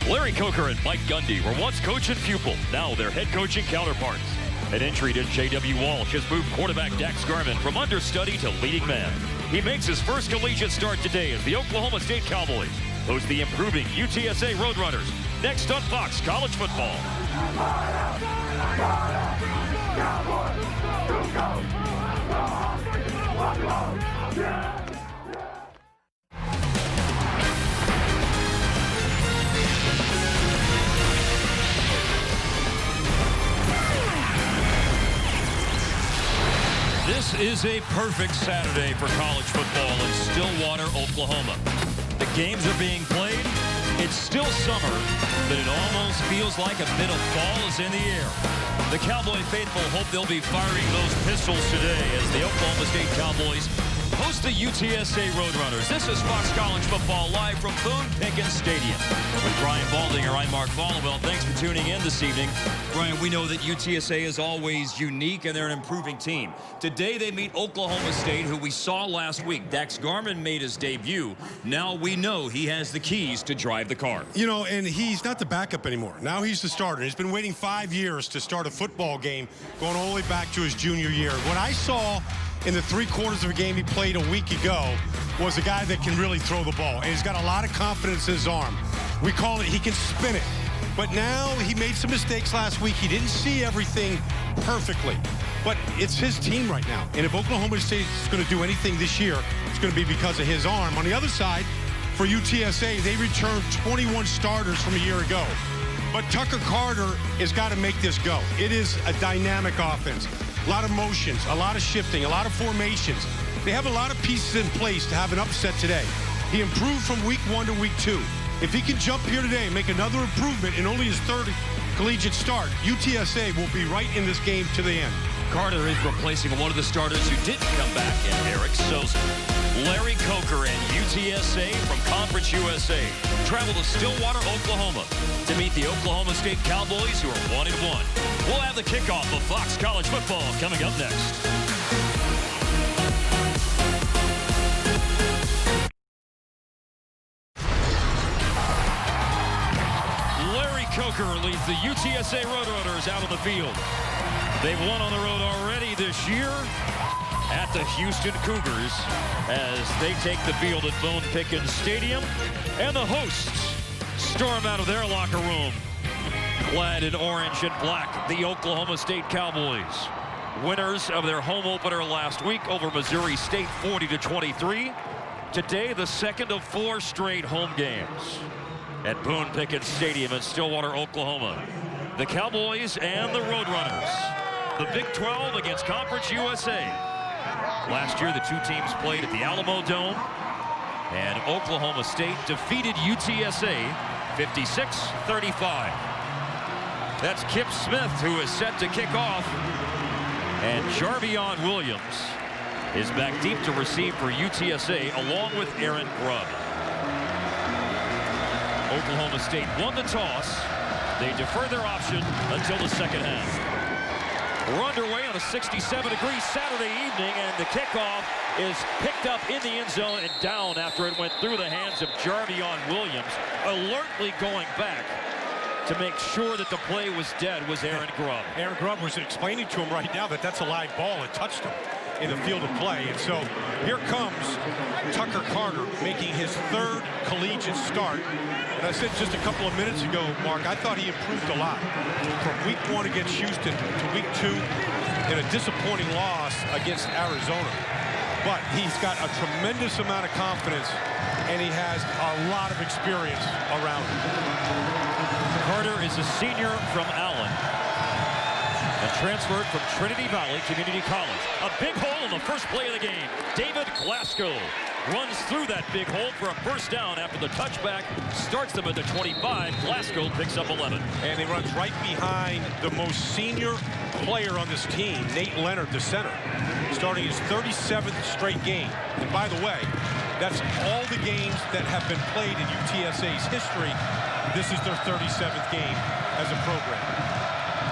Larry Coker and Mike Gundy were once coach and pupil. Now they're head coaching counterparts. An injury to J.W. Walsh has moved quarterback Dax Garman from understudy to leading man. He makes his first collegiate start today as the Oklahoma State Cowboys host the improving UTSA Road Runners. Next on Fox College Football. This is a perfect Saturday for college football in Stillwater, Oklahoma. The games are being played. It's still summer, but it almost feels like a bit of fall is in the air. The Cowboy faithful hope they'll be firing those pistols today as the Oklahoma State Cowboys host the UTSA Road Runners. This is Fox College Football live from Boone Pickens Stadium. With Brian Baldinger, I'm Mark Followell. Thanks for tuning in this evening. Brian, we know that UTSA is always unique and they're an improving team. Today they meet Oklahoma State, who we saw last week. Dax Garman made his debut. Now we know he has the keys to drive the car. You know, and he's not the backup anymore. Now he's the starter. He's been waiting 5 years to start a football game, going all the way back to his junior year. What I saw in the 3 quarters of a game he played a week ago was a guy that can really throw the ball. And he's got a lot of confidence in his arm. We call it, he can spin it. But now he made some mistakes last week. He didn't see everything perfectly. But it's his team right now. And if Oklahoma State is going to do anything this year, it's going to be because of his arm. On the other side, for UTSA, they returned 21 starters from a year ago. But Tucker Carter has got to make this go. It is a dynamic offense. A lot of motions, a lot of shifting, a lot of formations. They have a lot of pieces in place to have an upset today. He improved from week 1 to week 2. If he can jump here today and make another improvement in only his 3rd collegiate start, UTSA will be right in this game to the end. Carter is replacing one of the starters who didn't come back in Eric Sosa. Larry Coker and UTSA from Conference USA travel to Stillwater, Oklahoma to meet the Oklahoma State Cowboys, who are 1-1. We'll have the kickoff of Fox College Football coming up next. Larry Coker leads the UTSA Road Runners out on the field. They've won on the road already this year at the Houston Cougars as they take the field at Boone Pickens Stadium. And the hosts storm out of their locker room clad in orange and black, the Oklahoma State Cowboys. Winners of their home opener last week over Missouri State 40-23. Today, the second of 4 straight home games at Boone Pickens Stadium in Stillwater, Oklahoma. The Cowboys and the Road Runners. The Big 12 against Conference USA. Last year, the 2 teams played at the Alamo Dome, and Oklahoma State defeated UTSA 56-35. That's Kip Smith, who is set to kick off, and Jarvion Williams is back deep to receive for UTSA, along with Aaron Grubb. Oklahoma State won the toss. They defer their option until the second half. We're underway on a 67-degree Saturday evening, and the kickoff is picked up in the end zone and down after it went through the hands of Jarvion Williams. Alertly going back to make sure that the play was dead was Aaron Grubb. Aaron Grubb was explaining to him right now that that's a live ball. It touched him in the field of play. And so here comes Tucker Carter making his 3rd collegiate start. And I said just a couple of minutes ago, Mark, I thought he improved a lot. From week 1 against Houston to week 2 in a disappointing loss against Arizona. But he's got a tremendous amount of confidence, and he has a lot of experience around him. Carter is a senior from Allen and transferred from Trinity Valley Community College. A big hole in the first play of the game. David Glasgow runs through that big hole for a first down after the touchback starts them at the 25. Glasgow picks up 11. And he runs right behind the most senior player on this team, Nate Leonard, the center, starting his 37th straight game. And by the way, that's all the games that have been played in UTSA's history. This is their 37th game as a program.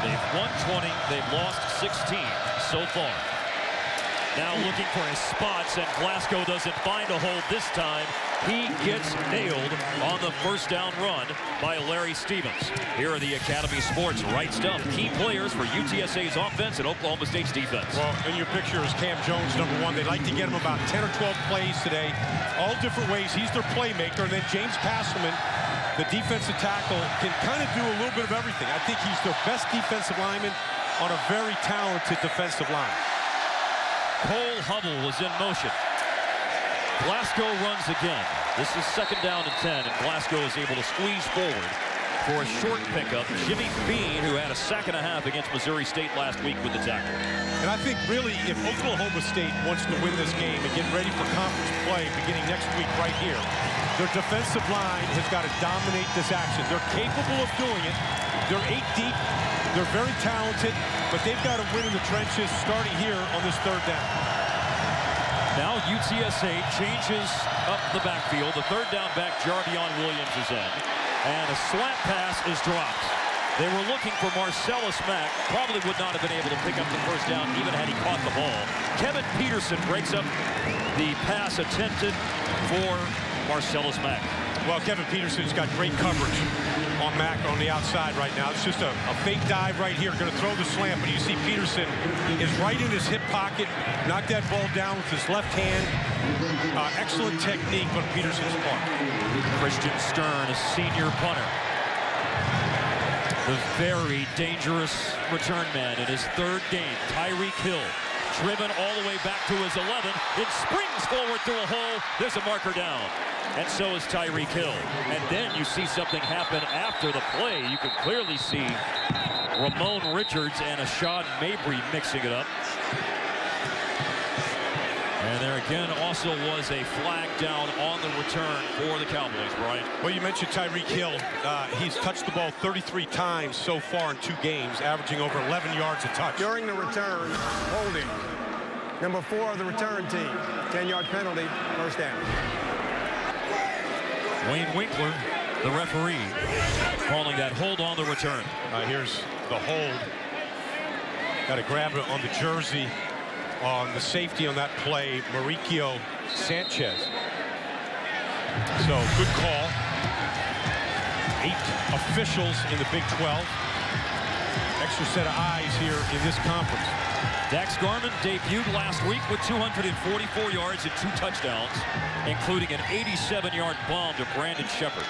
They've won 20, they've lost 16 so far. Now looking for his spots, and Glasgow doesn't find a hold this time. He gets nailed on the first down run by Larry Stevens. Here are the Academy Sports Right Stuff key players for UTSA's offense and Oklahoma State's defense. Well, in your picture is Cam Jones, number 1. They like to get him about 10 or 12 plays today, all different ways. He's their playmaker. And then James Castleman, the defensive tackle, can kind of do a little bit of everything. I think he's their best defensive lineman on a very talented defensive line. Cole Hubble was in motion. Glasgow runs again. This is 2nd down and 10, and Glasgow is able to squeeze forward for a short pickup. Jimmy Bean, who had a sack and a half against Missouri State last week with the tackle. And I think really if Oklahoma State wants to win this game and get ready for conference play beginning next week right here, their defensive line has got to dominate this action. They're capable of doing it. They're 8 deep. They're very talented, but they've got to win in the trenches starting here on this 3rd down. Now UTSA changes up the backfield. The 3rd down back, Jarvion Williams, is in. And a slant pass is dropped. They were looking for Marcellus Mack. Probably would not have been able to pick up the first down even had he caught the ball. Kevin Peterson breaks up the pass attempted for Marcellus Mack. Well, Kevin Peterson's got great coverage on Mack on the outside right now. It's just a fake dive right here. Going to throw the slant, but you see Peterson is right in his hip pocket. Knocked that ball down with his left hand. Excellent technique on Peterson's part. Christian Stern, a senior punter. The very dangerous return man in his 3rd game, Tyreek Hill. Driven all the way back to his 11. It springs forward through a hole. There's a marker down. And so is Tyreek Hill. And then you see something happen after the play. You can clearly see Ramon Richards and Ashad Mabry mixing it up. And there again also was a flag down on the return for the Cowboys, Brian. Well, you mentioned Tyreek Hill. He's touched the ball 33 times so far in 2 games, averaging over 11 yards a touch. During the return, holding. Number 4 of the return team. 10-yard penalty, first down. Wayne Winkler, the referee, calling that hold on the return. Here's the hold. Got to grab it on the jersey on the safety on that play, Mauricio Sanchez. So, good call. 8 officials in the Big 12. Extra set of eyes here in this conference. Dax Garman debuted last week with 244 yards and 2 touchdowns, including an 87-yard bomb to Brandon Shepard.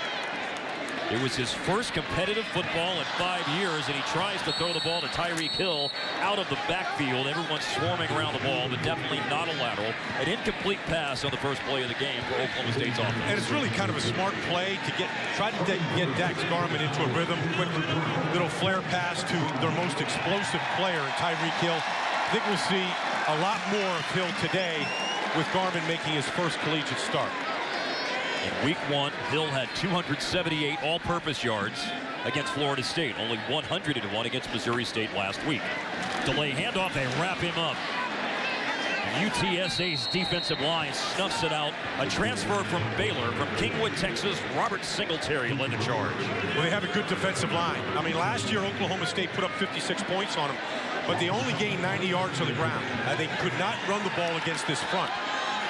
It was his first competitive football in 5 years, and he tries to throw the ball to Tyreek Hill out of the backfield. Everyone's swarming around the ball, but definitely not a lateral. An incomplete pass on the first play of the game for Oklahoma State's offense. And it's really kind of a smart play to try to get Dax Garman into a rhythm. Quick little flare pass to their most explosive player, Tyreek Hill. I think we'll see a lot more of Hill today with Garman making his first collegiate start. In week 1, Hill had 278 all-purpose yards against Florida State, only 101 against Missouri State last week. Delay handoff, they wrap him up. UTSA's defensive line snuffs it out. A transfer from Baylor, from Kingwood, Texas, Robert Singletary led the charge. Well, they have a good defensive line. I mean, last year Oklahoma State put up 56 points on them, but they only gained 90 yards on the ground. They could not run the ball against this front.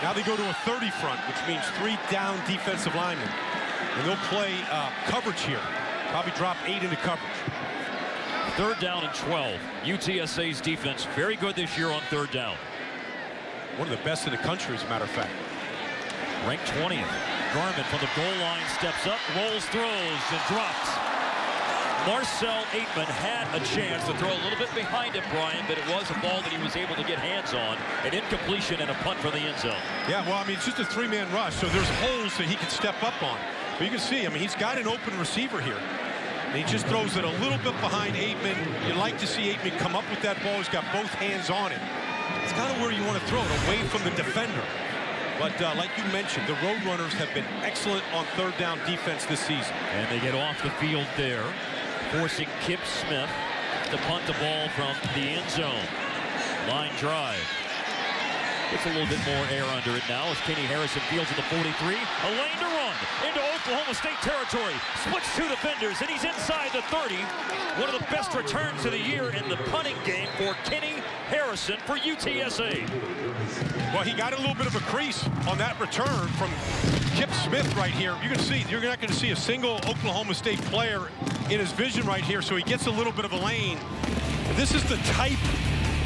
Now they go to a 30 front, which means 3 down defensive linemen. And they'll play coverage here. Probably drop 8 into coverage. 3rd down and 12. UTSA's defense very good this year on 3rd down. One of the best in the country, as a matter of fact. Ranked 20th. Garman from the goal line steps up, rolls, throws, and drops. Marcel Aitman had a chance to throw a little bit behind him, Brian, but it was a ball that he was able to get hands on. An incompletion and a punt for the end zone. Yeah, well, I mean, it's just a 3-man rush, so there's holes that he can step up on. But you can see, I mean, he's got an open receiver here. And he just throws it a little bit behind Aitman. You like to see Aitman come up with that ball. He's got both hands on it. It's kind of where you want to throw it, away from the defender. But like you mentioned, the Road Runners have been excellent on 3rd down defense this season. And they get off the field there, forcing Kip Smith to punt the ball from the end zone. Line drive. Gets a little bit more air under it now as Kenny Harrison fields at the 43. A lane to run. run into Oklahoma State territory. Splits two defenders, and he's inside the 30. One of the best returns of the year in the punting game for Kenny Harrison for UTSA. Well, he got a little bit of a crease on that return from Kip Smith right here. You can see, you're not going to see a single Oklahoma State player in his vision right here, so he gets a little bit of a lane. This is the type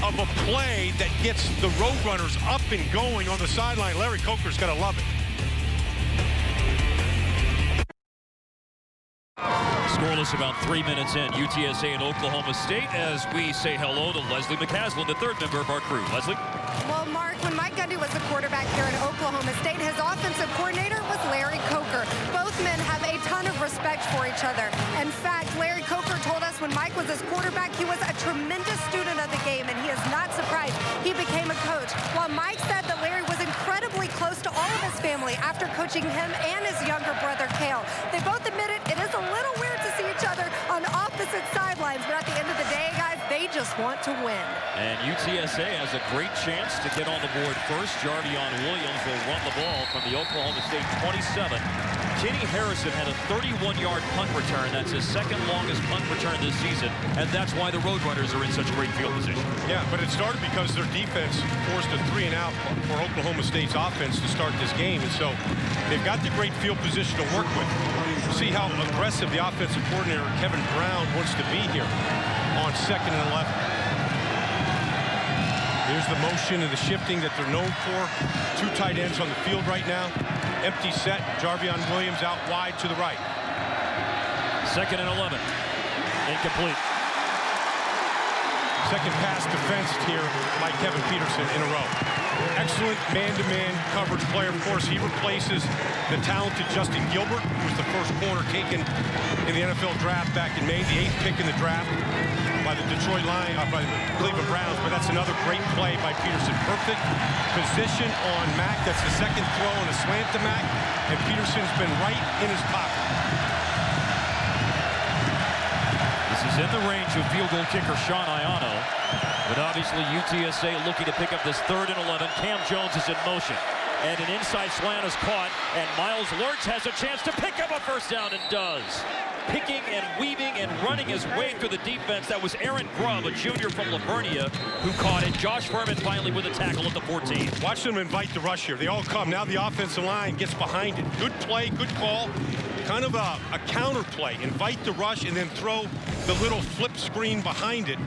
of a play that gets the Road Runners up and going on the sideline. Larry Coker's got to love it. Scoreless about 3 minutes in. UTSA and Oklahoma State as we say hello to Leslie McCaslin, the third member of our crew. Leslie? Well, Mark, when Mike Gundy was the quarterback here at Oklahoma State, his offensive coordinator was Larry Coker. Both men have a ton of respect for each other. In fact, Larry Coker told us when Mike was his quarterback, he was a tremendous student of the game, and he is not surprised he became a coach. While Mike said that Larry was incredibly close to all of his family after coaching him and his younger brother, Cale. They both admitted it is a little weird to see each other on opposite sidelines, but at the end of the day, guys, they just want to win. And UTSA has a great chance to get on the board first. Jarvion Williams will run the ball from the Oklahoma State 27. Kenny Harrison had a 31-yard punt return. That's his second longest punt return this season, and that's why the Road Runners are in such great field position. Yeah, but it started because their defense forced a 3-and-out for Oklahoma State's offense to start this game, and so they've got the great field position to work with. See how aggressive the offensive coordinator, Kevin Brown, wants to be here on 2nd and 11. Here's the motion and the shifting that they're known for. Two tight ends on the field right now. Empty set. Jarvion Williams out wide to the right. 2nd and 11. Incomplete. Second pass defensed here by Kevin Peterson in a row. Excellent man-to-man coverage player. Of course, he replaces the talented Justin Gilbert, who was the first corner taken in the NFL draft back in May, the 8th pick in the draft by the by the Cleveland Browns. But that's another great play by Peterson. Perfect position on Mack. That's the second throw on a slant to Mack, and Peterson's been right in his pocket. This is in the range of field goal kicker Sean Iano. But obviously UTSA looking to pick up this 3rd and 11. Cam Jones is in motion. And an inside slant is caught. And Miles Lurch has a chance to pick up a first down and does. Picking and weaving and running his way through the defense. That was Aaron Grubb, a junior from Livonia, who caught it. Josh Furman finally with a tackle at the 14. Watch them invite the rush here. They all come. Now the offensive line gets behind it. Good play, good call. Kind of a counter play. Invite the rush and then throw the little flip screen behind it.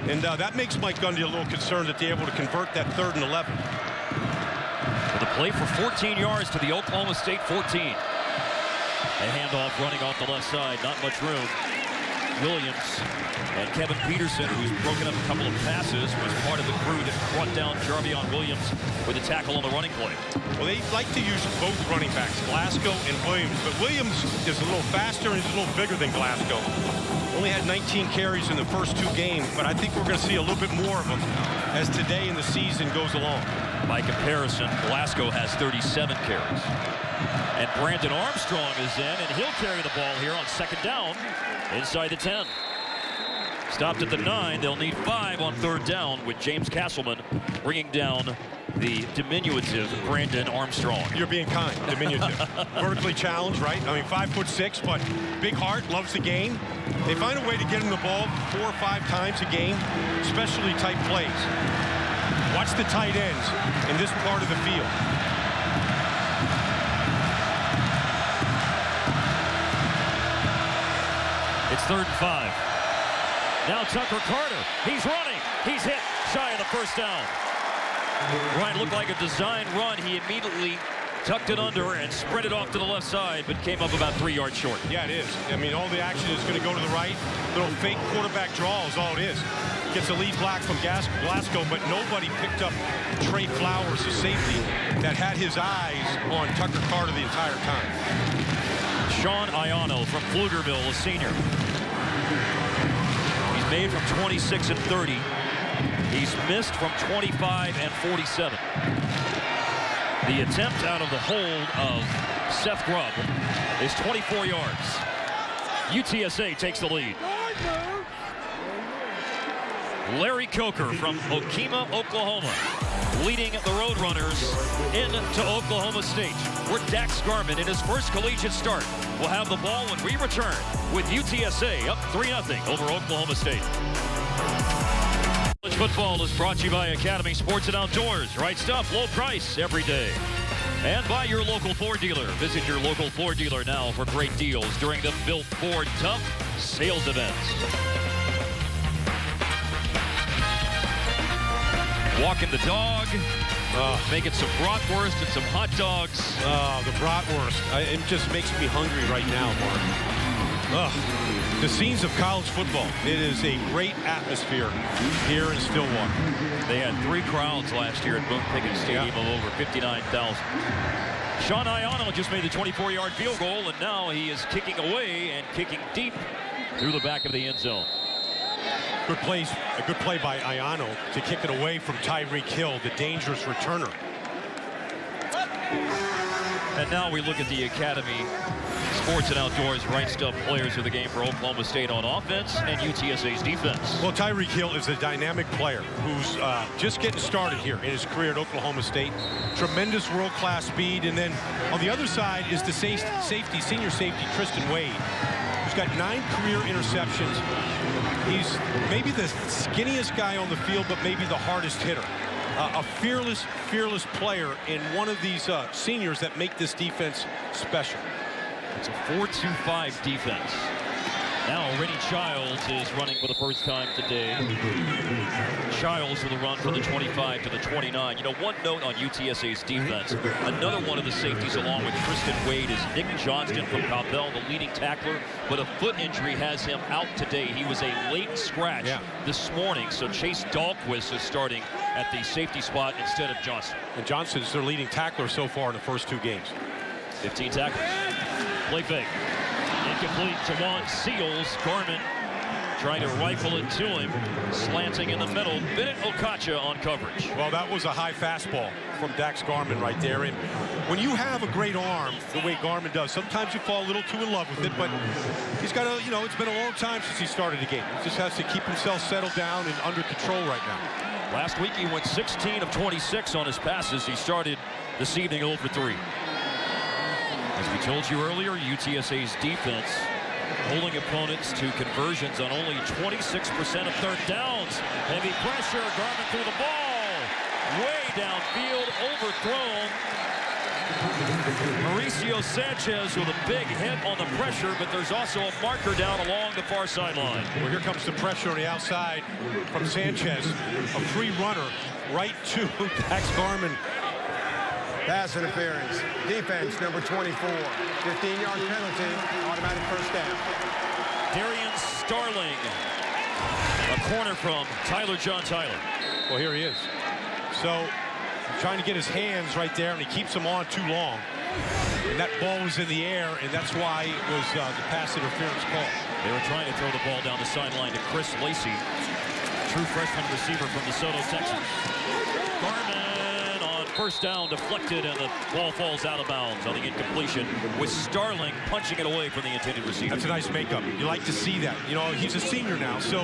And that makes Mike Gundy a little concerned that they're able to convert that 3rd and 11. With a play for 14 yards to the Oklahoma State 14. A handoff running off the left side. Not much room. Williams and Kevin Peterson, who's broken up a couple of passes, was part of the crew that brought down Jarvion Williams with a tackle on the running play. Well, they like to use both running backs, Glasgow and Williams. But Williams is a little faster and he's a little bigger than Glasgow. Only had 19 carries in the first 2 games, but I think we're going to see a little bit more of them as today in the season goes along. By comparison, Glasgow has 37 carries. And Brandon Armstrong is in, and he'll carry the ball here on 2nd down inside the 10. Stopped at the 9. They'll need 5 on 3rd down with James Castleman bringing down the diminutive Brandon Armstrong. You're being kind. Diminutive. Vertically challenged, right? I mean, 5'6", but big heart, loves the game. They find a way to get him the ball 4 or 5 times a game, specialty type plays. Watch the tight ends in this part of the field. It's 3rd and 5. Now Tucker Carter. He's running. He's hit shy of the first down. Ryan looked like a design run. He immediately tucked it under and spread it off to the left side, but came up about 3 yards short. Yeah, it is. I mean, all the action is going to go to the right. Little fake quarterback draw is all it is. Gets a lead block from Glasgow, but nobody picked up Trey Flowers, the safety, that had his eyes on Tucker Carter the entire time. Sean Iano from Pflugerville, a senior. He's made from 26 and 30. He's missed from 25 and 47. The attempt out of the hold of Seth Grubb is 24 yards. UTSA takes the lead. Larry Coker from Okemah, Oklahoma, leading the Road Runners into Oklahoma State, where Dax Garman, in his first collegiate start, will have the ball when we return with UTSA up 3-0 over Oklahoma State. College football is brought to you by Academy Sports and Outdoors. Right stuff, low price every day. And by your local Ford dealer. Visit your local Ford dealer now for great deals during the Built Ford Tough sales events. Walking the dog, making some bratwurst and some hot dogs. The bratwurst. It just makes me hungry right now, Mark. The scenes of college football. It is a great atmosphere here in Stillwater. They had 3 crowds last year at Boone Pickens Stadium of over 59,000. Sean Iano just made the 24-yard field goal, and now he is kicking away and kicking deep through the back of the end zone. A good play by Iano to kick it away from Tyreek Hill, the dangerous returner. And now we look at the Academy Sports and Outdoors right stuff players of the game for Oklahoma State on offense and UTSA's defense. Well, Tyreek Hill is a dynamic player who's just getting started here in his career at Oklahoma State. Tremendous world-class speed. And then on the other side is the senior safety, Tristan Wade, who's got 9 career interceptions. He's maybe the skinniest guy on the field, but maybe the hardest hitter. A fearless player in one of these seniors that make this defense special. It's a 4-2-5 defense. Now Rennie Childs is running for the first time today. Childs with a run from the 25 to the 29. You know, one note on UTSA's defense. Another one of the safeties along with Tristan Wade is Nick Johnston from Coppell, the leading tackler. But a foot injury has him out today. He was a late scratch this morning. So Chase Dahlquist is starting at the safety spot instead of Johnston. And Johnston's their leading tackler so far in the first 2 games. 15 tackles. Play fake. Incomplete to Juan Seals. Garman trying to rifle it to him. Slanting in the middle. Bennett Okacha on coverage. Well, that was a high fastball from Dax Garman right there. And when you have a great arm the way Garman does, sometimes you fall a little too in love with it, but he's got a, it's been a long time since he started a game. He just has to keep himself settled down and under control right now. Last week he went 16 of 26 on his passes. He started this evening 0 for 3. As we told you earlier, UTSA's defense holding opponents to conversions on only 26% of third downs. Heavy pressure, Garman threw the ball way downfield, overthrown. Mauricio Sanchez with a big hit on the pressure, but there's also a marker down along the far sideline. Well, here comes the pressure on the outside from Sanchez. A free runner right to Dax Garman. Pass interference. Defense, number 24. 15-yard penalty. Automatic first down. Darian Starling. A corner from John Tyler. Well, here he is. So, trying to get his hands right there, and he keeps them on too long. And that ball was in the air, and that's why it was the pass interference call. They were trying to throw the ball down the sideline to Chris Lacey, true freshman receiver from DeSoto, Texas. Garman on first down, deflected, and the ball falls out of bounds on the incompletion, with Starling punching it away from the intended receiver. That's a nice makeup. You like to see that. You know, he's a senior now, so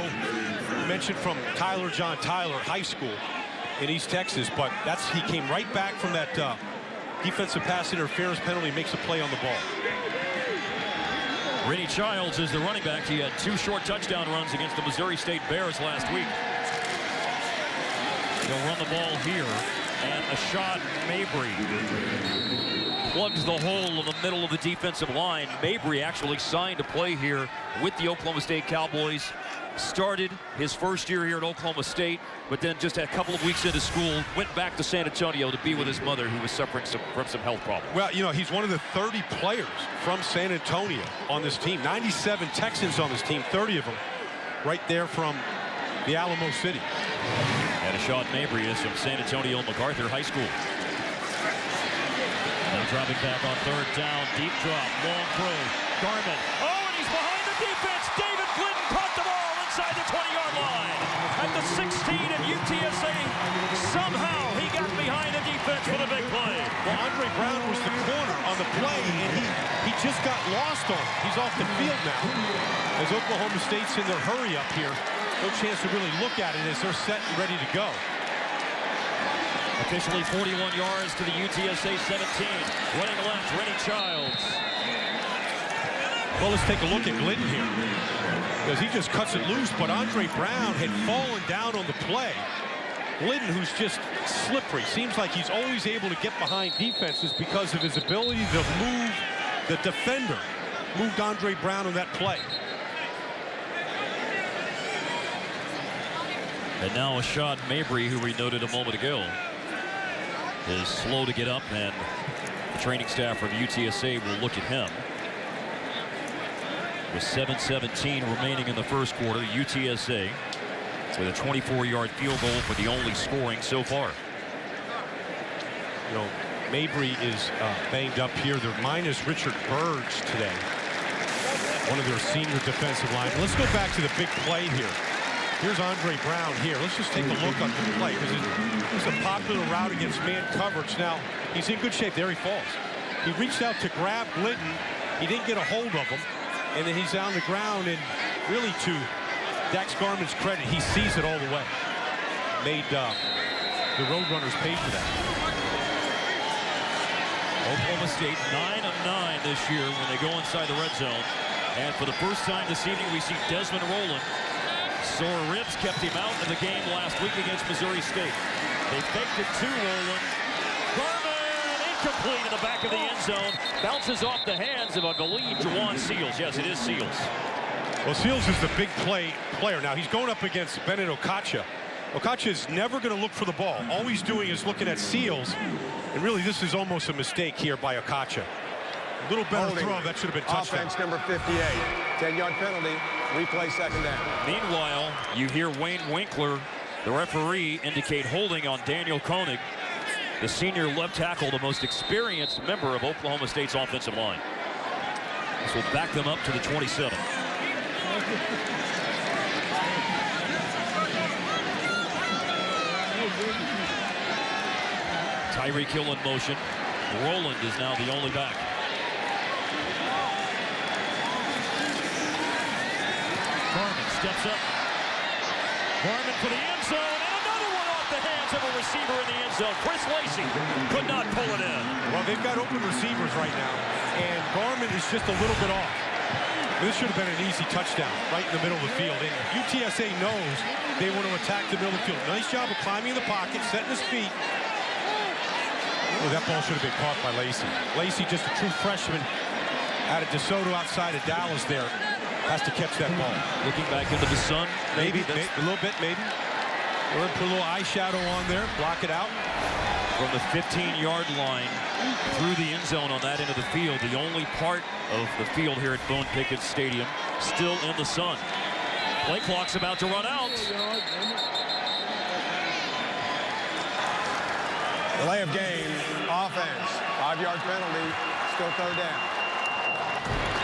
mentioned from John Tyler High School in East Texas, but he came right back from that defensive pass interference penalty, makes a play on the ball. Rennie Childs is the running back. He had 2 short touchdown runs against the Missouri State Bears last week. He'll run the ball here, and Ashad Mabry plugs the hole in the middle of the defensive line. Mabry actually signed to play here with the Oklahoma State Cowboys. Started his first year here at Oklahoma State, but then just a couple of weeks into school, went back to San Antonio to be with his mother, who was suffering from some health problems. Well, you know, he's one of the 30 players from San Antonio on this team. 97 Texans on this team, 30 of them right there from the Alamo City. And Ashad Mabry is from San Antonio MacArthur High School. Now dropping back on third down, deep drop, long throw, Garman. Oh, and he's behind the defense. David Clinton caught the ball inside the 20-yard line. At the 16 at UTSA, somehow he got behind the defense for the big play. Well, Andre Brown was the corner on the play, and he just got lost on it. He's off the field now as Oklahoma State's in their hurry up here. no chance to really look at it as they're set and ready to go. Officially 41 yards to the UTSA 17. Running left, Rennie Childs. Well, let's take a look at Glidden here, because he just cuts it loose, but Andre Brown had fallen down on the play. Glidden, who's just slippery, seems like he's always able to get behind defenses because of his ability to move the defender. Moved Andre Brown on that play. And now Ashad Mabry, who we noted a moment ago, is slow to get up, and the training staff from UTSA will look at him. With 7:17 remaining in the first quarter, UTSA with a 24-yard field goal for the only scoring so far. You know, Mabry is banged up here. They're minus Richard Burge today, one of their senior defensive line. Let's go back to the big play here. Here's Andre Brown here. Let's just take a look at the play, because it's a popular route against man coverage. Now, he's in good shape. There he falls. He reached out to grab Glidden. He didn't get a hold of him. And then he's on the ground, and really, to Dax Garman's credit, he sees it all the way. Made the Road Runners pay for that. Oklahoma State 9 of 9 this year when they go inside the red zone. And for the first time this evening, we see Desmond Rowland. Sore ribs kept him out of the game last week against Missouri State. They faked it to Rowland. Garman, incomplete in the back of the end zone. Bounces off the hands of, I believe, Juwan Seals. Yes, it is Seals. Well, Seals is the big player. Now, he's going up against Bennett Okacha. Okacha is never going to look for the ball. All he's doing is looking at Seals. And really, this is almost a mistake here by Okacha. A little better throw. That should have been touchdown. Offense number 58. 10-yard penalty. Replay second down. Meanwhile, you hear Wayne Winkler, the referee, indicate holding on Daniel Koenig, the senior left tackle, the most experienced member of Oklahoma State's offensive line. This will back them up to the 27. Tyreek Hill in motion. Rowland is now the only back. Garman steps up. Garman for the end zone, and another one off the hands of a receiver in the end zone. Chris Lacey could not pull it in. Well, they've got open receivers right now, and Garman is just a little bit off. This should have been an easy touchdown right in the middle of the field. And UTSA knows they want to attack the middle of the field. Nice job of climbing in the pocket, setting his feet. Oh, that ball should have been caught by Lacey. Lacey, just a true freshman out of DeSoto outside of Dallas there, has to catch that ball. Looking back into the sun, maybe. A little bit, maybe. We're going to put a little eyeshadow on there, block it out. From the 15-yard line through the end zone on that end of the field, the only part of the field here at Boone Pickett Stadium still in the sun. Play clock's about to run out. Delay of game, offense. 5-yard penalty, still third down.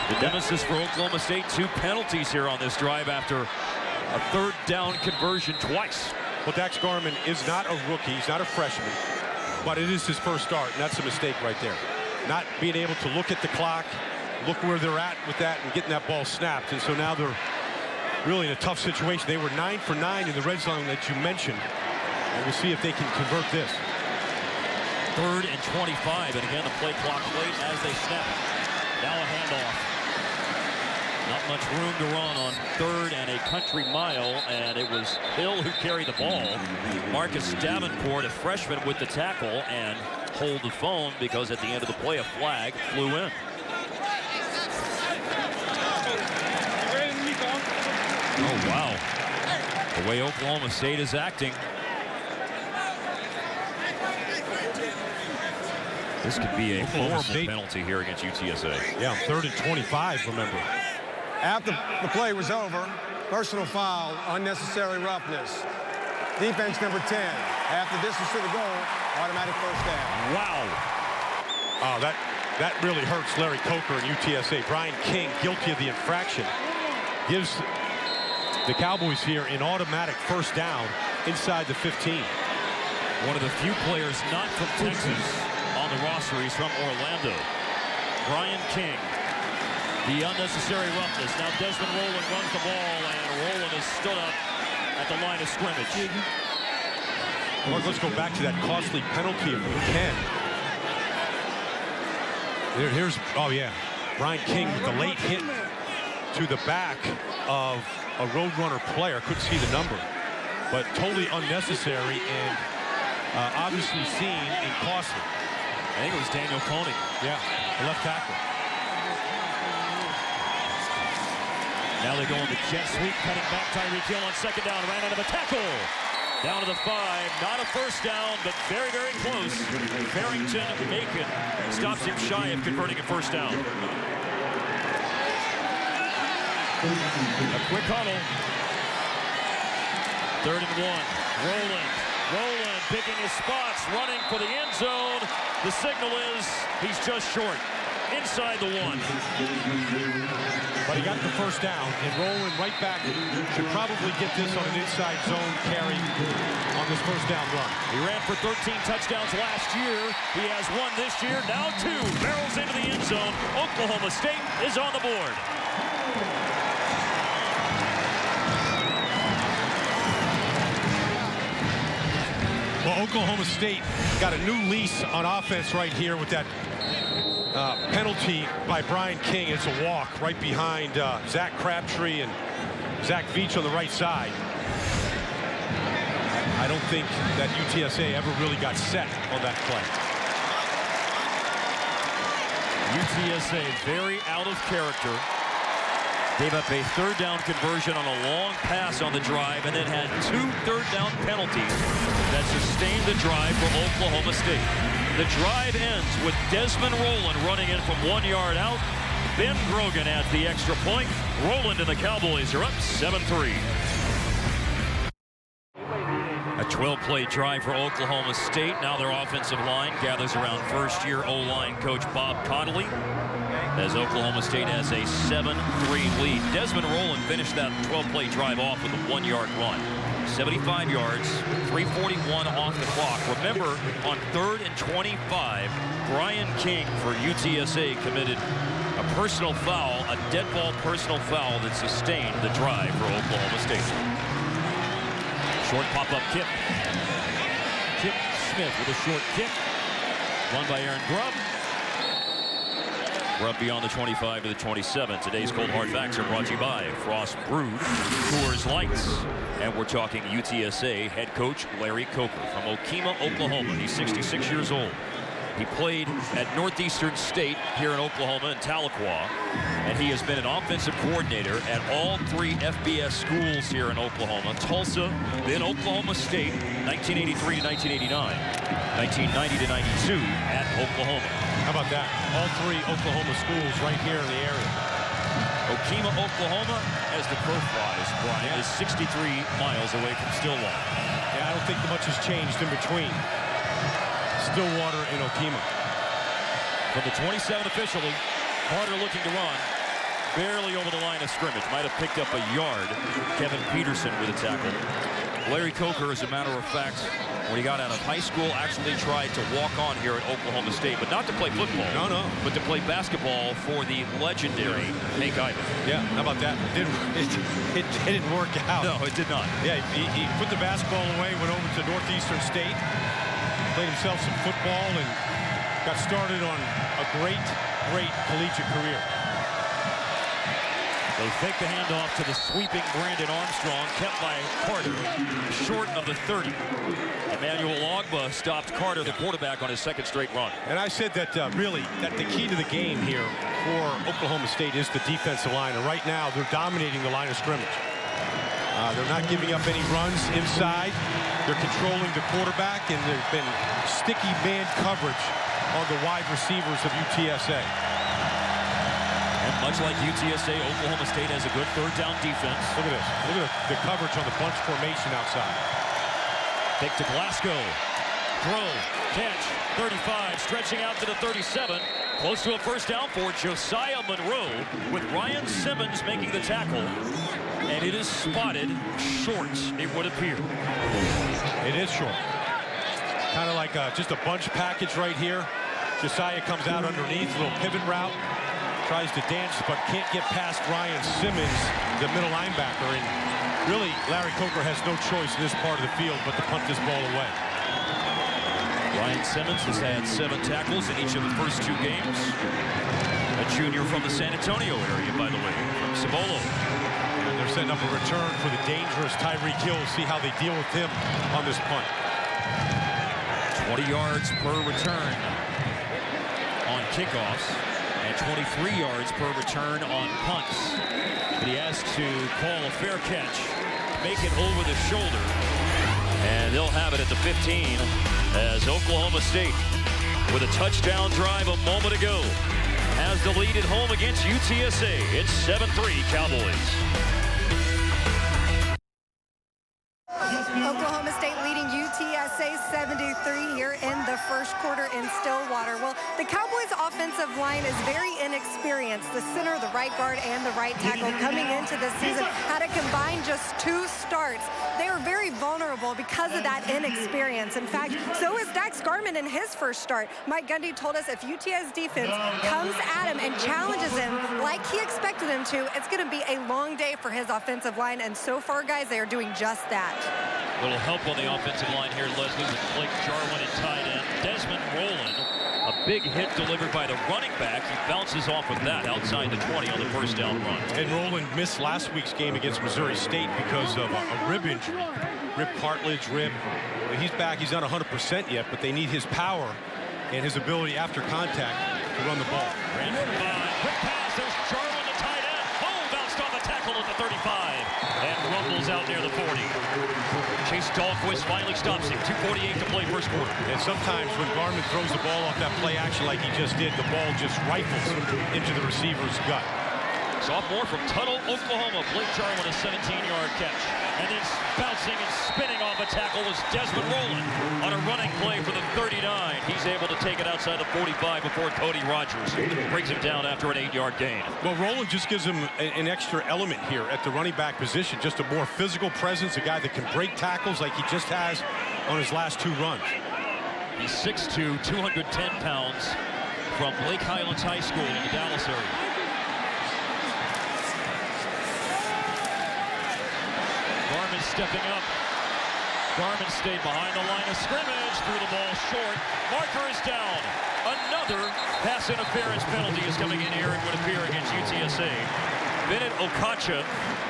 The nemesis for Oklahoma State, 2 penalties here on this drive after a third down conversion twice. Well, Dax Garman is not a rookie. He's not a freshman. But it is his first start, and that's a mistake right there. Not being able to look at the clock, look where they're at with that, and getting that ball snapped. And so now they're really in a tough situation. They were 9 for 9 in the red zone that you mentioned. And we'll see if they can convert this. 3rd and 25, and again the play clock late as they snap. Now a handoff. Not much room to run on 3rd and a country mile, and it was Hill who carried the ball. Marcus Davenport, a freshman, with the tackle and hold the phone because at the end of the play a flag flew in. Oh, wow. The way Oklahoma State is acting. This could be a horrible penalty here against UTSA. Yeah, 3rd and 25, remember. After the play was over, personal foul, unnecessary roughness. Defense number 10. Half the distance to the goal, automatic first down. Wow. Oh, that really hurts Larry Coker and UTSA. Brian King, guilty of the infraction, gives the Cowboys here an automatic first down inside the 15. One of the few players not from Texas on the roster. He's from Orlando. Brian King. The unnecessary roughness. Now Desmond Rowland runs the ball, and Rowland is stood up at the line of scrimmage. Mark, let's go back to that costly penalty if we can. Here's, oh yeah, Brian King with the late hit to the back of a Road Runner player. Couldn't see the number, but totally unnecessary and obviously seen and costly. I think it was Daniel Coney. Yeah, the left tackle. Now they go on the jet sweep, cutting back. Tyreek Hill on second down, ran out of a tackle. Down to the 5, not a first down, but very, very close. Farrington Macon stops him shy of converting a first down. A quick huddle. 3rd and 1. Rowland picking his spots, running for the end zone. The signal is he's just short. Inside the 1. But he got the first down, and Rowland right back should probably get this on an inside zone carry on this first down run. He ran for 13 touchdowns last year. He has 1 this year, now 2. Barrels into the end zone. Oklahoma State is on the board. Well, Oklahoma State got a new lease on offense right here with that penalty by Brian King. It's a walk right behind Zach Crabtree and Zach Veach on the right side. I don't think that UTSA ever really got set on that play. UTSA very out of character. Gave up a 3rd down conversion on a long pass on the drive and then had 2 3rd down penalties that sustained the drive for Oklahoma State. The drive ends with Desmond Rowland running in from 1 yard out. Ben Grogan adds the extra point. Rowland and the Cowboys are up 7-3. A 12-play drive for Oklahoma State. Now their offensive line gathers around first-year O-line coach Bob Connolly as Oklahoma State has a 7-3 lead. Desmond Rowland finished that 12-play drive off with a 1-yard run. 75 yards, 3:41 off the clock. Remember, on 3rd and 25, Brian King for UTSA committed a personal foul, a dead ball personal foul that sustained the drive for Oklahoma State. Short pop-up kick. Chip Smith with a short kick. Run by Aaron Grubb. Grubb beyond the 25 to the 27. Today's Cold Hard Facts are brought to you by Frost Brewed, Coors Lights. And we're talking UTSA head coach Larry Coker from Okemah, Oklahoma. He's 66 years old. He played at Northeastern State here in Oklahoma and Tahlequah. And he has been an offensive coordinator at all 3 FBS schools here in Oklahoma. Tulsa, then Oklahoma State, 1983 to 1989. 1990 to 92 at Oklahoma. How about that? All 3 Oklahoma schools right here in the area. Okemah, Oklahoma, as the crow flies, Brian, is 63 miles away from Stillwater. Yeah, I don't think much has changed in between Stillwater and Okemah. From the 27 officially, Carter looking to run. Barely over the line of scrimmage. Might have picked up a yard. Kevin Peterson with a tackle. Larry Coker, as a matter of fact, when he got out of high school, actually tried to walk on here at Oklahoma State, but not to play football. No. But to play basketball for the legendary Hank Ivan. Yeah, how about that? It didn't work out. No, it did not. Yeah, he put the basketball away, went over to Northeastern State, played himself some football, and got started on a great collegiate career. They fake the handoff to the sweeping Brandon Armstrong, kept by Carter, short of the 30. Emmanuel Ogba stopped Carter, the quarterback, on his 2nd straight run. And I said that really that the key to the game here for Oklahoma State is the defensive line. And right now, they're dominating the line of scrimmage. They're not giving up any runs inside. They're controlling the quarterback, and there's been sticky man coverage on the wide receivers of UTSA. And much like UTSA, Oklahoma State has a good 3rd down defense. Look at this. Look at the coverage on the bunch formation outside. Kick to Glasgow. Throw, catch, 35, stretching out to the 37. Close to a first down for Josiah Monroe, with Ryan Simmons making the tackle. And it is spotted short, it would appear. It is short. Kind of like just a bunch package right here. Josiah comes out underneath, a little pivot route. Tries to dance, but can't get past Ryan Simmons, the middle linebacker. And Really, Larry Coker has no choice in this part of the field but to punt this ball away. Ryan Simmons has had 7 tackles in each of the first 2 games. A junior from the San Antonio area, by the way, from Cibolo. And they're setting up a return for the dangerous Tyreek Hill. See how they deal with him on this punt. 20 yards per return on kickoffs and 23 yards per return on punts. But he has to call a fair catch, make it over the shoulder, and they'll have it at the 15 as Oklahoma State, with a touchdown drive a moment ago, has the lead at home against UTSA. It's 7-3 Cowboys. Oklahoma State leading UTSA 73 here in the first quarter in Stillwater. Well, the Cowboys' offensive line is very inexperienced. The center, the right guard, and the right tackle coming into this season had to combine just 2 starts. They are very vulnerable because of that inexperience. In fact, so is Dax Garman in his first start. Mike Gundy told us if UTSA's defense comes at him and challenges him like he expected him to, it's going to be a long day for his offensive line. And so far, guys, they are doing just that. A little help on the offensive line here, Leslie, with Blake Jarwin at tight end. Desmond Rowland, a big hit delivered by the running back. He bounces off with that outside the 20 on the first down run. And Rowland missed last week's game against Missouri State because of a rib injury. Rib cartilage, rib. He's back. He's not 100% yet, but they need his power and his ability after contact to run the ball. Quick pass. There's Jarwin, the tight end. Oh, bounced on the tackle at the 35 and rumbles out near the 40. Chase Dahlquist finally stops him. 2:48 to play first quarter. And sometimes when Garman throws the ball off that play action like he just did, the ball just rifles into the receiver's gut. Sophomore from Tuttle, Oklahoma, Blake Jarwin, a 17-yard catch. And then bouncing and spinning off a tackle was Desmond Rowland on a running play for the 39. He's able to take it outside the 45 before Cody Rogers brings him down after an 8-yard gain. Well, Rowland just gives him an extra element here at the running back position, just a more physical presence, a guy that can break tackles like he just has on his last 2 runs. He's 6'2", 210 pounds from Lake Highlands High School in the Dallas area. Garman stepping up. Garman stayed behind the line of scrimmage, threw the ball short. Marker is down. Another pass interference penalty is coming in here, it would appear, against UTSA. Bennett Okacha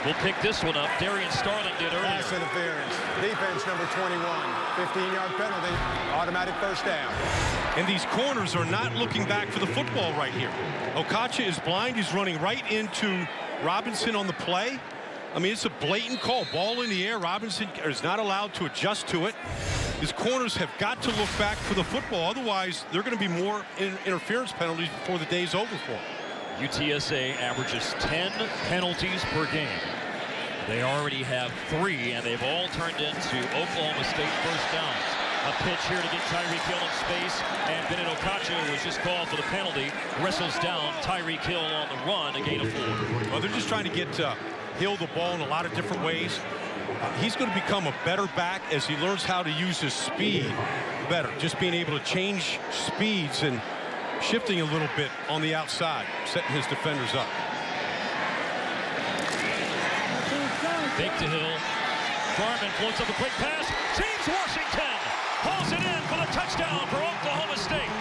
will pick this one up. Darian Starling did earlier. Pass interference. Defense number 21. 15-yard penalty. Automatic first down. And these corners are not looking back for the football right here. Okacha is blind. He's running right into Robinson on the play. I mean, it's a blatant call. Ball in the air. Robinson is not allowed to adjust to it. His corners have got to look back for the football. Otherwise, they're going to be more interference penalties before the day's over for them. UTSA averages 10 penalties per game. They already have 3, and they've all turned into Oklahoma State first downs. A pitch here to get Tyreek Hill in space, and Bennett Okacha, who was just called for the penalty, wrestles down Tyreek Hill on the run, a gain of 4. Well, they're just trying to get Hill the ball in a lot of different ways. He's going to become a better back as he learns how to use his speed better. Just being able to change speeds and shifting a little bit on the outside, setting his defenders up. Fake to Hill. Garman floats up a quick pass. James Washington hauls it in for the touchdown for Oklahoma State.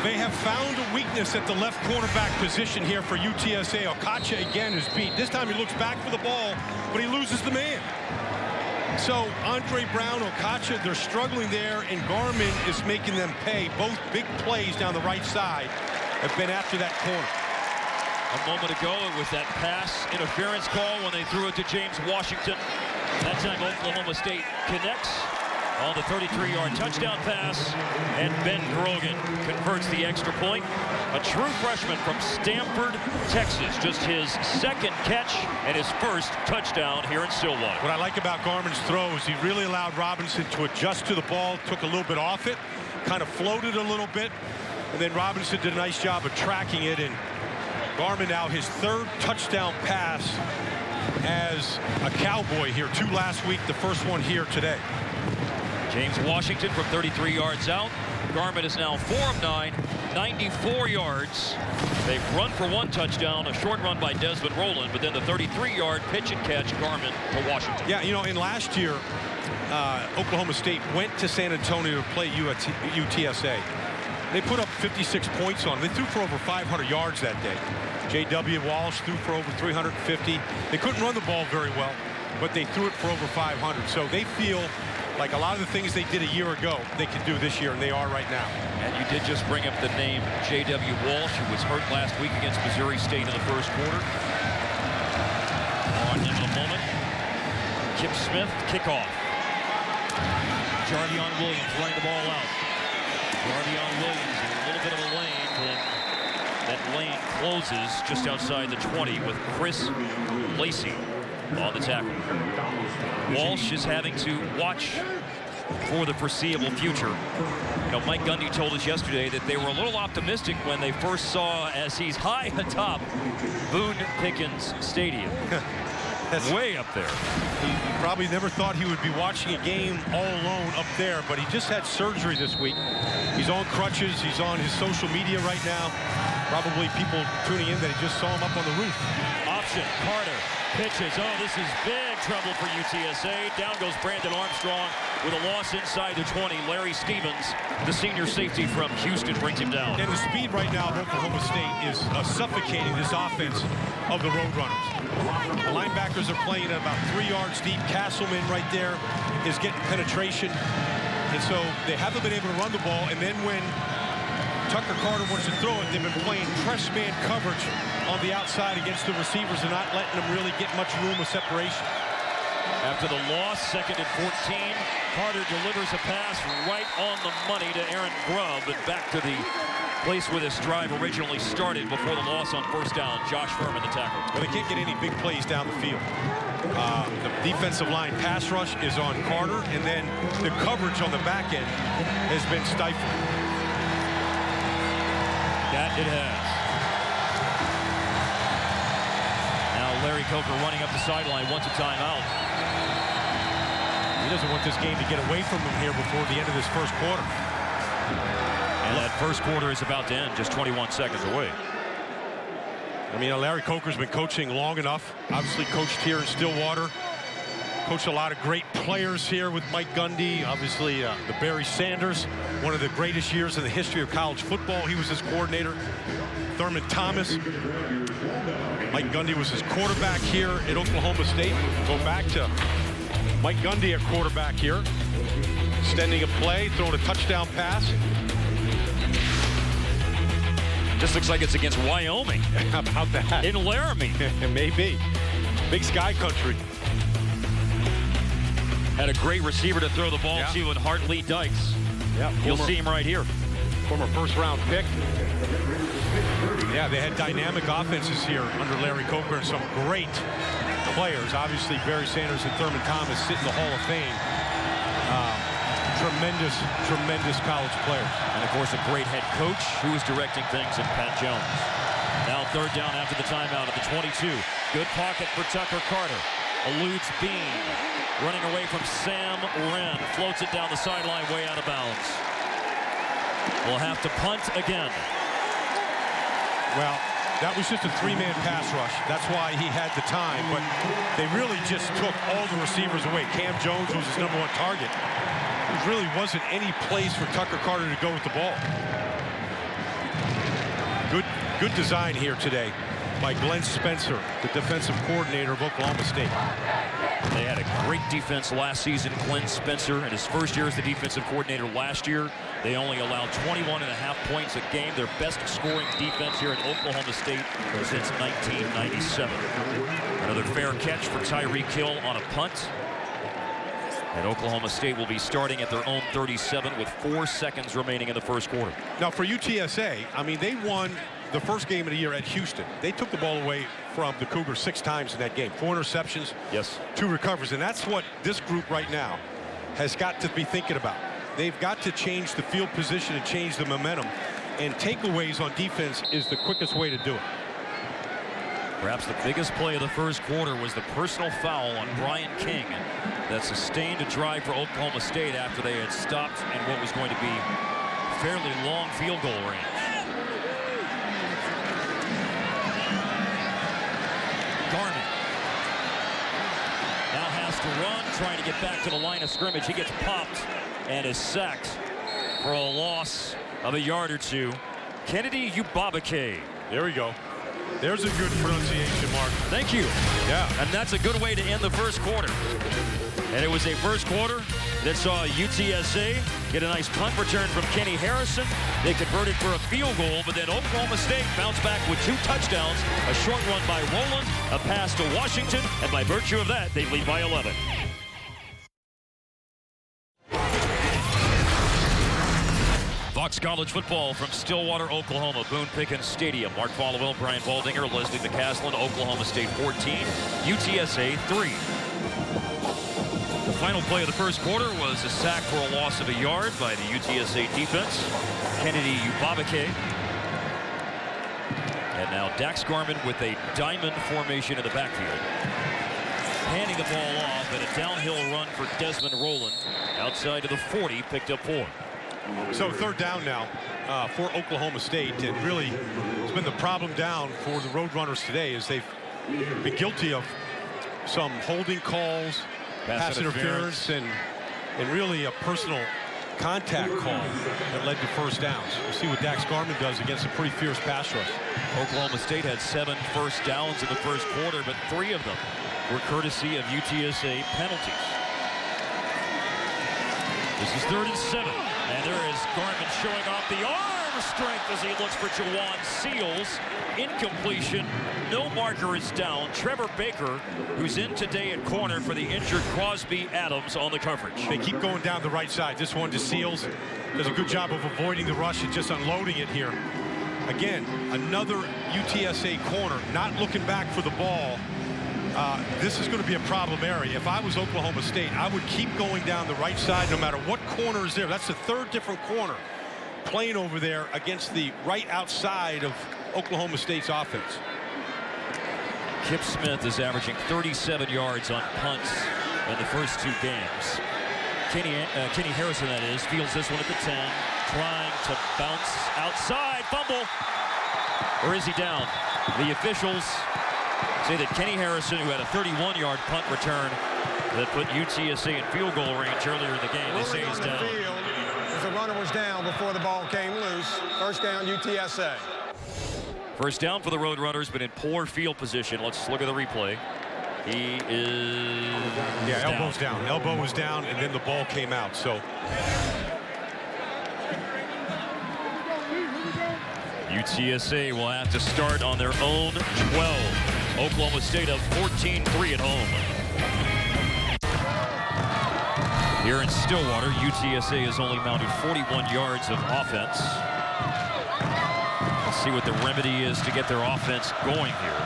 They have found a weakness at the left cornerback position here for UTSA. Okacha again is beat. This time he looks back for the ball, but he loses the man. So Andre Brown, Okacha, they're struggling there, and Garman is making them pay. Both big plays down the right side have been after that corner. A moment ago, it was that pass interference call when they threw it to James Washington. That time Oklahoma State connects on the 33-yard touchdown pass, and Ben Grogan converts the extra point. A true freshman from Stamford, Texas. Just his second catch and his first touchdown here in Stillwater. What I like about Garman's throw is he really allowed Robinson to adjust to the ball, took a little bit off it, kind of floated a little bit, and then Robinson did a nice job of tracking it, and Garman now his 3rd touchdown pass as a Cowboy here. 2 last week, the first one here today. James Washington from 33 yards out. Garman is now 4 of 9, 94 yards. They've run for 1 touchdown, a short run by Desmond Rowland, but then the 33-yard pitch and catch Garman to Washington. Yeah, you know, in last year, Oklahoma State went to San Antonio to play UTSA. They put up 56 points on them. They threw for over 500 yards that day. J.W. Walsh threw for over 350. They couldn't run the ball very well, but they threw it for over 500. So they feel like a lot of the things they did a year ago, they can do this year, and they are right now. And you did just bring up the name J.W. Walsh, who was hurt last week against Missouri State in the first quarter. On in a moment. Kip Smith, kickoff. Jardion Williams running the ball out. Jardion Williams in a little bit of a lane, and that lane closes just outside the 20 with Chris Lacey on the tackle. Walsh is having to watch for the foreseeable future. You know, Mike Gundy told us yesterday that they were a little optimistic when they first saw, as he's high atop Boone Pickens Stadium. That's way up there. He probably never thought he would be watching a game all alone up there, but he just had surgery this week. He's on crutches. He's on his social media right now. Probably people tuning in that he just saw him up on the roof. Option, Carter pitches. Oh, this is big trouble for UTSA. Down goes Brandon Armstrong with a loss inside the 20. Larry Stevens, the senior safety from Houston, brings him down. And the speed right now of Oklahoma State is suffocating this offense of the Road Runners. The linebackers are playing at about 3 yards deep. Castleman right there is getting penetration. And so they haven't been able to run the ball. And then when Tucker Carter wants to throw it, they've been playing press man coverage on the outside against the receivers and not letting them really get much room of separation. After the loss, 2nd and 14, Carter delivers a pass right on the money to Aaron Grubb, and back to the place where this drive originally started before the loss on 1st down. Josh Furman, the tackle. Well, they can't get any big plays down the field. The defensive line pass rush is on Carter, and then the coverage on the back end has been stifled. That it has. Now Larry Coker running up the sideline, wants a timeout. He doesn't want this game to get away from him here before the end of this first quarter. And that first quarter is about to end, just 21 seconds away. I mean, Larry Coker's been coaching long enough. Obviously coached here in Stillwater. Coached a lot of great players here with Mike Gundy. Obviously, the Barry Sanders, one of the greatest years in the history of college football. He was his coordinator. Thurman Thomas. Mike Gundy was his quarterback here at Oklahoma State. Go back to Mike Gundy at quarterback here. Extending a play, throwing a touchdown pass. This looks like it's against Wyoming. How about that? In Laramie. Maybe. Big Sky Country. Had a great receiver to throw the ball to in Hartley Dykes. Yeah, you'll see him right here. Former first-round pick. Yeah, they had dynamic offenses here under Larry Coker and some great players. Obviously, Barry Sanders and Thurman Thomas sit in the Hall of Fame. Tremendous college players. And, of course, a great head coach who is directing things in Pat Jones. Now 3rd down after the timeout at the 22. Good pocket for Tucker Carter. Eludes Bean. Running away from Sam Wren. Floats it down the sideline, way out of bounds. We'll have to punt again. Well, that was just a 3-man pass rush. That's why he had the time. But they really just took all the receivers away. Cam Jones was his #1 target. There really wasn't any place for Tucker Carter to go with the ball. Good design here today by Glenn Spencer, the defensive coordinator of Oklahoma State. They had a great defense last season. Glenn Spencer, in his first year as the defensive coordinator last year, they only allowed 21.5 points a game. Their best scoring defense here at Oklahoma State since 1997. Another fair catch for Tyreek Hill on a punt. And Oklahoma State will be starting at their own 37 with 4 seconds remaining in the first quarter. Now for UTSA, I mean, they won the first game of the year at Houston. They took the ball away from the Cougars 6 times in that game. 4 interceptions, 2 recoveries. And that's what this group right now has got to be thinking about. They've got to change the field position and change the momentum. And takeaways on defense is the quickest way to do it. Perhaps the biggest play of the first quarter was the personal foul on Brian King that sustained a drive for Oklahoma State after they had stopped in what was going to be fairly long field goal range. Garman now has to run, trying to get back to the line of scrimmage. He gets popped and is sacked for a loss of a yard or two. Kennedy Ubabake. There we go. There's a good pronunciation, Mark. Thank you. Yeah. And that's a good way to end the first quarter. And it was a first quarter that saw UTSA get a nice punt return from Kenny Harrison. They converted for a field goal, but then Oklahoma State bounced back with 2 touchdowns, a short run by Rowland, a pass to Washington, and by virtue of that, they lead by 11. Fox College football from Stillwater, Oklahoma, Boone Pickens Stadium. Mark Followill, Brian Baldinger, Leslie McCaslin, Oklahoma State 14, UTSA 3. The final play of the first quarter was a sack for a loss of a yard by the UTSA defense. Kennedy Ubabake. And now Dax Garman with a diamond formation in the backfield. Handing the ball off and a downhill run for Desmond Rowland. Outside to the 40, picked up 4. So third down now for Oklahoma State, and really it's been the problem down for the Road Runners today as they've been guilty of some holding calls, pass interference, and really a personal contact call that led to first downs. We'll see what Dax Garman does against a pretty fierce pass rush. Oklahoma State had 7 first downs in the first quarter, but 3 of them were courtesy of UTSA penalties. This is 3rd and 7. And there is Garman showing off the arm strength as he looks for Jawan Seals. Incompletion. No marker is down. Trevor Baker, who's in today at corner for the injured Crosby Adams on the coverage. They keep going down the right side. This one to Seals. Does a good job of avoiding the rush and just unloading it here. Again, another UTSA corner, not looking back for the ball. This is going to be a problem area. If I was Oklahoma State, I would keep going down the right side no matter what corner is there. That's the 3rd different corner playing over there against the right outside of Oklahoma State's offense. Kip Smith is averaging 37 yards on punts in the first 2 games. Kenny Harrison, that is, fields this one at the 10, trying to bounce outside, fumble. Or is he down? The officials say that Kenny Harrison, who had a 31-yard punt return that put UTSA in field goal range earlier in the game, they say he's down. The runner was down before the ball came loose. First down, UTSA. First down for the Road Runners, but in poor field position. Let's look at the replay. He is elbow's down. Elbow was down, and then the ball came out. So UTSA will have to start on their own 12. Oklahoma State up 14-3 at home. Here in Stillwater, UTSA has only mounted 41 yards of offense. Let's see what the remedy is to get their offense going here.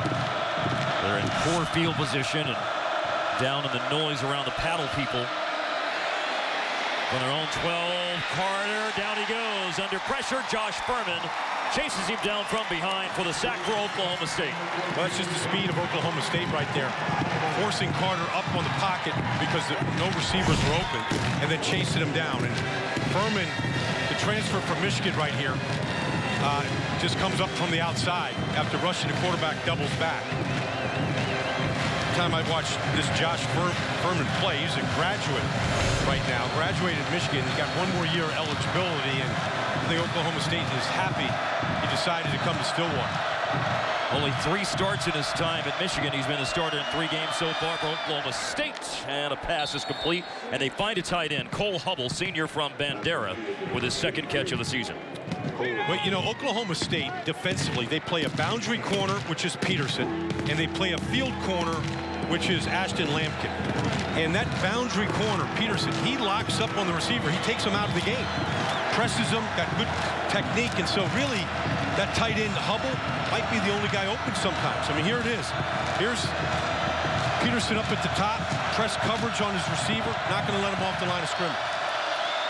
They're in poor field position and down in the noise around the paddle people. From their own 12, Carter, down he goes. Under pressure, Josh Furman chases him down from behind for the sack for Oklahoma State. well, that's just the speed of Oklahoma State right there. Forcing Carter up on the pocket because no receivers were open, and then chasing him down. And Furman, the transfer from Michigan right here, just comes up from the outside after rushing the quarterback, doubles back. Time I watched this Josh Furman play, he's a graduate right now, graduated Michigan. He's got 1 more year eligibility, and I think Oklahoma State is happy he decided to come to Stillwater. Only 3 starts in his time at Michigan. He's been a starter in 3 games so far for Oklahoma State. And a pass is complete. And they find a tight end, Cole Hubble, senior from Bandera, with his 2nd catch of the season. Well, you know, Oklahoma State, defensively, they play a boundary corner, which is Peterson, and they play a field corner, which is Ashton Lampkin. And that boundary corner, Peterson, he locks up on the receiver. He takes him out of the game. Presses him, got good technique, and so really that tight end Hubble might be the only guy open sometimes. I mean, here it is. Here's Peterson up at the top, press coverage on his receiver, not going to let him off the line of scrimmage.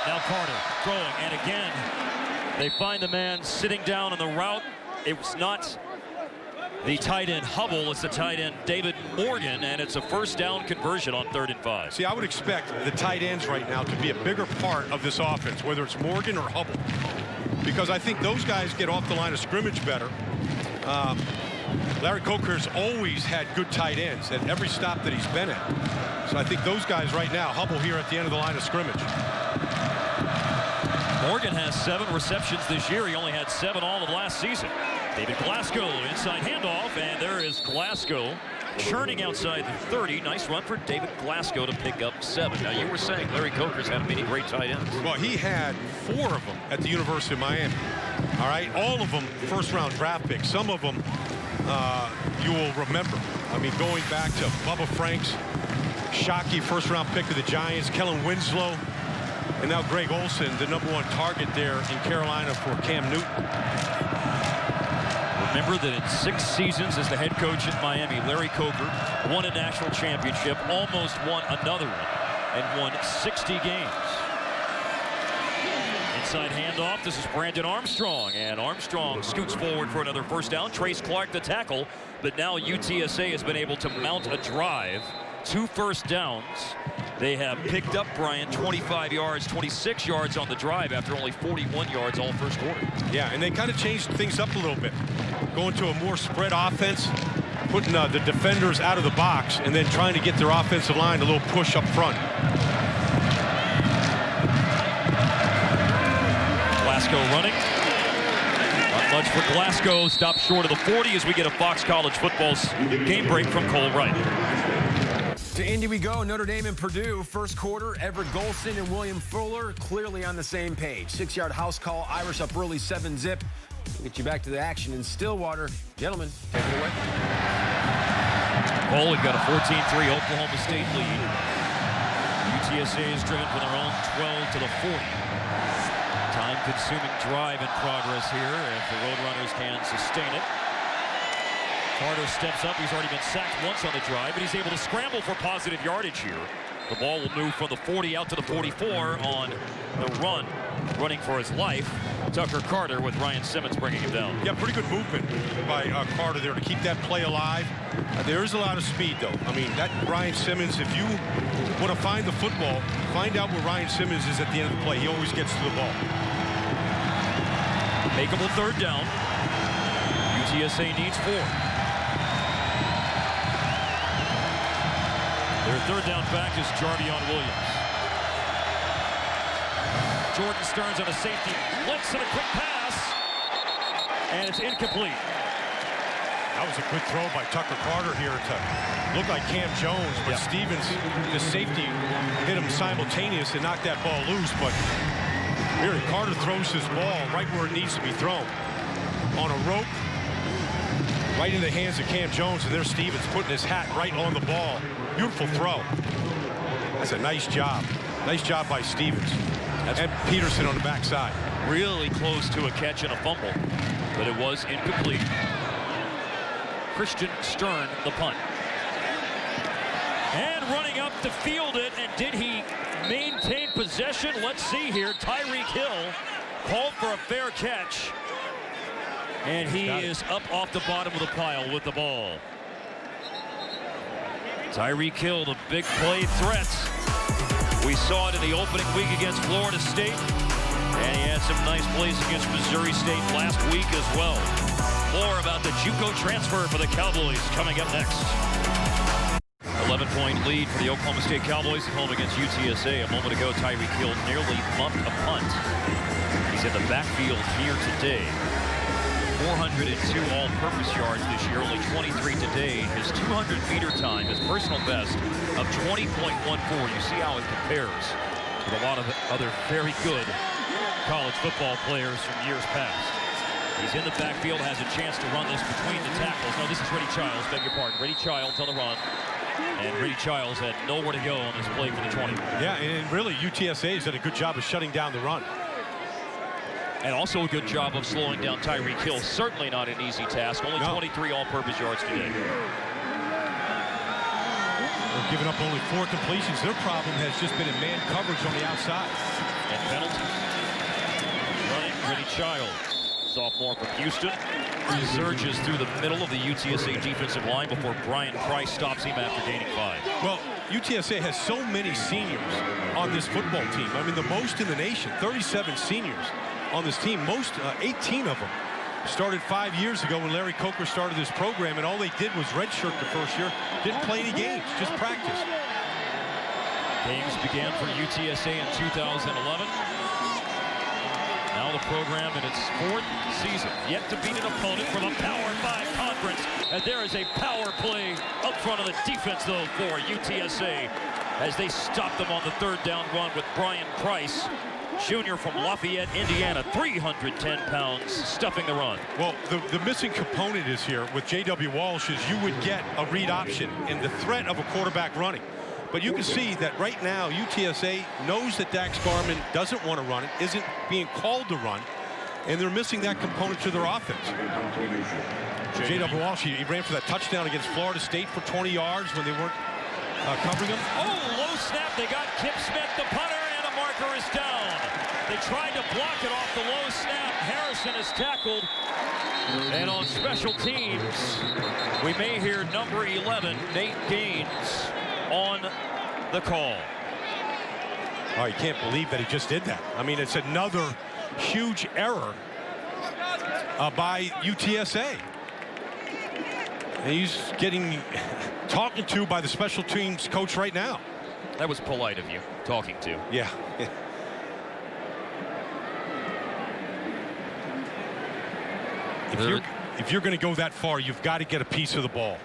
Now Carter throwing, and again, they find the man sitting down on the route. It was not the tight end Hubble. It's the tight end David Morgan, and it's a first down conversion on 3rd and 5. See, I would expect the tight ends right now to be a bigger part of this offense, whether it's Morgan or Hubble, because I think those guys get off the line of scrimmage better. Larry Coker's always had good tight ends at every stop that he's been at. So I think those guys right now, Hubble here at the end of the line of scrimmage. Morgan has 7 receptions this year. He only had 7 all of last season. David Glasgow, inside handoff, and there is Glasgow churning outside the 30. Nice run for David Glasgow to pick up 7. Now, you were saying Larry Coker's had many great tight ends. Well, he had 4 of them at the University of Miami. All right, all of them first-round draft picks. Some of them you will remember. I mean, going back to Bubba Franks, Shockey, first-round pick of the Giants, Kellen Winslow, and now Greg Olson, the #1 target there in Carolina for Cam Newton. Remember that in 6 seasons as the head coach at Miami, Larry Coker won a national championship, almost won another one, and won 60 games. Inside handoff. This is Brandon Armstrong, and Armstrong scoots forward for another first down. Trace Clark the tackle, but now UTSA has been able to mount a drive. 2 first downs. They have picked up Bryant 25 yards, 26 yards on the drive after only 41 yards all first quarter. Yeah, and they kind of changed things up a little bit. Going to a more spread offense, putting the defenders out of the box, and then trying to get their offensive line a little push up front. Glasgow running. Not much for Glasgow. Stopped short of the 40 as we get a Fox College football's game break from Cole Wright. To Indy we go. Notre Dame and Purdue. First quarter, Everett Golson and William Fuller clearly on the same page. 6-yard house call. Irish up early, 7-zip. We'll get you back to the action in Stillwater. Gentlemen, take it away. Cole, we've got a 14-3 Oklahoma State lead. UTSA is driven from their own 12 to the 40. Time-consuming drive in progress here if the Road Runners can sustain it. Carter steps up. He's already been sacked once on the drive, but he's able to scramble for positive yardage here. The ball will move from the 40 out to the 44 on the run, running for his life. Tucker Carter with Ryan Simmons bringing him down. Yeah, pretty good movement by Carter there to keep that play alive. There is a lot of speed, though. I mean, that Ryan Simmons, if you want to find the football, find out where Ryan Simmons is at the end of the play. He always gets to the ball. Makeable 3rd down. UTSA needs 4. Their 3rd down back is Jarvion Williams. Jordan Stearns on a safety blitz and a quick pass, and it's incomplete. That was a good throw by Tucker Carter here to look like Cam Jones, but Stevens, the safety, hit him simultaneous and knocked that ball loose. But really, Carter throws his ball right where it needs to be thrown, on a rope, right in the hands of Cam Jones, and there's Stevens putting his hat right on the ball. Beautiful throw. That's a nice job. Nice job by Stevens. And Peterson on the backside. Really close to a catch and a fumble, but it was incomplete. Christian Stern, the punt. And running up to field it, and did he maintain possession? Let's see here. Tyreek Hill called for a fair catch, and he is up off the bottom of the pile with the ball. Tyreek Hill, the big play threat. We saw it in the opening week against Florida State, and he had some nice plays against Missouri State last week as well. More about the JUCO transfer for the Cowboys coming up next. 11-point lead for the Oklahoma State Cowboys at home against UTSA. A moment ago, Tyreek Hill nearly muffed a punt. He's in the backfield here today. 402 all-purpose yards this year, only 23 today. His 200-meter time, his personal best of 20.14. You see how it compares with a lot of other very good college football players from years past. He's in the backfield, has a chance to run this between the tackles. No, this is Reddy Childs, beg your pardon. Reddy Childs on the run. And Reddy Childs had nowhere to go on this play for the 20. Yeah, and really, UTSA has done a good job of shutting down the run. And also a good job of slowing down Tyreek Hill. Certainly not an easy task. Only 23 all-purpose yards today. They're giving up only 4 completions. Their problem has just been in man coverage on the outside. And penalties. Running, Reddy Childs. sophomore from Houston. He surges through the middle of the UTSA defensive line before Brian Price stops him after gaining 5. Well, UTSA has so many seniors on this football team. I mean, the most in the nation, 37 seniors on this team. Most, 18 of them started 5 years ago when Larry Coker started this program, and all they did was redshirt the first year. Didn't play any games, just practice. Games began for UTSA in 2011. Now the program in its 4th season, yet to beat an opponent from a Power 5 conference. And there is a power play up front of the defense, though, for UTSA as they stop them on the 3rd down run with Brian Price, junior from Lafayette, Indiana, 310 pounds, stuffing the run. Well, the missing component is here with J.W. Walsh is you would get a read option and the threat of a quarterback running. But you can see that right now UTSA knows that Dax Garman doesn't want to run it, isn't being called to run, and they're missing that component to their offense. J.W. Walsh, he ran for that touchdown against Florida State for 20 yards when they weren't covering him. Oh, low snap. They got Kip Smith, the punter, and a marker is down. They tried to block it off the low snap. Harrison is tackled. And on special teams, we may hear number 11, Nate Gaines, on the call. Oh, you can't believe that he just did that. I mean, it's another huge error by UTSA. And he's getting talked to by the special teams coach right now. That was polite of you, talking to. Yeah. If you're going to go that far, you've got to get a piece of the ball.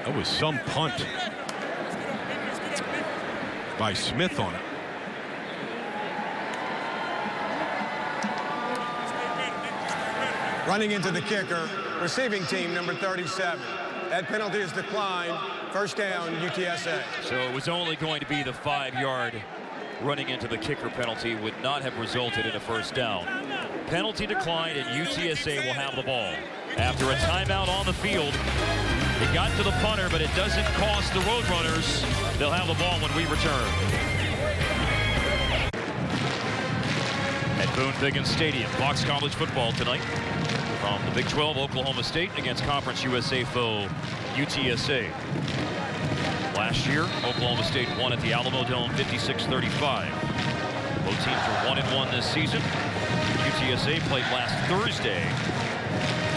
That was some punt by Smith on it. Running into the kicker, receiving team number 37. That penalty is declined. 1st down, UTSA. So it was only going to be the 5-yard running into the kicker penalty, would not have resulted in a 1st down. Penalty declined, and UTSA will have the ball. After a timeout on the field, it got to the punter, but it doesn't cost the Road Runners. They'll have the ball when we return. At Boone-Pickens Stadium, Fox College football tonight from the Big 12, Oklahoma State against Conference USA foe UTSA. Last year, Oklahoma State won at the Alamo Dome 56-35. Both teams are 1-1 this season. UTSA played last Thursday,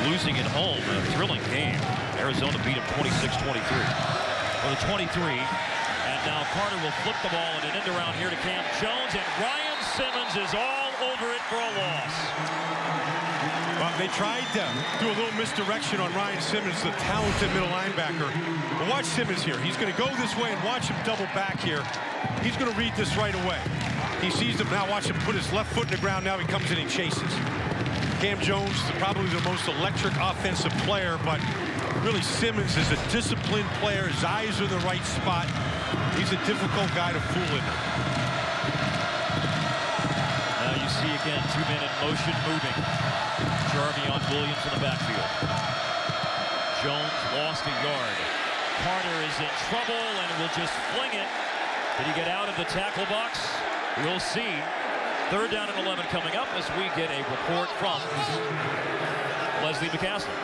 losing at home in a thrilling game. Arizona beat them 26-23. For the 23, and now Carter will flip the ball in an end around here to Cam Jones, and Ryan Simmons is all over it for a loss. Well, they tried to do a little misdirection on Ryan Simmons, the talented middle linebacker. But watch Simmons here. He's going to go this way and watch him double back here. He's going to read this right away. He sees him now. Watch him put his left foot in the ground. Now he comes in and chases. Cam Jones, probably the most electric offensive player, but really Simmons is a disciplined player. His eyes are in the right spot. He's a difficult guy to fool in. Now you see again, 2-man in motion moving. Jarvion Williams in the backfield. Jones lost a yard. Carter is in trouble and will just fling it. Did he get out of the tackle box? We'll see. 3rd down and 11 coming up as we get a report from Leslie McCaslin.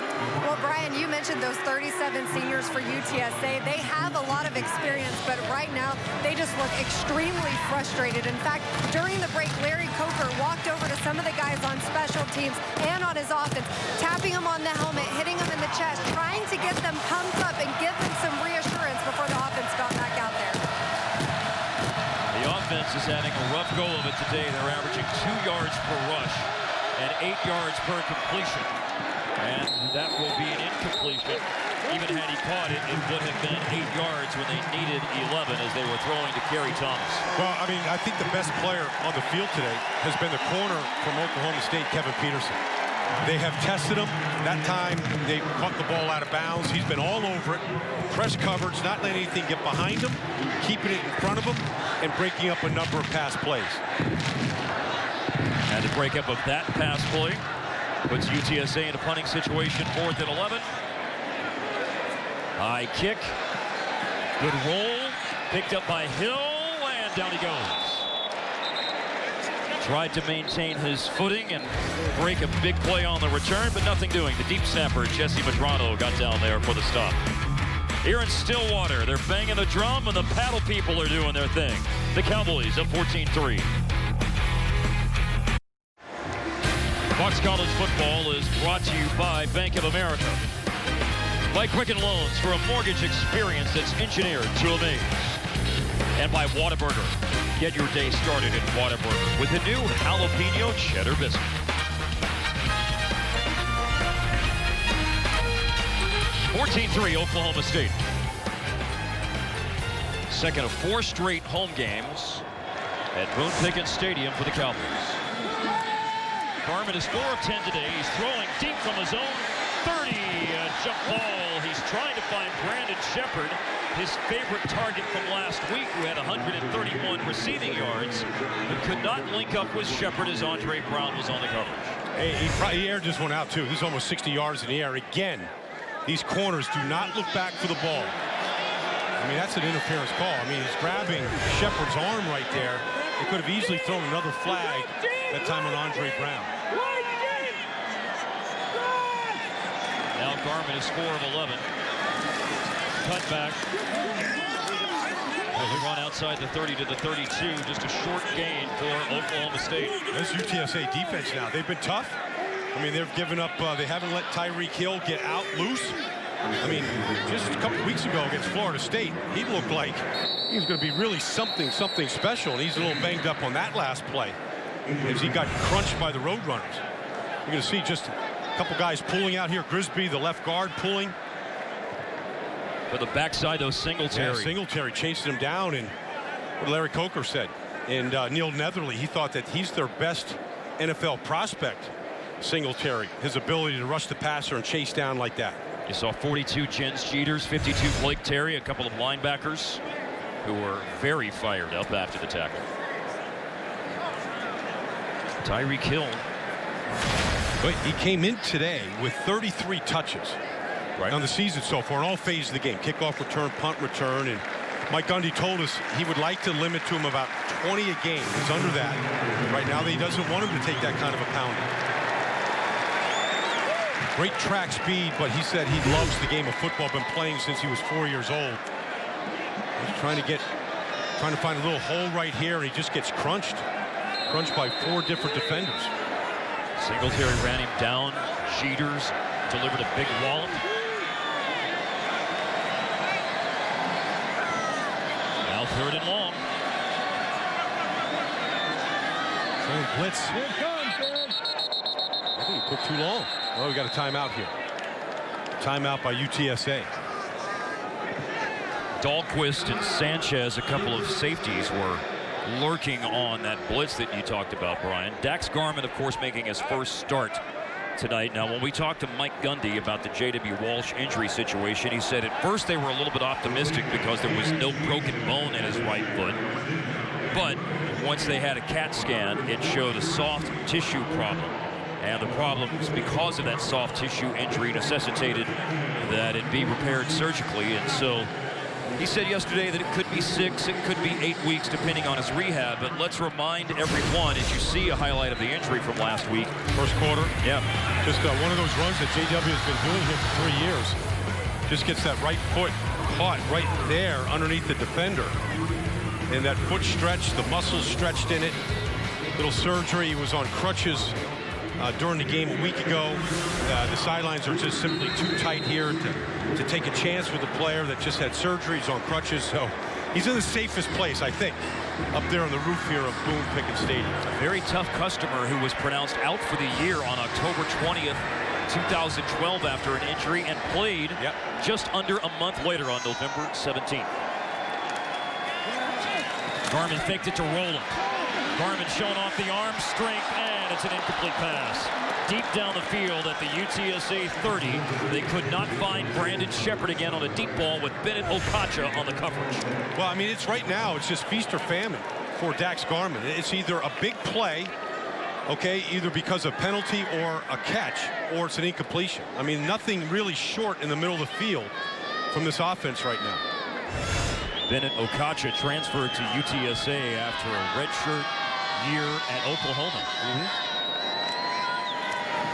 Well, Brian, you mentioned those 37 seniors for UTSA. They have a lot of experience, but right now they just look extremely frustrated. In fact, during the break, Larry Coker walked over to some of the guys on special teams and on his offense, tapping them on the helmet, hitting them in the chest, trying to get them pumped up and give them some reassurance before the offense got back out there. The offense is having a rough go of it today. They're averaging 2 yards per rush and 8 yards per completion. And that will be an incompletion. Even had he caught it, it would have been 8 yards when they needed 11 as they were throwing to Kerry Thomas. Well, I mean, I think the best player on the field today has been the corner from Oklahoma State, Kevin Peterson. They have tested him. That time, they caught the ball out of bounds. He's been all over it. Press coverage, not letting anything get behind him, keeping it in front of him, and breaking up a number of pass plays. And the breakup of that pass play puts UTSA in a punting situation, 4th and 11. High kick. Good roll. Picked up by Hill, and down he goes. Tried to maintain his footing and break a big play on the return, but nothing doing. The deep snapper, Jesse Madrano, got down there for the stop. Here in Stillwater, they're banging the drum and the paddle people are doing their thing. The Cowboys up 14-3. Fox College Football is brought to you by Bank of America. By Quicken Loans for a mortgage experience that's engineered to amaze. And by Whataburger. Get your day started in Whataburger with a new jalapeno cheddar biscuit. (14-3) Oklahoma State. Second of 4 straight home games at Boone Pickens Stadium for the Cowboys. Garman is 4 of 10 today. He's throwing deep from his own 30. A jump ball. He's trying to find Brandon Shepard, his favorite target from last week, who had 131 receiving yards, but could not link up with Shepard as Andre Brown was on the coverage. Hey, he aired this one out, too. This is almost 60 yards in the air. Again, these corners do not look back for the ball. I mean, that's an interference call. I mean, he's grabbing Shepard's arm right there. They could have easily thrown another flag, that time on Andre Brown. Now Garman is 4 of 11. Cut back. As we run outside the 30 to the 32, just a short gain for Oklahoma State. This UTSA defense now, they've been tough. I mean, they've given up, they haven't let Tyreek Hill get out loose. I mean, just a couple weeks ago against Florida State, he looked like he was going to be really something special, and he's a little banged up on that last play as he got crunched by the Road Runners. You're going to see just a couple guys pulling out here. Grisby, the left guard, pulling. For the backside, though, Singletary. Yeah, Singletary chasing him down, and what Larry Coker said. And Neil Netherly, he thought that he's their best NFL prospect, Singletary. His ability to rush the passer and chase down like that. You saw 42 Jens Jeters, 52 Blake Terry, a couple of linebackers who were very fired up after the tackle. Tyreek Hill. But he came in today with 33 touches. Right. On the season so far, in all phases of the game. Kickoff return, punt return, and Mike Gundy told us he would like to limit to him about 20 a game. He's under that. Right now, he doesn't want him to take that kind of a pounding. Great track speed, but he said he loves the game of football. Been playing since he was 4 years old. He's trying to find a little hole right here, and he just gets crunched by 4 different defenders. Singletary ran him down. Jeters delivered a big wallop. Now 3rd and long. Throwing blitz. I think he took too long. Well, we got a timeout here. Timeout by UTSA. Dahlquist and Sanchez, a couple of safeties, were lurking on that blitz that you talked about, Brian. Dax Garman, of course, making his first start tonight. Now, when we talked to Mike Gundy about the J.W. Walsh injury situation, he said at first they were a little bit optimistic because there was no broken bone in his right foot. But once they had a CAT scan, it showed a soft tissue problem. And the problems, because of that soft tissue injury, necessitated that it be repaired surgically. And so he said yesterday that it could be 6, it could be 8 weeks, depending on his rehab. But let's remind everyone, as you see a highlight of the injury from last week. First quarter. Yeah. Just one of those runs that J.W. has been doing here for 3 years. Just gets that right foot caught right there underneath the defender. And that foot stretched, the muscles stretched in it. Little surgery. He was on crutches during the game a week ago. The sidelines are just simply too tight here to take a chance with a player that just had surgery. He's on crutches, so he's in the safest place, I think, up there on the roof here of Boone Pickens Stadium. A very tough customer who was pronounced out for the year on October 20th, 2012 after an injury, and played just under a month later on November 17th. Garman faked it to Rowland. Garman showing off the arm strength, and it's an incomplete pass. Deep down the field at the UTSA 30. They could not find Brandon Shepard again on a deep ball with Bennett Okacha on the coverage. Well, I mean, it's right now, it's just feast or famine for Dax Garman. It's either a big play, okay, either because of penalty or a catch, or it's an incompletion. I mean, nothing really short in the middle of the field from this offense right now. Bennett Okacha transferred to UTSA after a redshirt year at Oklahoma.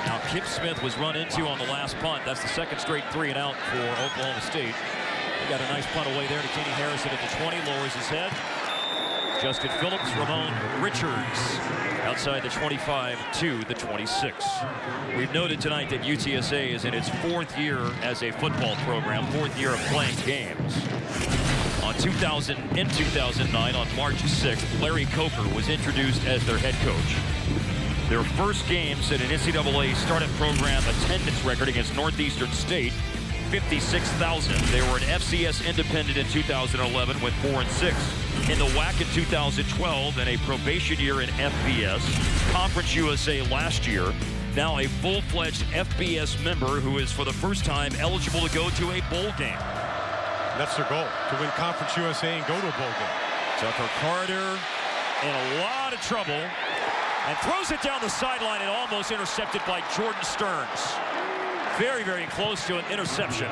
Now, Kip Smith was run into on the last punt. That's the second straight 3-and-out for Oklahoma State. They got a nice punt away there to Kenny Harrison at the 20, lowers his head. Justin Phillips, Ramon Richards outside the 25 to the 26. We've noted tonight that UTSA is in its 4th year as a football program, 4th year of playing games. In 2009, on March 6th, Larry Coker was introduced as their head coach. Their first game set an NCAA startup program attendance record against Northeastern State, 56,000. They were an FCS independent in 2011 with 4-6. In the WAC in 2012 and a probation year in FBS. Conference USA last year. Now a full-fledged FBS member who is for the first time eligible to go to a bowl game. That's their goal, to win Conference USA and go to a bowl game. Tucker Carter in a lot of trouble and throws it down the sideline and almost intercepted by Jordan Stearns. Very, very close to an interception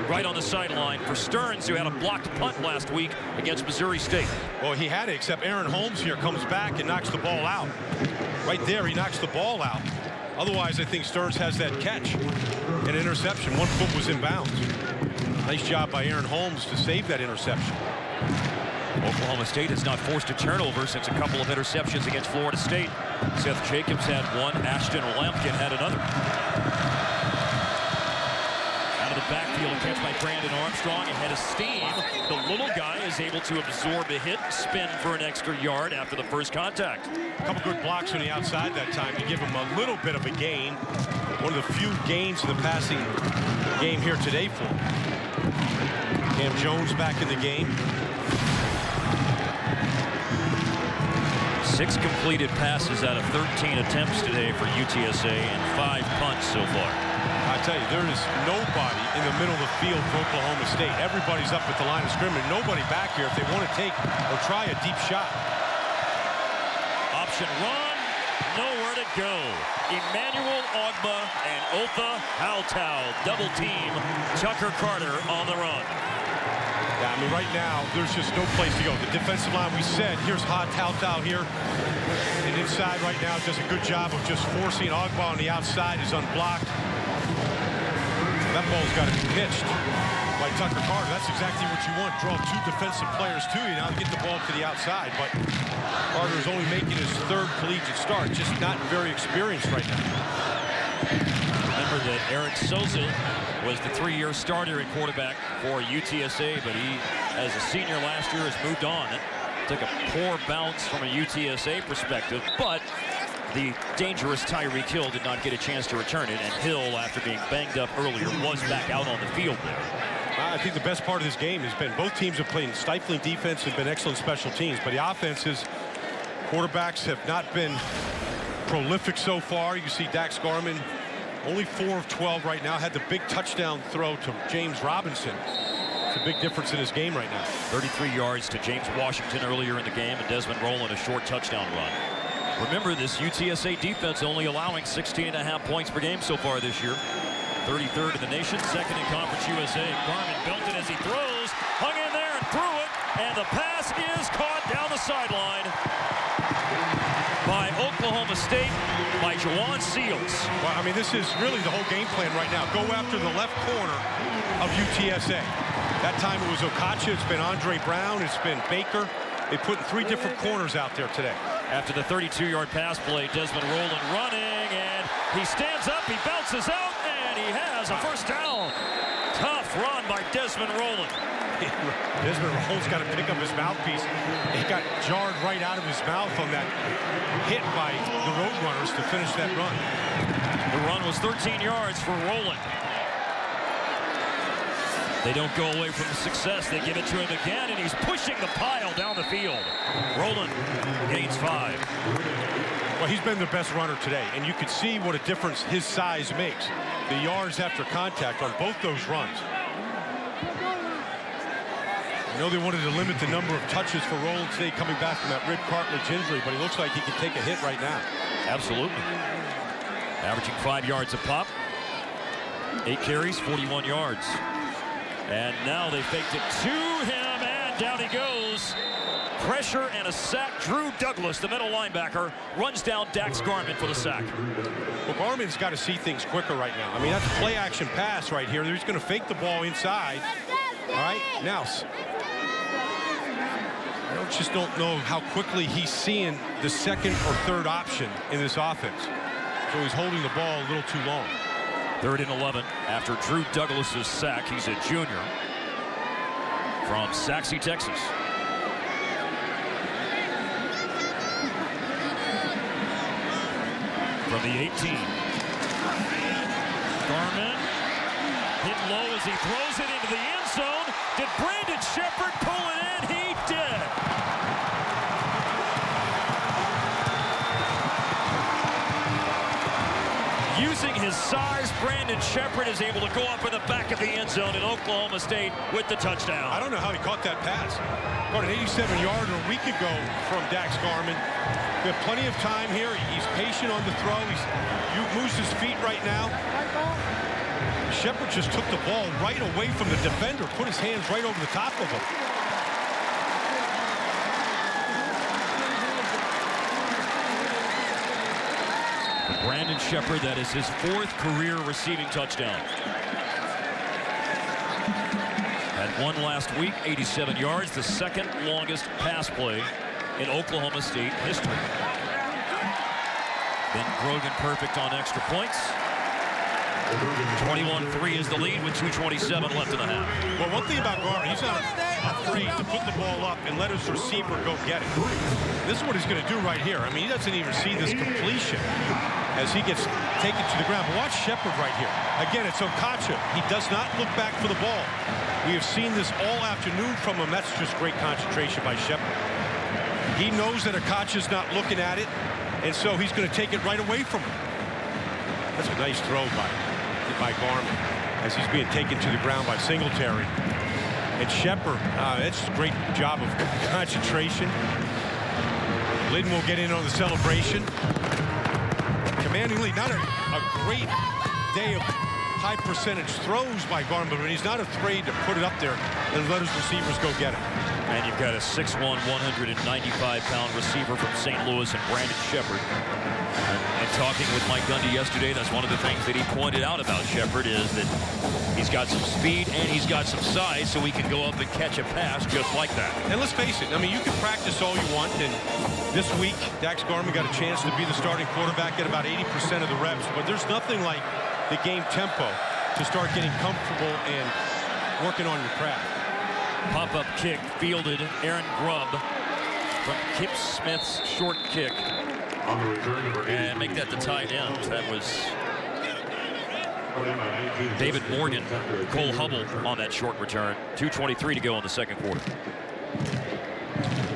right on the sideline for Stearns, who had a blocked punt last week against Missouri State. Well, he had it, except Aaron Holmes here comes back and knocks the ball out. Right there, he knocks the ball out. Otherwise, I think Stearns has that catch. An interception. 1 foot was in bounds. Nice job by Aaron Holmes to save that interception. Oklahoma State has not forced a turnover since a couple of interceptions against Florida State. Seth Jacobs had one. Ashton Lampkin had another. Out of the backfield, a catch by Brandon Armstrong ahead of steam. The little guy is able to absorb a hit, spin for an extra yard after the first contact. A couple good blocks on the outside that time to give him a little bit of a gain. One of the few gains in the passing game here today for him. Cam Jones back in the game. 6 completed passes out of 13 attempts today for UTSA and 5 punts so far. I tell you, there is nobody in the middle of the field for Oklahoma State. Everybody's up at the line of scrimmage. Nobody back here if they want to take or try a deep shot. Option run, nowhere to go. Emmanuel Ogba and Otha Haltau double team Tucker Carter on the run. Yeah, I mean, right now, there's just no place to go. The defensive line, we said, here's Haltau here. And inside right now does a good job of just forcing Ogba on the outside, is unblocked. That ball's got to be pitched by Tucker Carter. That's exactly what you want. Draw 2 defensive players to you. Now get the ball to the outside. But Carter is only making his 3rd collegiate start. Just not very experienced right now. Remember that Eric Souza was the 3-year starter at quarterback for UTSA, but he, as a senior last year, has moved on. It took a poor bounce from a UTSA perspective, but the dangerous Tyreek Hill did not get a chance to return it, and Hill, after being banged up earlier, was back out on the field there. I think the best part of this game has been both teams have played stifling defense and been excellent special teams, but the offenses, quarterbacks have not been prolific so far. You see Dax Garman, only 4 of 12 right now, had the big touchdown throw to James Robinson. It's a big difference in his game right now. 33 yards to James Washington earlier in the game, and Desmond Rowland a short touchdown run. Remember, this UTSA defense only allowing 16.5 points per game so far this year. 33rd in the nation, 2nd in Conference USA. Garman built it as he throws, hung in there and threw it, and the pass is caught down the sideline by Oklahoma State, by Juwan Seals. Well, I mean, this is really the whole game plan right now. Go after the left corner of UTSA. That time it was Okacha, it's been Andre Brown, it's been Baker. They put 3 different corners out there today. After the 32-yard pass play, Desmond Rowland running, and he stands up, he bounces out, and he has a first down. Tough run by Desmond Rowland. Desmond Rowland's got to pick up his mouthpiece. He got jarred right out of his mouth on that hit by the Road Runners to finish that run. The run was 13 yards for Rowland. They don't go away from the success. They give it to him again, and he's pushing the pile down the field. Rowland gains 5. Well, he's been the best runner today, and you could see what a difference his size makes. The yards after contact on both those runs. I know they wanted to limit the number of touches for Rowland today coming back from that rib cartilage injury, but he looks like he can take a hit right now. Absolutely. Averaging 5 yards a pop. 8 carries, 41 yards. And now they faked it to him, and down he goes pressure and a sack. Drew Douglas, the middle linebacker, runs down Dax Garman for the sack. Well, Garman's got to see things quicker right now. I mean, that's a play-action pass right here. He's going to fake the ball inside. All right, now, I just don't know how quickly he's seeing the second or third option in this offense. So he's holding the ball a little too long. 3rd and 11 after Drew Douglas's sack. He's a junior from Saxe, Texas. From the 18. Garman hit low as he throws it into the end zone. Did Brandon Shepard pull it in? He did. Using his size, Brandon Shepard is able to go up in the back of the end zone in Oklahoma State with the touchdown. I don't know how he caught that pass. Caught an 87-yarder a week ago from Dax Garman. We have plenty of time here. He's patient on the throw. He moves his feet right now. Shepard just took the ball right away from the defender, put his hands right over the top of him. Brandon Shepard, that is his 4th career receiving touchdown. Had one last week, 87 yards, the 2nd longest pass play in Oklahoma State history. Then Grogan perfect on extra points. 21-3 is the lead with 2:27 left in the half. Well, one thing about Garman, he's not afraid to put the ball up and let his receiver go get it. This is what he's going to do right here. I mean, he doesn't even see this completion as he gets taken to the ground. But watch Shepard right here. Again, it's Okacha. He does not look back for the ball. We have seen this all afternoon from him. That's just great concentration by Shepard. He knows that Okacha's not looking at it, and so he's going to take it right away from him. That's a nice throw by Garman as he's being taken to the ground by Singletary. And Shepard, it's a great job of concentration. Lydon will get in on the celebration. Commanding lead, not a great day of high percentage throws by Garman, but he's not afraid to put it up there and let his receivers go get it. And you've got a 6'1", 195-pound receiver from St. Louis and Brandon Shepard. And talking with Mike Gundy yesterday, that's one of the things that he pointed out about Shepard is that he's got some speed and he's got some size, so he can go up and catch a pass just like that. And let's face it, I mean, you can practice all you want, and this week, Dax Garman got a chance to be the starting quarterback at about 80% of the reps, but there's nothing like the game tempo to start getting comfortable and working on your craft. Pop-up kick fielded. Aaron Grubb from Kip Smith's short kick. And make that the tight end. That was David Morgan, Cole Hubble on that short return. 2:23 to go in the 2nd quarter.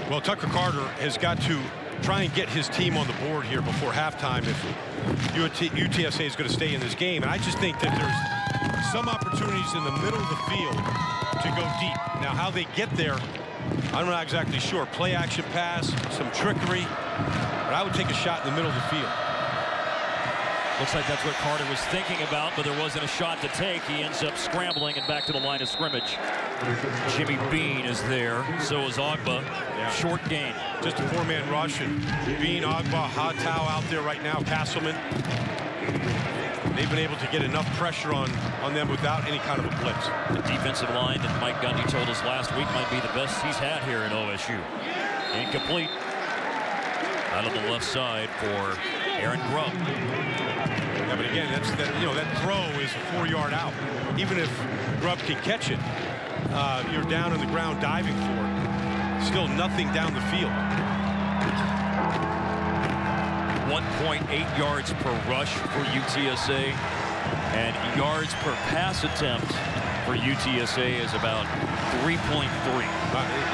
Well, Tucker Carter has got to try and get his team on the board here before halftime if UTSA is going to stay in this game. And I just think that there's some opportunities in the middle of the field to go deep. Now, how they get there, I'm not exactly sure. Play action pass, some trickery, but I would take a shot in the middle of the field. Looks like that's what Carter was thinking about, but there wasn't a shot to take. He ends up scrambling and back to the line of scrimmage. Jimmy Bean is there. So is Ogba. Yeah. Short gain. Just a 4-man rush, and Bean, Ogba, Hattau out there right now, Castleman. They've been able to get enough pressure on them without any kind of a blitz. The defensive line that Mike Gundy told us last week might be the best he's had here at OSU. Incomplete. Out of the left side for Aaron Grubb. Yeah, but again, that throw is a 4-yard out. Even if Grubb can catch it, you're down on the ground diving for it. Still nothing down the field. 1.8 yards per rush for UTSA, and yards per pass attempt for UTSA is about 3.3.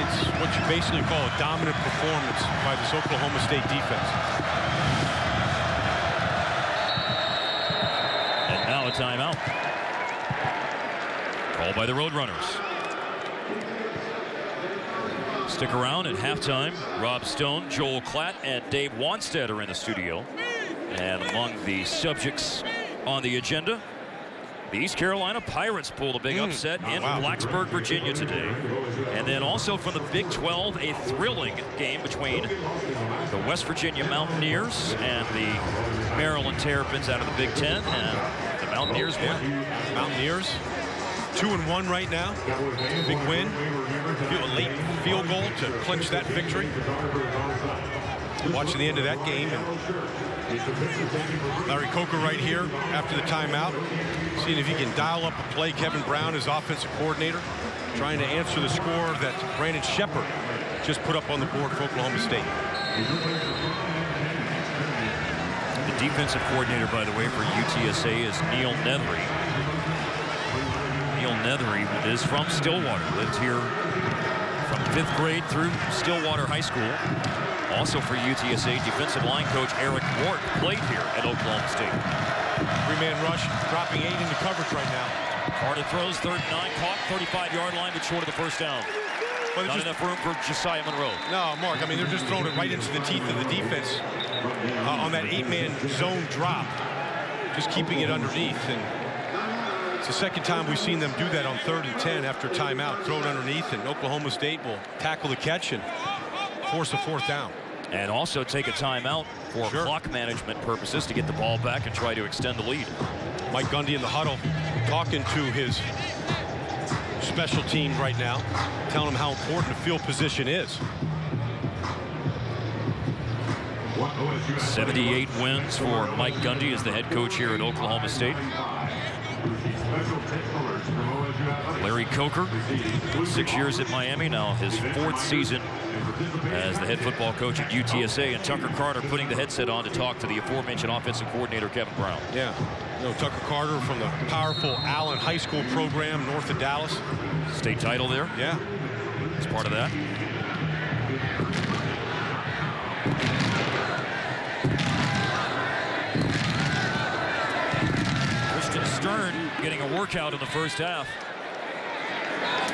It's what you basically call a dominant performance by this Oklahoma State defense. And now a timeout. Called by the Road Runners. Stick around at halftime. Rob Stone, Joel Klatt, and Dave Wanstead are in the studio. And among the subjects on the agenda, The East Carolina Pirates pulled a big upset in Blacksburg, Virginia today. And then also from the Big 12, a thrilling game between the West Virginia Mountaineers and the Maryland Terrapins out of the Big 10. And the Mountaineers win. Mountaineers 2-1 right now. Big win. A late field goal to clinch that victory. Watching the end of that game. And Larry Coker right here after the timeout. Seeing if he can dial up a play. Kevin Brown, his offensive coordinator, trying to answer the score that Brandon Shepard just put up on the board for Oklahoma State. The defensive coordinator, by the way, for UTSA is Neil Nethery. Neil Nethery is from Stillwater. Lived here from 5th grade through Stillwater High School. Also for UTSA, defensive line coach Eric Ward played here at Oklahoma State. 3-man rush, dropping 8 into coverage right now. Carter throws, 3rd and 9, caught 35-yard line, but short of the first down. Well, Not enough room for Josiah Monroe. No, Mark, I mean, they're just throwing it right into the teeth of the defense on that 8-man zone drop, just keeping it underneath. And it's the second time we've seen them do that on 3rd and 10 after timeout. Throw it underneath, and Oklahoma State will tackle the catch and force a 4th down. And also take a timeout for clock management purposes to get the ball back and try to extend the lead. Mike Gundy in the huddle talking to his special team right now, telling him how important the field position is. 78 wins for Mike Gundy as the head coach here at Oklahoma State. Larry Coker, 6 years at Miami, now his 4th season as the head football coach at UTSA, and Tucker Carter putting the headset on to talk to the aforementioned offensive coordinator Kevin Brown. Yeah, you know, Tucker Carter from the powerful Allen High School program north of Dallas. State title there. Yeah, it's part of that. Christian Stern getting a workout in the first half.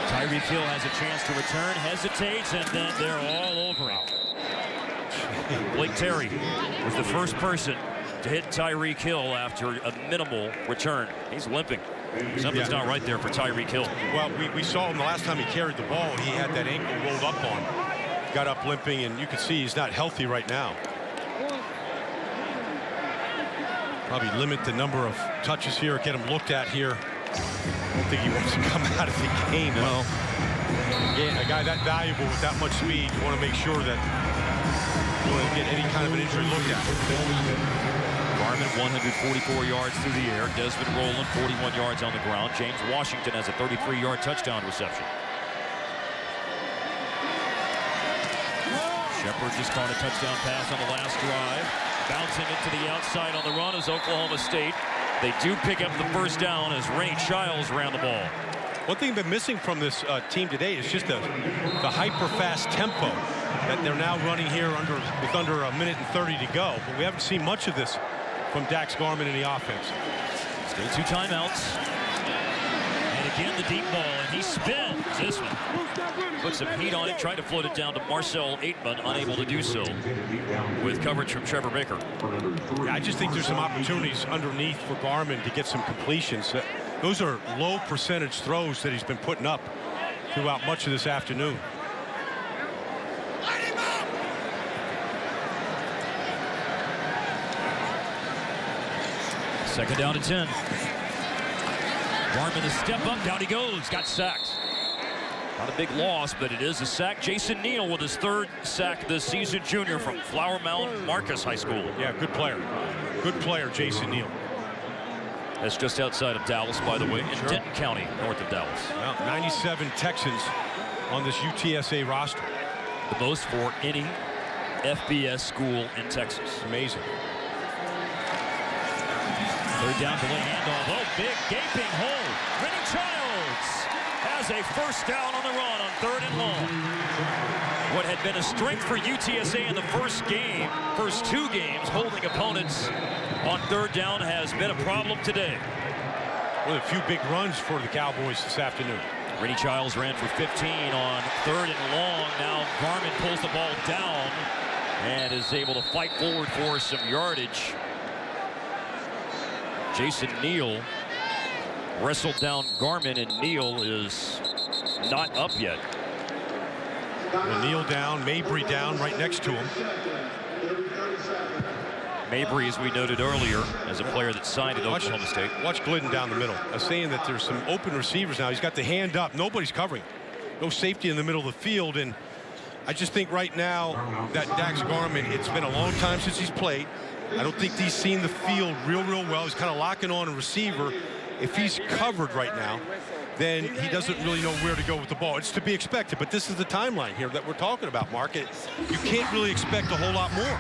Tyreek Hill has a chance to return, hesitates, and then they're all over him. Blake Terry was the first person to hit Tyreek Hill after a minimal return. He's limping. Something's not right there for Tyreek Hill. Well, we saw him the last time he carried the ball. He had that ankle rolled up on. Got up limping, and you can see he's not healthy right now. Probably limit the number of touches here, get him looked at here. I don't think he wants to come out of the game. No. Again, a guy that valuable with that much speed, you want to make sure that you want to get any kind of an injury looked at. Garman 144 yards through the air. Desmond Rowland 41 yards on the ground. James Washington has a 33-yard touchdown reception. Shepard just caught a touchdown pass on the last drive. Bouncing into the outside on the run is Oklahoma State. They do pick up the first down as Rennie Childs ran the ball. One thing been missing from this team today is just the hyper-fast tempo that they're now running here with under 1:30 to go. But we haven't seen much of this from Dax Garman in the offense. Still 2 timeouts. And again, the deep ball, and he spins this one. Put some heat on it, tried to float it down to Marcel Aitman, unable to do so with coverage from Trevor Baker. Yeah, I just think there's some opportunities underneath for Garman to get some completions. Those are low percentage throws that he's been putting up throughout much of this afternoon. Second down to 10. Garman to step up, down he goes, got sacked. Not a big loss, but it is a sack. Jason Neal with his 3rd sack this season, junior from Flower Mound Marcus High School. Yeah, good player. Good player, Jason Neal. That's just outside of Dallas, by the way, in Denton County, north of Dallas. Well, 97 Texans on this UTSA roster. The most for any FBS school in Texas. Amazing. 3rd down, delay handoff. Oh, big gaping hole. Rennie Childs has a first down on the run on 3rd and long. What had been a strength for UTSA in the first 2 games, holding opponents on 3rd down, has been a problem today. Well, a few big runs for the Cowboys this afternoon. Rennie Childs ran for 15 on 3rd and long. Now Garman pulls the ball down and is able to fight forward for some yardage. Jason Neal wrestled down Garman, and Neal is not up yet. Neal down, Mabry down right next to him. Mabry, as we noted earlier, as a player that signed at Oklahoma State. Watch Glidden down the middle. I was saying that there's some open receivers now. He's got the hand up. Nobody's covering. No safety in the middle of the field. And I just think right now that Dax Garman, it's been a long time since he's played. I don't think he's seen the field real well. He's kind of locking on a receiver. If he's covered right now, then he doesn't really know where to go with the ball. It's to be expected, but this is the timeline here that we're talking about, Mark. You can't really expect a whole lot more.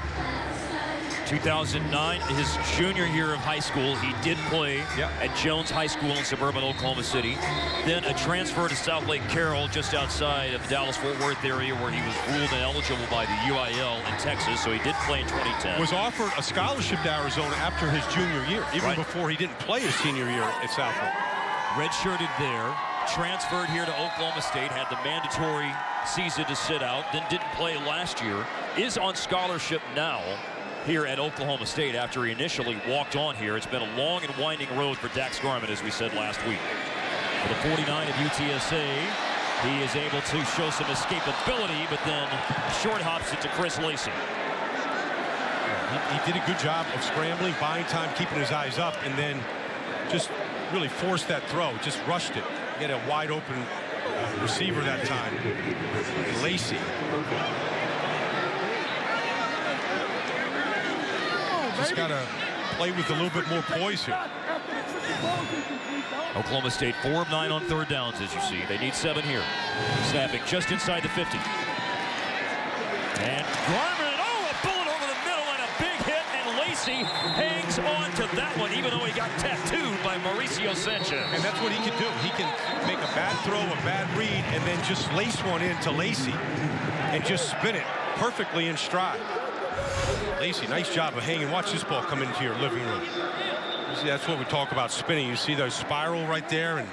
2009, his junior year of high school, he did play at Jones High School in suburban Oklahoma City. Then a transfer to South Lake Carroll, just outside of the Dallas-Fort Worth area, where he was ruled ineligible by the UIL in Texas, so he did play in 2010. Was offered a scholarship to Arizona after his junior year, even before he didn't play his senior year at South Lake. Redshirted there, transferred here to Oklahoma State, had the mandatory season to sit out, then didn't play last year, is on scholarship now here at Oklahoma State after he initially walked on here. It's been a long and winding road for Dax Garman, as we said last week. For the 49 of UTSA, he is able to show some escapability, but then short hops it to Chris Lacey. He did a good job of scrambling, buying time, keeping his eyes up, and then just really forced that throw, just rushed it. Get a wide open receiver that time. Lacey. Just got to play with a little bit more poise here. Oklahoma State 4 of 9 on third downs, as you see. They need 7 here. Snapping just inside the 50. And Garman, a bullet over the middle and a big hit, and Lacey hangs on to that one, even though he got tattooed by Mauricio Sanchez. And that's what he can do. He can make a bad throw, a bad read, and then just lace one into Lacey and just spin it perfectly in stride. Lacey, nice job of hanging. Watch this ball come into your living room. You see, that's what we talk about spinning. You see the spiral right there, and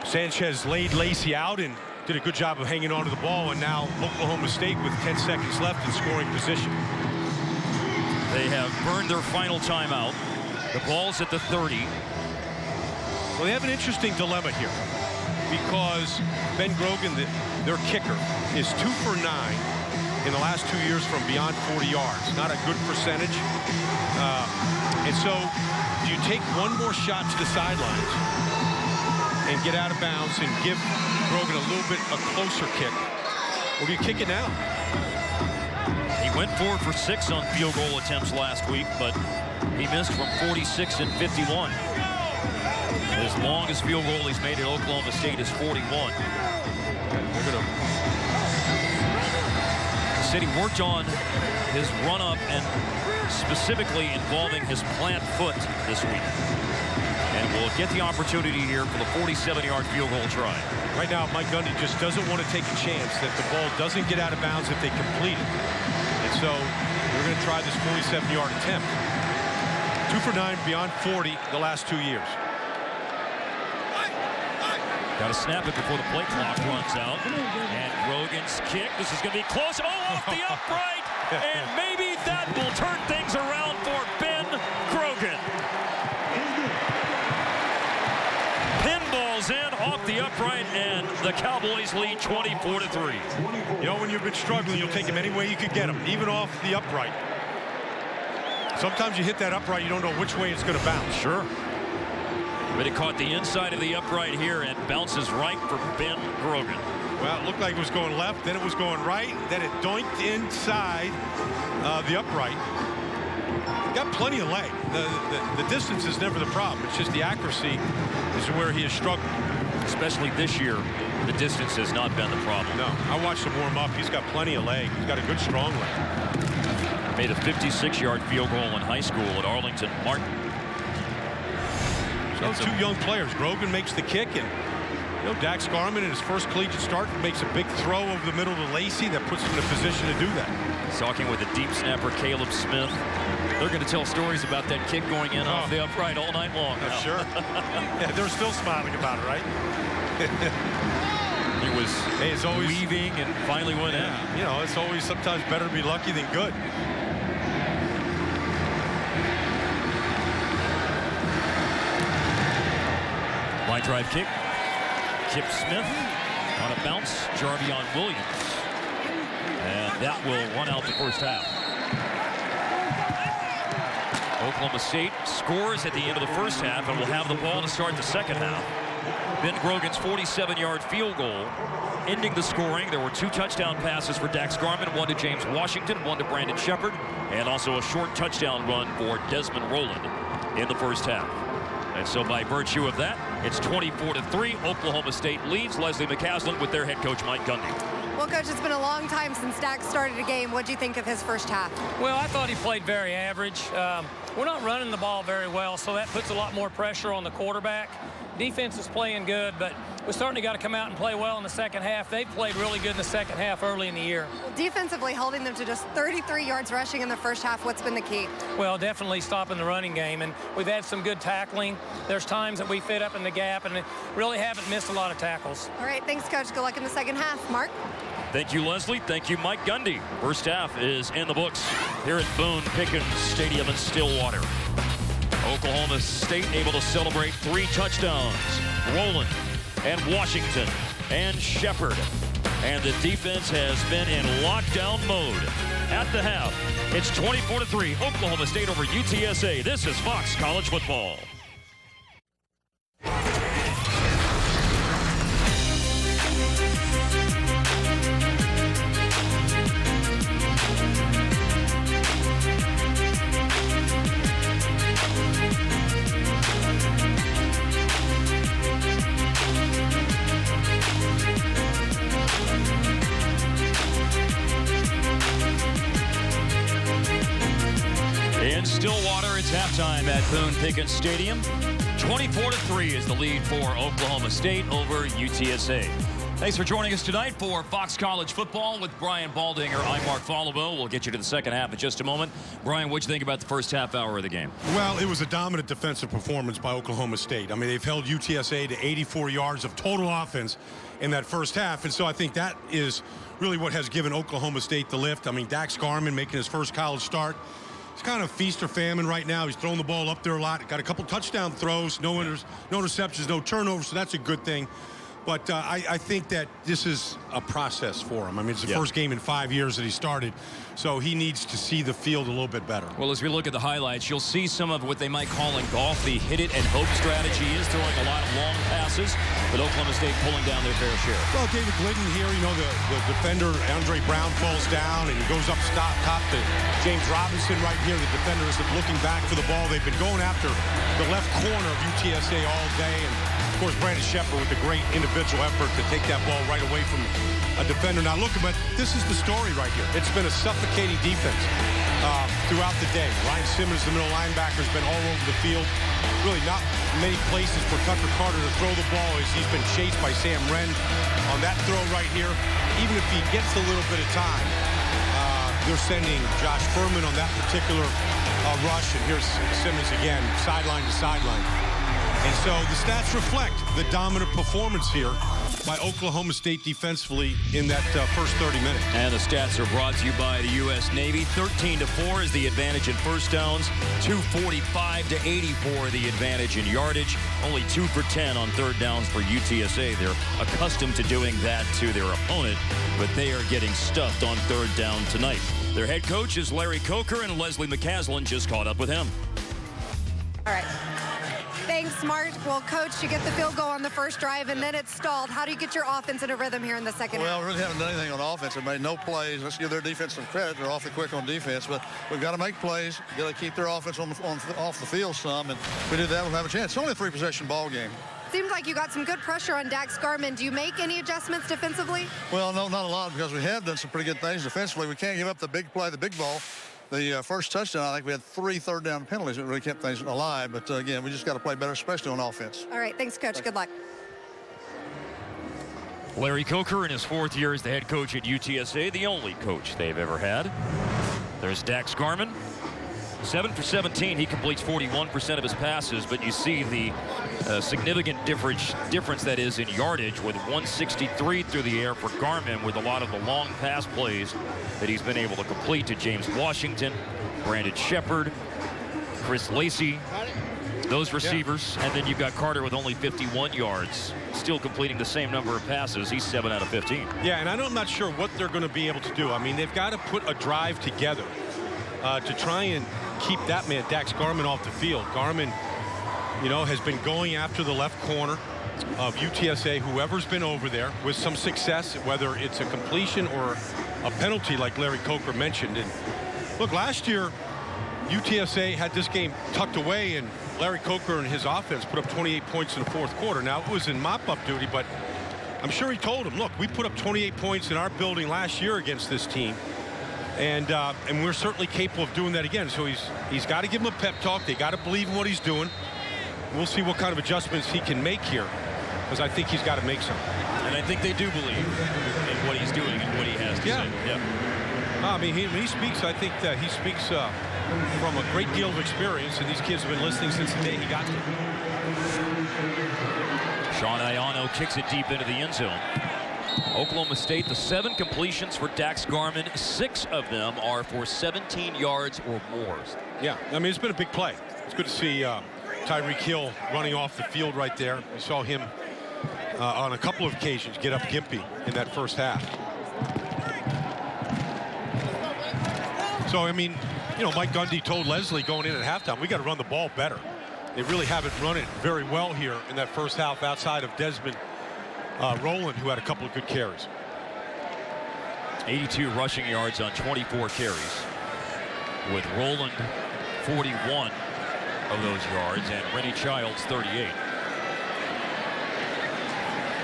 Sanchez laid Lacey out and did a good job of hanging onto the ball, and now Oklahoma State with 10 seconds left in scoring position. They have burned their final timeout. The ball's at the 30. Well, they have an interesting dilemma here because Ben Grogan, their kicker, is 2 for 9 in the last 2 years from beyond 40 yards. Not a good percentage. And so do you take one more shot to the sidelines and get out of bounds and give Grogan a little bit a closer kick, or do you kick it now? He went 4 for 6 on field goal attempts last week, but he missed from 46 and 51. His longest field goal he's made at Oklahoma State is 41. They're going to... Said he worked on his run-up and specifically involving his plant foot this week. And will get the opportunity here for the 47-yard field goal try. Right now, Mike Gundy just doesn't want to take a chance that the ball doesn't get out of bounds if they complete it. And so they're going to try this 47-yard attempt. 2 for 9 beyond 40 the last 2 years. Got to snap it before the play clock runs out. And Grogan's kick. This is going to be close. Oh, off the upright. And maybe that will turn things around for Ben Grogan. Pinballs in off the upright, and the Cowboys lead 24-3. You know, when you've been struggling, you'll take them any way you could get them, even off the upright. Sometimes you hit that upright, you don't know which way it's going to bounce. Sure. But it caught the inside of the upright here and bounces right for Ben Grogan. Well, it looked like it was going left, then it was going right, then it doinked inside the upright. Got plenty of leg. The distance is never the problem. It's just the accuracy is where he has struggled. Especially this year, the distance has not been the problem. No, I watched him warm up. He's got plenty of leg. He's got a good, strong leg. Made a 56-yard field goal in high school at Arlington Martin. So two young players. Grogan makes the kick, and you know, Dax Garman in his first collegiate start makes a big throw over the middle to Lacey that puts him in a position to do that. Talking with the deep snapper Caleb Smith. They're going to tell stories about that kick going in off the upright all night long. Sure. Yeah, they're still smiling about it, right? He was it's always weaving and finally went in. You know, it's always sometimes better to be lucky than good. drive kick. Kip Smith on a bounce. Jarvion Williams. And that will run out the first half. Oklahoma State scores at the end of the first half and will have the ball to start the second half. Ben Grogan's 47-yard field goal ending the scoring. There were 2 touchdown passes for Dax Garman, 1 to James Washington, 1 to Brandon Shepard, and also a short touchdown run for Desmond Rowland in the first half. And so by virtue of that, it's 24-3. Oklahoma State leads. Leslie McCaslin with their head coach Mike Gundy. Well, Coach, it's been a long time since Dax started a game. What do you think of his first half? Well, I thought he played very average. We're not running the ball very well, so that puts a lot more pressure on the quarterback. Defense is playing good, but we certainly got to come out and play well in the second half. They played really good in the second half early in the year. Defensively, holding them to just 33 yards rushing in the first half. What's been the key? Well, definitely stopping the running game, and we've had some good tackling. There's times that we fit up in the gap and really haven't missed a lot of tackles. All right, thanks, Coach. Good luck in the second half. Mark? Thank you, Leslie. Thank you, Mike Gundy. First half is in the books here at Boone Pickens Stadium in Stillwater. Oklahoma State able to celebrate 3 touchdowns. Rowland and Washington and Shepard. And the defense has been in lockdown mode at the half. It's 24-3, Oklahoma State over UTSA. This is Fox College Football. In Stillwater, it's halftime at Boone Pickens Stadium. 24-3 is the lead for Oklahoma State over UTSA. Thanks for joining us tonight for Fox College Football with Brian Baldinger. I'm Mark Followill. We'll get you to the second half in just a moment. Brian, what'd you think about the first half hour of the game? Well, it was a dominant defensive performance by Oklahoma State. I mean, they've held UTSA to 84 yards of total offense in that first half, and so I think that is really what has given Oklahoma State the lift. I mean, Dax Garman making his first college start. It's kind of feast or famine right now. He's throwing the ball up there a lot. Got a couple touchdown throws, no interceptions, no turnovers, so that's a good thing. But I think that this is a process for him. I mean, it's the first game in 5 years that he started, so he needs to see the field a little bit better. Well, as we look at the highlights, you'll see some of what they might call in golf the hit it and hope strategy. He is throwing a lot of long passes, but Oklahoma State pulling down their fair share. Well, David Glidden here, you know, the defender, Andre Brown, falls down, and he goes up top to James Robinson right here. The defender is looking back for the ball. They've been going after the left corner of UTSA all day, and of course, Brandon Shepard with a great individual effort to take that ball right away from a defender. Now, look, but this is the story right here. It's been a suffocating defense throughout the day. Ryan Simmons, the middle linebacker, has been all over the field. Really not many places for Tucker Carter to throw the ball as he's been chased by Sam Wren on that throw right here. Even if he gets a little bit of time, they're sending Josh Furman on that particular rush. And here's Simmons again, sideline to sideline. And so the stats reflect the dominant performance here by Oklahoma State defensively in that first 30 minutes. And the stats are brought to you by the U.S. Navy. 13-4 is the advantage in first downs. 245-84 the advantage in yardage. Only 2 for 10 on third downs for UTSA. They're accustomed to doing that to their opponent, but they are getting stuffed on third down tonight. Their head coach is Larry Coker, and Leslie McCaslin just caught up with him. All right. Thanks, Mark. Well, Coach, you get the field goal on the first drive, and then it's stalled. How do you get your offense in a rhythm here in the second half? Well, we really haven't done anything on offense. They made no plays. Let's give their defense some credit. They're awfully quick on defense, but we've got to make plays. Got to keep their offense off the field some, and if we do that, we'll have a chance. It's only a 3-possession ball game. Seems like you got some good pressure on Dax Garman. Do you make any adjustments defensively? Well, no, not a lot, because we have done some pretty good things defensively. We can't give up the big play, the big ball. The first touchdown, I think we had 3 third down penalties that really kept things alive. But, again, we just got to play better, especially on offense. All right. Thanks, Coach. Good luck. Larry Coker in his 4th year as the head coach at UTSA, the only coach they've ever had. There's Dax Garman. 7 for 17. He completes 41% of his passes, but you see the significant difference that is in yardage with 163 through the air for Garman, with a lot of the long pass plays that he's been able to complete to James Washington, Brandon Shepard, Chris Lacey, those receivers, and then you've got Carter with only 51 yards, still completing the same number of passes. He's 7 out of 15. Yeah, and I'm not sure what they're going to be able to do. I mean, they've got to put a drive together to try and keep that man, Dax Garman, off the field. Garman, you know, has been going after the left corner of UTSA, whoever's been over there, with some success, whether it's a completion or a penalty like Larry Coker mentioned. And look, last year, UTSA had this game tucked away, and Larry Coker and his offense put up 28 points in the fourth quarter. Now, it was in mop-up duty, but I'm sure he told him, look, we put up 28 points in our building last year against this team, and we're certainly capable of doing that again. So he's got to give him a pep talk. They got to believe in what he's doing. We'll see what kind of adjustments he can make here, because I think he's got to make some. And I think they do believe in what he's doing and what he has to say. Yeah. I mean, when he speaks, I think that he speaks from a great deal of experience, and these kids have been listening since the day he got there. Sean Ayano kicks it deep into the end zone. Oklahoma State, the 7 completions for Dax Garman, 6 of them are for 17 yards or more. Yeah, I mean, it's been a big play. It's good to see Tyreek Hill running off the field right there. We saw him on a couple of occasions get up gimpy in that first half. So, I mean, you know, Mike Gundy told Leslie going in at halftime, we got to run the ball better. They really haven't run it very well here in that first half outside of Desmond Rowland, who had a couple of good carries. 82 rushing yards on 24 carries, with Rowland 41 of those yards and Rennie Childs 38.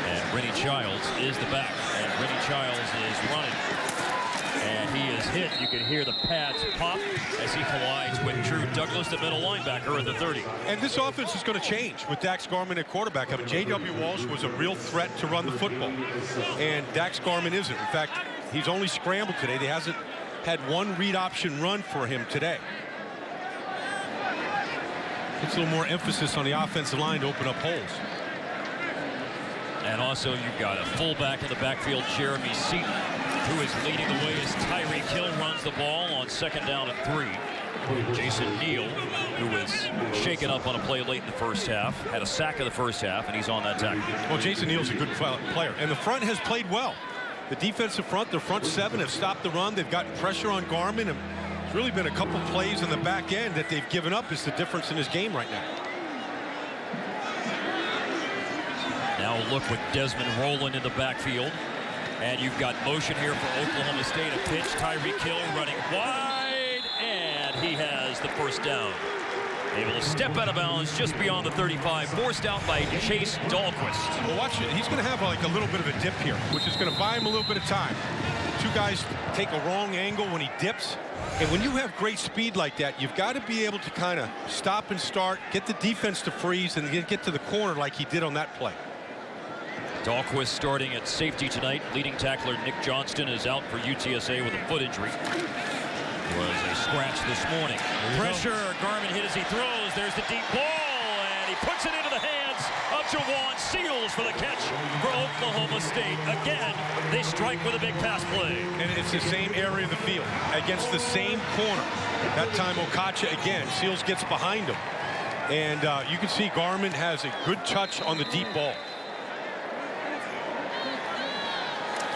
And Rennie Childs is the back, and Rennie Childs is running. And he is hit. You can hear the pads pop as he collides with Drew Douglas, the middle linebacker at the 30. And this offense is going to change with Dax Garman at quarterback. I mean, J.W. Walsh was a real threat to run the football, and Dax Garman isn't. In fact, he's only scrambled today. They hasn't had one read option run for him today. It's a little more emphasis on the offensive line to open up holes. And also, you've got a fullback in the backfield, Jeremy Seaton, who is leading the way as Tyreek Hill runs the ball on 2nd down and 3. Jason Neal, who was shaken up on a play late in the first half, had a sack in the first half, and he's on that tackle. Well, Jason Neal's a good player, and the front has played well. The defensive front, the front 7 have stopped the run. They've gotten pressure on Garman, and it's really been a couple plays in the back end that they've given up. Is the difference in his game right now. Now a look with Desmond Rowland in the backfield. And you've got motion here for Oklahoma State. A pitch, Tyreek Hill running wide, and he has the first down. Able to step out of bounds just beyond the 35, forced out by Chase Dahlquist. Well, watch it. He's going to have like a little bit of a dip here, which is going to buy him a little bit of time. 2 guys take a wrong angle when he dips. And when you have great speed like that, you've got to be able to kind of stop and start, get the defense to freeze, and then get to the corner like he did on that play. Dahlquist starting at safety tonight. Leading tackler Nick Johnston is out for UTSA with a foot injury. Was a scratch this morning. Pressure. Garman hit as he throws. There's the deep ball, and he puts it into the hands of Jawan Seals for the catch for Oklahoma State. Again, they strike with a big pass play. And it's the same area of the field against the same corner. That time Okacha again. Seals gets behind him. And you can see Garman has a good touch on the deep ball.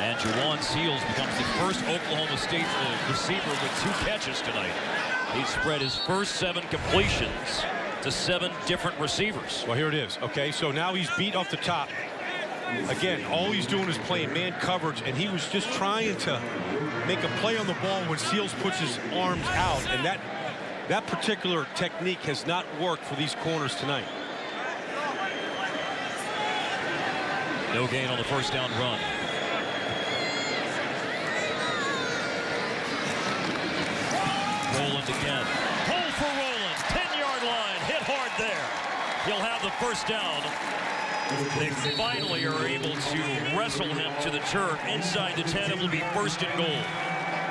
And Jawan Seals becomes the first Oklahoma State receiver with 2 catches tonight. He spread his first 7 completions to 7 different receivers. Well, here it is. Okay, so now he's beat off the top. Again, all he's doing is playing man coverage, and he was just trying to make a play on the ball when Seals puts his arms out, and that particular technique has not worked for these corners tonight. No gain on the first down run. Rowland again. Hole for Rowland. 10-yard line. Hit hard there. He'll have the first down. They finally are able to wrestle him to the turf inside the 10. It will be 1st and goal.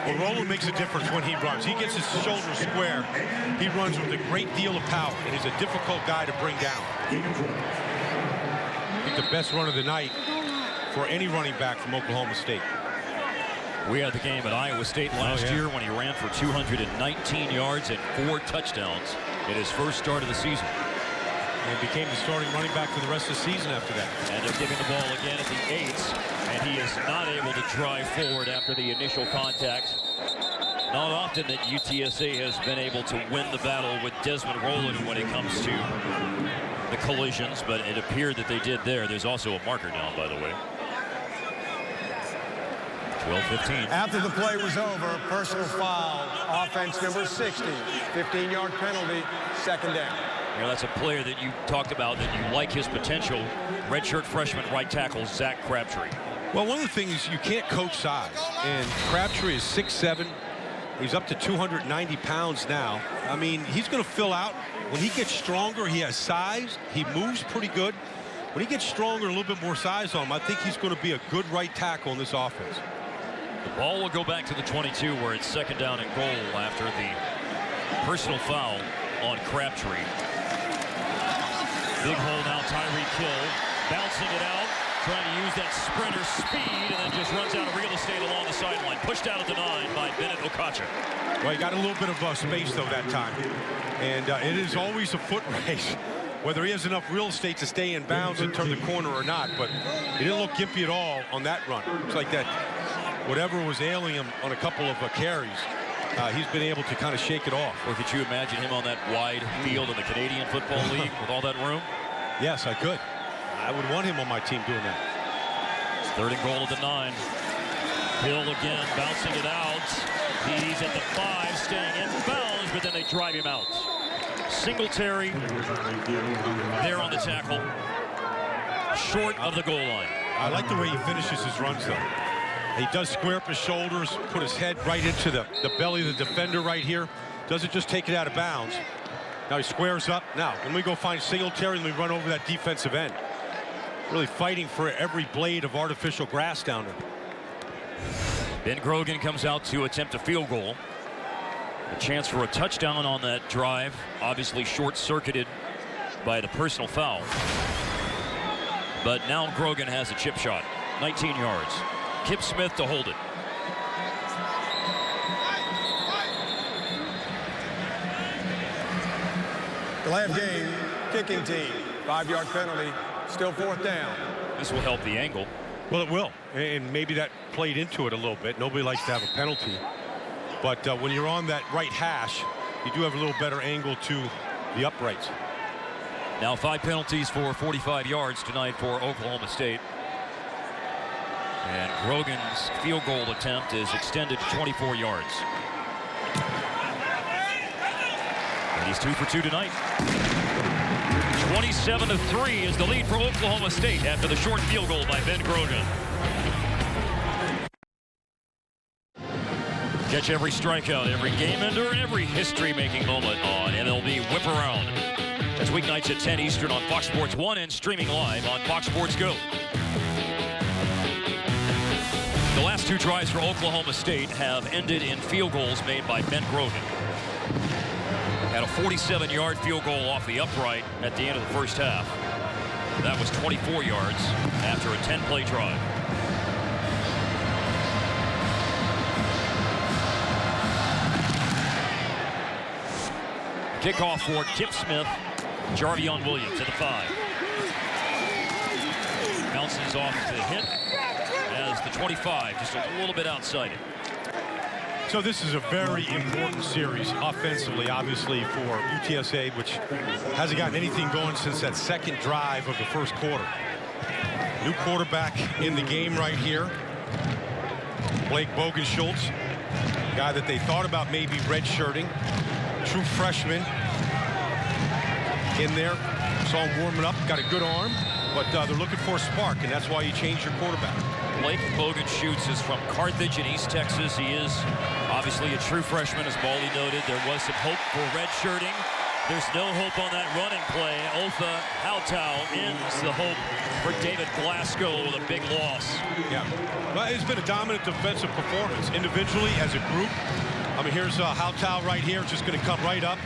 Well, Rowland makes a difference when he runs. He gets his shoulder square. He runs with a great deal of power, and he's a difficult guy to bring down. I think the best run of the night for any running back from Oklahoma State. We had the game at Iowa State last year when he ran for 219 yards and 4 touchdowns in his first start of the season. and became the starting running back for the rest of the season after that. And they're giving the ball again at the 8, and he is not able to drive forward after the initial contact. Not often that UTSA has been able to win the battle with Desmond Rowland when it comes to the collisions, but it appeared that they did there. There's also a marker down, by the way. 12-15. After the play was over, personal foul, offense number 60, 15-yard penalty, second down. You know, that's a player that you talked about that you like his potential. Redshirt freshman right tackle Zach Crabtree. Well, one of the things, you can't coach size, and Crabtree is 6'7". He's up to 290 pounds now. I mean, he's going to fill out. When he gets stronger, he has size. He moves pretty good. When he gets stronger, a little bit more size on him, I think he's going to be a good right tackle in this offense. The ball will go back to the 22 where it's second down and goal after the personal foul on Crabtree. Big hole now, Tyreek Hill bouncing it out, trying to use that sprinter speed, and then just runs out of real estate along the sideline. Pushed out at the 9 by Bennett Okacha. Well, he got a little bit of space, though, that time. And it is always a foot race, whether he has enough real estate to stay in bounds and turn the corner or not. But he didn't look gimpy at all on that run. It's like that, whatever was ailing him on a couple of carries, he's been able to kind of shake it off. Or could you imagine him on that wide field in the Canadian Football League with all that room? Yes, I could. I would want him on my team doing that. Third and goal at the 9. Hill again bouncing it out. He's at the 5, staying in bounds, but then they drive him out. Singletary there on the tackle, short of the goal line. I like the way he finishes his runs, though. He does square up his shoulders, put his head right into the belly of the defender right here. Doesn't just take it out of bounds. Now he squares up. Now, when we go find Singletary and we run over that defensive end. Really fighting for every blade of artificial grass down there. Ben Grogan comes out to attempt a field goal. A chance for a touchdown on that drive. Obviously short-circuited by the personal foul. But now Grogan has a chip shot. 19 yards. Kip Smith to hold it. Glad game, kicking team, 5-yard penalty, still fourth down. This will help the angle. Well, it will, and maybe that played into it a little bit. Nobody likes to have a penalty, but when you're on that right hash, you do have a little better angle to the uprights. Now 5 penalties for 45 yards tonight for Oklahoma State. And Grogan's field goal attempt is extended to 24 yards. And he's 2 for 2 tonight. 27-3 is the lead for Oklahoma State after the short field goal by Ben Grogan. Catch every strikeout, every game ender, and every history-making moment on MLB Whip Around. That's weeknights at 10 Eastern on Fox Sports 1 and streaming live on Fox Sports Go. The last 2 drives for Oklahoma State have ended in field goals made by Ben Grogan. Had a 47-yard field goal off the upright at the end of the first half. That was 24 yards after a 10-play drive. Kickoff for Kip Smith. Jarvion Williams at the 5. Bounces off the hit as the 25, just a little bit outside it. So this is a very important series offensively, obviously, for UTSA, which hasn't gotten anything going since that second drive of the first quarter. New quarterback in the game right here. Blake Bogenschultz, guy that they thought about maybe redshirting. True freshman in there. Saw him warming up, got a good arm, but they're looking for a spark, and that's why you change your quarterback. Blake Bogenschutz is from Carthage in East Texas. He is obviously a true freshman, as Baldy noted. There was some hope for redshirting. There's no hope on that running play. Otha Hautau ends the hope for David Glasgow with a big loss. Yeah, well, it's been a dominant defensive performance individually as a group. I mean, here's Hautau right here, just going to come right up,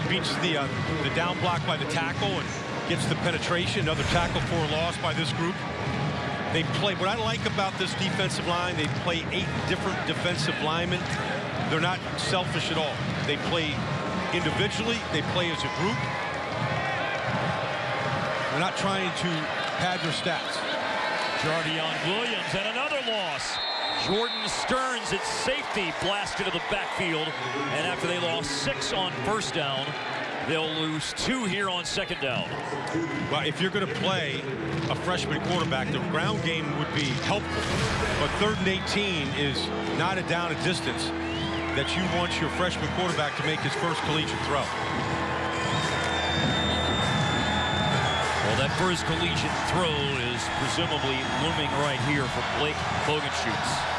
beats the down block by the tackle and gets the penetration. Another tackle for a loss by this group. They play, what I like about this defensive line, they play 8 different defensive linemen. They're not selfish at all. They play individually, they play as a group. They're not trying to pad their stats. Jardion Williams and another loss. Jordan Stearns at safety blasted to the backfield. And after they lost 6 on first down, they'll lose 2 here on second down. Well, if you're going to play a freshman quarterback, the ground game would be helpful. But 3rd and 18 is not a down a distance that you want your freshman quarterback to make his first collegiate throw. Well, that first collegiate throw is presumably looming right here for Blake Bogenschutz.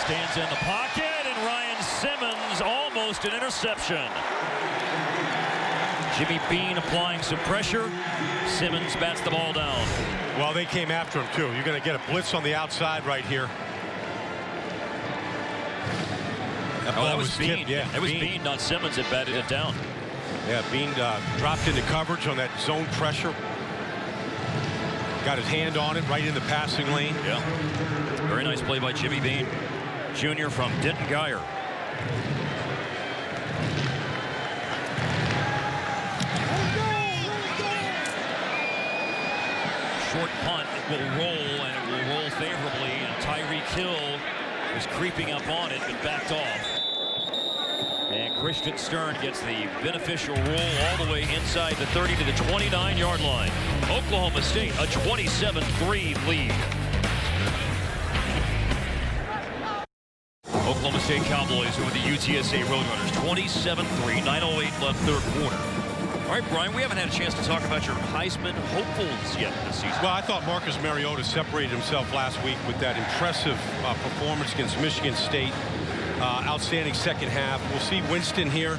Stands in the pocket, and Ryan Simmons almost an interception. Jimmy Bean applying some pressure. Simmons bats the ball down. Well, they came after him, too. You're going to get a blitz on the outside right here. That was Bean. Yeah, it was Bean, not Simmons, that batted it down. Yeah, Bean dropped into coverage on that zone pressure. Got his hand on it right in the passing lane. Yeah. Very nice play by Jimmy Bean, Jr. from Denton Guyer. Short punt, it will roll, and it will roll favorably, and Tyreek Hill is creeping up on it, but backed off. And Christian Stern gets the beneficial roll all the way inside the 30 to the 29-yard line. Oklahoma State a 27-3 lead. Oklahoma State Cowboys over the UTSA Road Runners 27-3, 9:08 left third quarter. All right, Brian, we haven't had a chance to talk about your Heisman hopefuls yet this season. Well, I thought Marcus Mariota separated himself last week with that impressive performance against Michigan State. Outstanding second half. We'll see Winston here.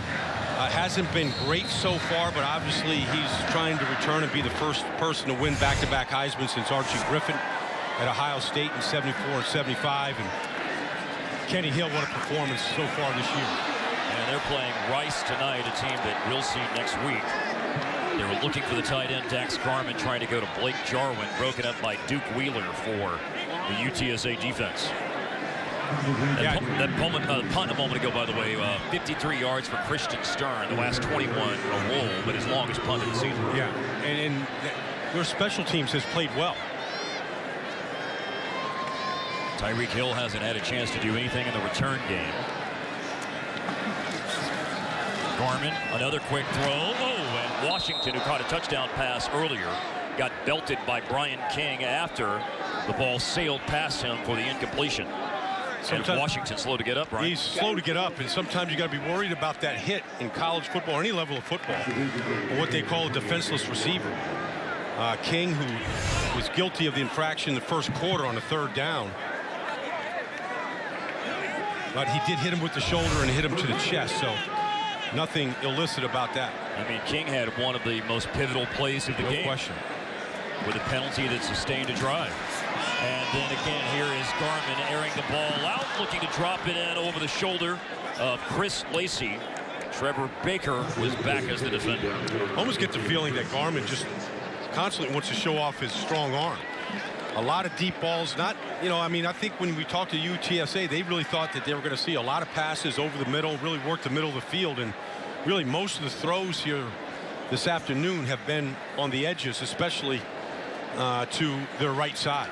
Hasn't been great so far, but obviously he's trying to return and be the first person to win back-to-back Heisman since Archie Griffin at Ohio State in 74 and 75. And Kenny Hill, what a performance so far this year. And they're playing Rice tonight, a team that we'll see next week. They were looking for the tight end, Dax Garman, trying to go to Blake Jarwin, broken up by Duke Wheeler for the UTSA defense. That punt a moment ago, by the way, 53 yards for Christian Stern, the last 21 a roll, but his longest punt of the season. Yeah, and their special teams has played well. Tyreek Hill hasn't had a chance to do anything in the return game. Garman, another quick throw. Oh, and Washington, who caught a touchdown pass earlier, got belted by Brian King after the ball sailed past him for the incompletion. And Washington's slow to get up, right? He's slow to get up, and sometimes you got to be worried about that hit in college football, or any level of football, or what they call a defenseless receiver. King, who was guilty of the infraction in the first quarter on the third down. But he did hit him with the shoulder and hit him to the chest, so nothing illicit about that. I mean, King had one of the most pivotal plays of the game. No question. With a penalty that sustained a drive. And then again, here is Garman airing the ball out, looking to drop it in over the shoulder of Chris Lacey. Trevor Baker was back as the defender. Almost get the feeling that Garman just constantly wants to show off his strong arm. A lot of deep balls. Not, I mean, I think when we talked to UTSA, they really thought that they were going to see a lot of passes over the middle, really work the middle of the field. And really most of the throws here this afternoon have been on the edges, especially to their right side.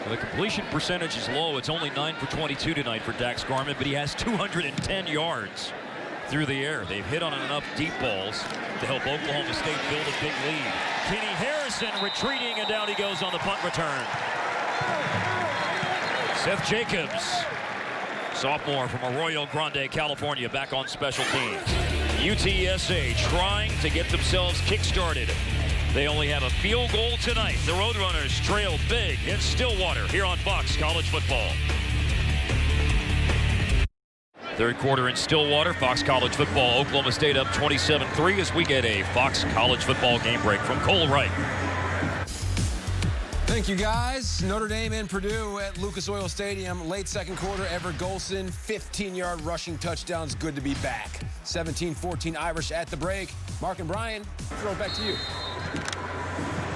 The completion percentage is low. It's only 9 for 22 tonight for Dax Garman, but he has 210 yards through the air. They've hit on enough deep balls to help Oklahoma State build a big lead. Kenny Harrison retreating, and down he goes on the punt return. Seth Jacobs, sophomore from Arroyo Grande, California, back on special teams. UTSA trying to get themselves kick-started. They only have a field goal tonight. The Road Runners trail big in Stillwater here on Fox College Football. Third quarter in Stillwater, Fox College Football. Oklahoma State up 27-3 as we get a Fox College Football game break from Cole Wright. Thank you, guys. Notre Dame and Purdue at Lucas Oil Stadium. Late second quarter, Everett Golson, 15-yard rushing touchdowns. Good to be back. 17-14 Irish at the break. Mark and Brian, throw it back to you.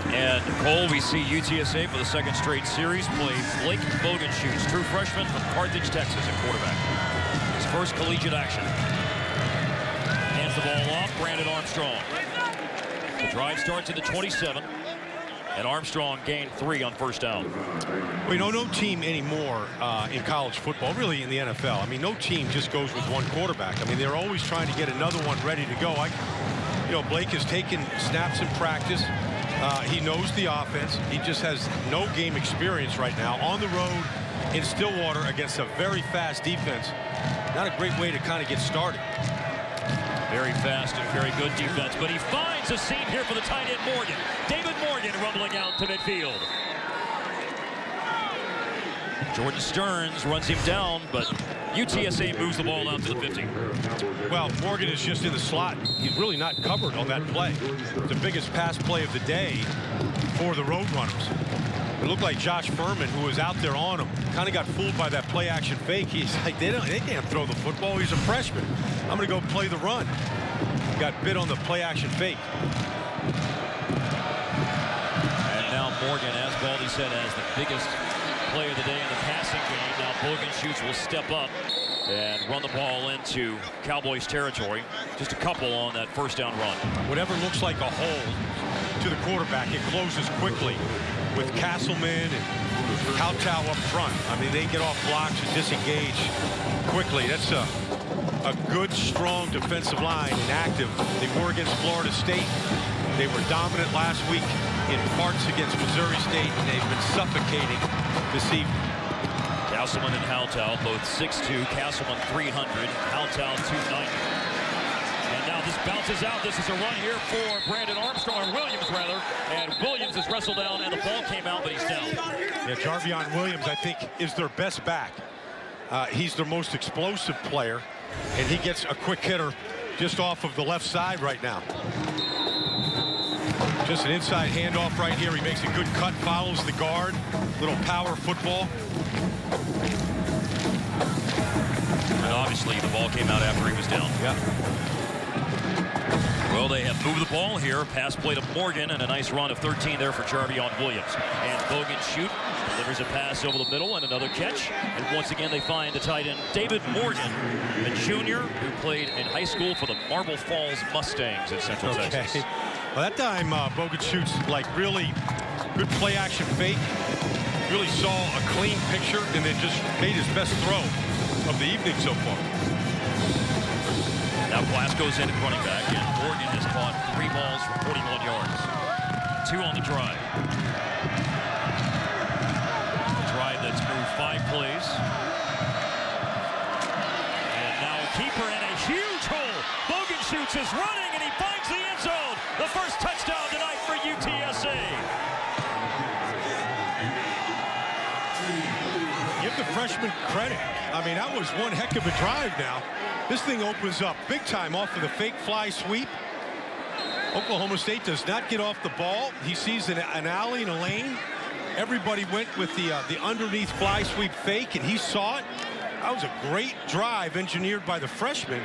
And Cole, we see UTSA for the second straight series play Blake Bogenschutz, true freshman from Carthage, Texas, at quarterback. His first collegiate action. the ball off. Brandon Armstrong. The drive starts at the 27. And Armstrong gained 3 on first down. Well, you know, no team anymore in college football, really in the NFL. I mean, no team just goes with one quarterback. I mean, they're always trying to get another one ready to go. You know, Blake has taken snaps in practice. He knows the offense. He just has no game experience right now on the road in Stillwater against a very fast defense. Not a great way to kind of get started. Very fast and very good defense, but he finds a seam here for the tight end Morgan. David Morgan rumbling out to midfield. Jordan Stearns runs him down, but UTSA moves the ball out to the 50. Well, Morgan is just in the slot. He's really not covered on that play. The biggest pass play of the day for the Road Runners. It looked like Josh Furman, who was out there on him, kind of got fooled by that play action fake. He's like, they can't throw the football. He's a freshman. I'm going to go play the run. Got bit on the play action fake. And now Morgan, as Baldy said, has the biggest play of the day in the passing game. Now Bogenschutz will step up and run the ball into Cowboys territory. Just a couple on that first down run. Whatever looks like a hole to the quarterback, it closes quickly with Castleman and Kowtow up front. I mean, they get off blocks and disengage quickly. That's a good, strong defensive line and active. They were against Florida State. They were dominant last week in parts against Missouri State, and they've been suffocating this evening. Castleman and Kowtow both 6'2", Castleman 300, Kowtow 290. And now this bounces out. This is a run here for Brandon Armstrong, or Williams rather, and Williams is wrestled down, and the ball came out, but he's down. Yeah, Jarvion Williams, I think, is their best back. He's their most explosive player, and he gets a quick hitter just off of the left side right now. Just an inside handoff right here. He makes a good cut, follows the guard. Little power football. And obviously the ball came out after he was down. Yeah. Well, they have moved the ball here. Pass play to Morgan and a nice run of 13 there for Jarvion Williams. And Bogenschutz delivers a pass over the middle and another catch. And once again, they find the tight end David Morgan, a junior who played in high school for the Marble Falls Mustangs in Central Texas. Well, that time Bogenschutz, like, really good play action fake. Really saw a clean picture and then just made his best throw of the evening so far. Now Glasgow's in at running back, and Morgan has caught 3 balls for 41 yards. 2 on the drive. A drive that's moved 5 plays. And now a keeper in a huge hole. Bogenschutz is running, and he finds the end zone. The first touchdown tonight for UTSA. Give the freshman credit. I mean, that was one heck of a drive now. This thing opens up big time off of the fake fly sweep. Oklahoma State does not get off the ball. He sees an alley in a lane. Everybody went with the underneath fly sweep fake, and he saw it. That was a great drive engineered by the freshman.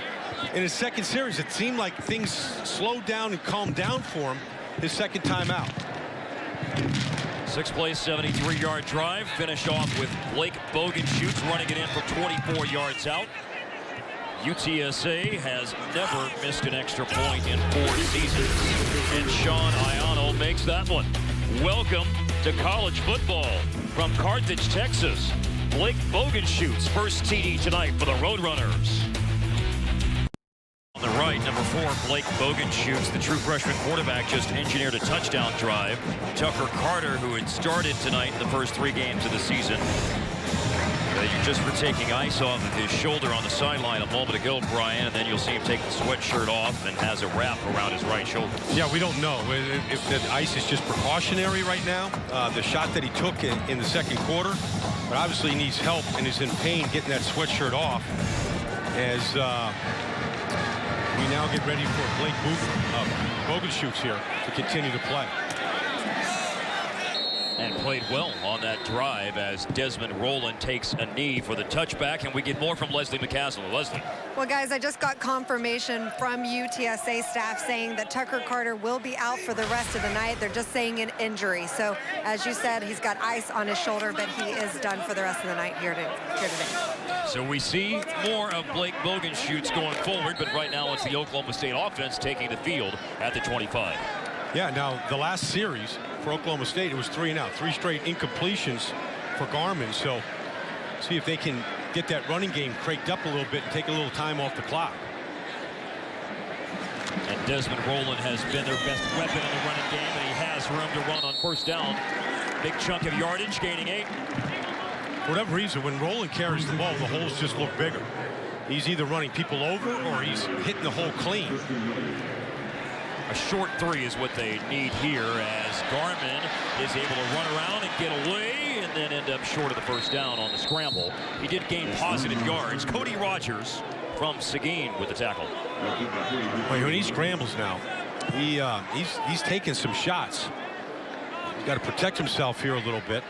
In his second series, it seemed like things slowed down and calmed down for him his second time out. 6-play, 73-yard drive. Finished off with Blake Bogenschutz running it in for 24 yards out. UTSA has never missed an extra point in 4 seasons, and Sean Iano makes that one. Welcome to college football from Carthage, Texas. Blake Bogenschutz, first TD tonight for the Road Runners. On the right, number 4, Blake Bogenschutz, the true freshman quarterback, just engineered a touchdown drive. Tucker Carter, who had started tonight in the first 3 games of the season. Just for taking ice off of his shoulder on the sideline a moment ago, Brian, and then you'll see him take the sweatshirt off and has a wrap around his right shoulder. Yeah, we don't know if the ice is just precautionary right now. The shot that he took in the second quarter, but obviously he needs help and is in pain getting that sweatshirt off as we now get ready for Blake Bogenschutz here to continue to play. And played well on that drive as Desmond Rowland takes a knee for the touchback, and we get more from Leslie McCaslin. Leslie. Well, guys, I just got confirmation from UTSA staff saying that Tucker Carter will be out for the rest of the night. They're just saying an injury. So, as you said, he's got ice on his shoulder, but he is done for the rest of the night here today. So we see more of Blake Bogenschutz going forward, but right now it's the Oklahoma State offense taking the field at the 25. Yeah, now the last series for Oklahoma State, it was 3 and out. 3 straight incompletions for Garman. So see if they can get that running game cranked up a little bit and take a little time off the clock. And Desmond Rowland has been their best weapon in the running game, and he has room to run on first down. Big chunk of yardage, gaining 8. For whatever reason, when Rowland carries the ball, the holes just look bigger. He's either running people over or he's hitting the hole clean. A short 3 is what they need here, as Garman is able to run around and get away and then end up short of the first down on the scramble. He did gain positive yards. Cody Rogers from Seguin with the tackle. Well, when he scrambles now, he's taking some shots. He's got to protect himself here a little bit.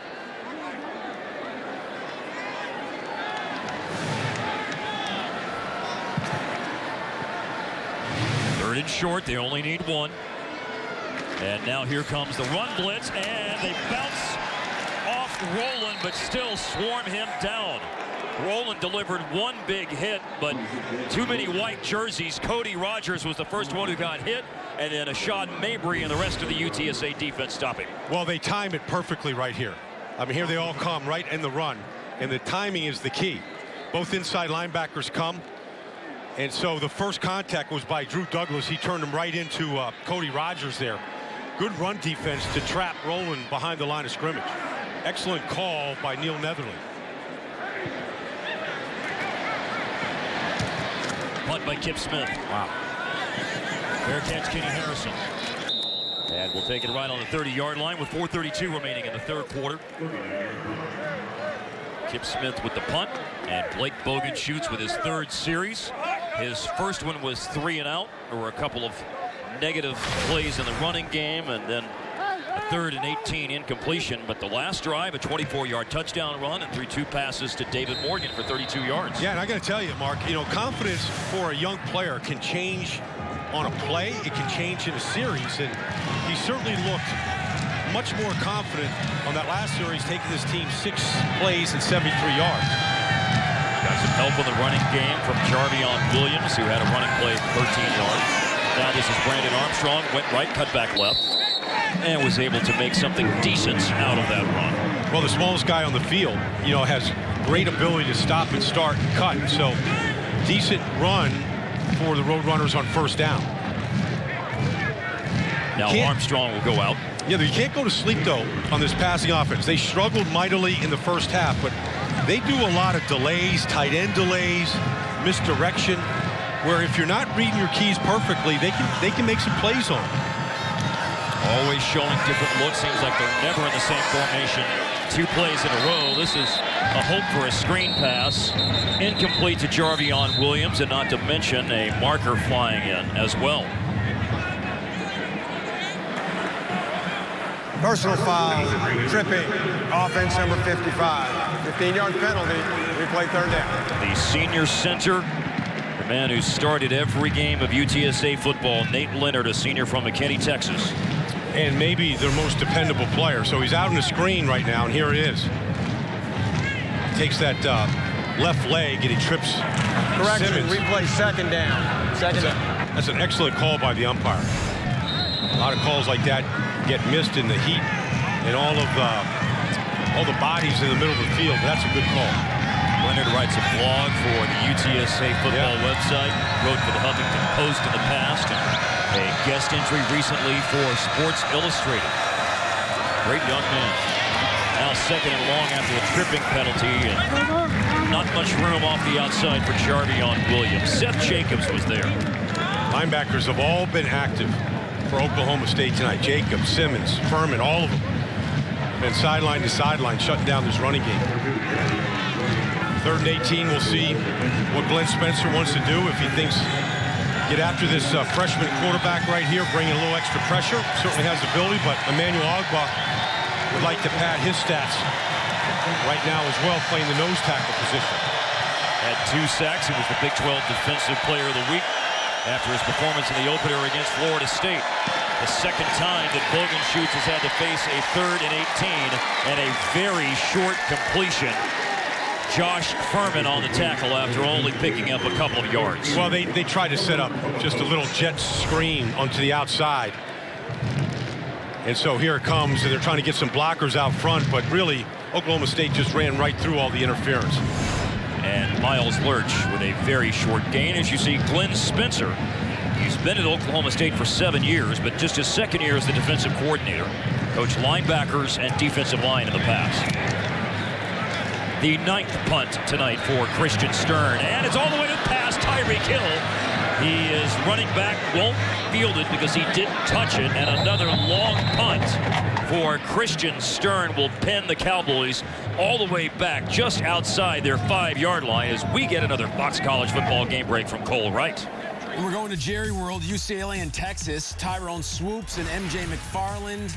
Third and short, they only need 1. And now here comes the run blitz, and they bounce off Rowland, but still swarm him down. Rowland delivered 1 big hit, but too many white jerseys. Cody Rogers was the first one who got hit, and then Ashad Mabry and the rest of the UTSA defense stopping. Well, they time it perfectly right here. I mean, here they all come right in the run, and the timing is the key. Both inside linebackers come, and so the first contact was by Drew Douglas. He turned him right into Cody Rogers there. Good run defense to trap Rowland behind the line of scrimmage. Excellent call by Neil Netherland. Punt by Kip Smith. Wow. Fair catch, Kenny Harrison. And we'll take it right on the 30-yard line with 4:32 remaining in the third quarter. Kip Smith with the punt, and Blake Bogenschutz with his 3rd series. His first one was 3 and out. There were a couple of negative plays in the running game, and then a 3rd and 18 incompletion. But the last drive, a 24-yard touchdown run, and threw 2 passes to David Morgan for 32 yards. Yeah, and I got to tell you, Mark, you know, confidence for a young player can change on a play. It can change in a series, and he certainly looked much more confident on that last series, taking his team 6 plays and 73 yards. Got some help in the running game from Jarvion Williams, who had a running play of 13 yards. Now this is Brandon Armstrong, went right, cut back left, and was able to make something decent out of that run. Well, the smallest guy on the field, you know, has great ability to stop and start and cut. So decent run for the Road Runners on first down. Now Armstrong will go out. Yeah, you can't go to sleep, though, on this passing offense. They struggled mightily in the first half, but they do a lot of delays, tight end delays, misdirection, where if you're not reading your keys perfectly, they can make some plays on them. Always showing different looks. Seems like they're never in the same formation. 2 plays in a row. This is a hope for a screen pass. Incomplete to Jarvion Williams, and not to mention a marker flying in as well. Personal foul, tripping, offense number 55. 15-yard penalty, replay 3rd down. The senior center, the man who started every game of UTSA football, Nate Leonard, a senior from McKinney, Texas. And maybe their most dependable player. So he's out on the screen right now, and here it is. Takes that left leg, and he trips Correction, Simmons. replay 2nd down. That's an excellent call by the umpire. A lot of calls like that get missed in the heat and all the bodies in the middle of the field. That's a good call. Leonard writes a blog for the UTSA football website, wrote for the Huffington Post in the past, and a guest entry recently for Sports Illustrated. Great young man. Now 2nd and long after the tripping penalty, and not much room off the outside for Jarvion Williams. Seth Jacobs was there. Linebackers have all been active for Oklahoma State tonight. Jacobs, Simmons, Furman, all of them. And sideline to sideline, shutting down this running game. 3rd and 18, we'll see what Glenn Spencer wants to do. If he thinks get after this freshman quarterback right here, bring in a little extra pressure. Certainly has the ability, but Emmanuel Ogba would like to pad his stats right now as well, playing the nose tackle position. Had 2 sacks. He was the Big 12 Defensive Player of the Week after his performance in the opener against Florida State. The 2nd time that Bogenschutz has had to face a 3rd and 18 and a very short completion Josh Furman on the tackle after only picking up a couple of yards. Well, they tried to set up just a little jet screen onto the outside. And so here it comes, and they're trying to get some blockers out front, but really Oklahoma State just ran right through all the interference. And Miles Lurch with a very short gain. As you see, Glenn Spencer, he's been at Oklahoma State for 7 years, but just his second year as the defensive coordinator. Coached linebackers and defensive line in the past. The 9th punt tonight for Christian Stern, and it's all the way to the pass. Tyreek Hill, he is running back, won't field it because he didn't touch it, and another long punt for Christian Stern will pin the Cowboys all the way back just outside their 5-yard line as we get another Fox College football game break from Cole Wright. And we're going to Jerry World, UCLA and Texas. Tyrone Swoops and MJ McFarland.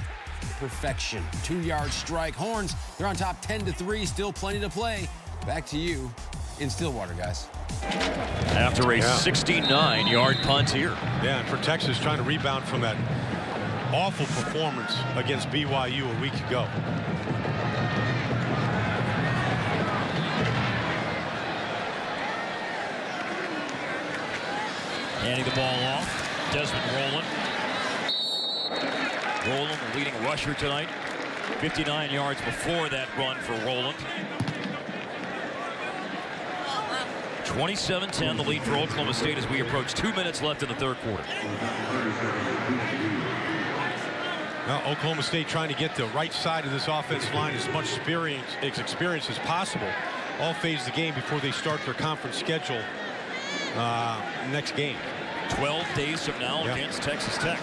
Perfection. 2-yard strike. Horns, they're on top 10-3. Still plenty to play. Back to you in Stillwater, guys. After a 69-yard punt here. Yeah, and for Texas trying to rebound from that awful performance against BYU a week ago. Handing the ball off. Desmond Rowland. Rowland, the leading rusher tonight. 59 yards before that run for Rowland. 27-10, the lead for Oklahoma State as we approach 2 minutes left in the third quarter. Now, Oklahoma State trying to get the right side of this offensive line as much experience as possible. All phase the game before they start their conference schedule next game. 12 days from now against Texas Tech.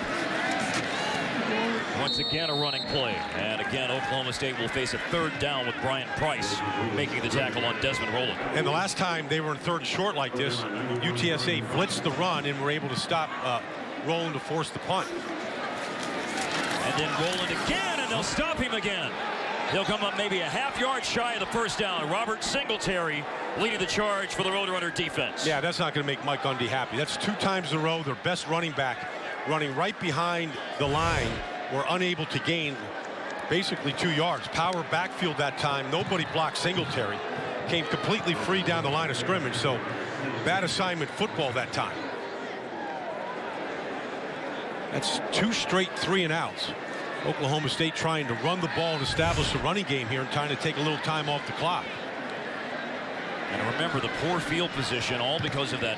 Once again, a running play. And again, Oklahoma State will face a third down with Brian Price making the tackle on Desmond Rowland. And the last time they were in third and short like this, UTSA blitzed the run and were able to stop Rowland to force the punt. And then Rowland again, and they'll stop him again. He'll come up maybe a half-yard shy of the first down. Robert Singletary leading the charge for the Road Runner defense. Yeah, that's not going to make Mike Gundy happy. That's 2 times in a row their best running back running right behind the line were unable to gain basically 2 yards. Power backfield that time. Nobody blocked Singletary. Came completely free down the line of scrimmage. So bad assignment football that time. That's 2 straight 3-and-outs. Oklahoma State trying to run the ball and establish a running game here and trying to take a little time off the clock. And remember the poor field position, all because of that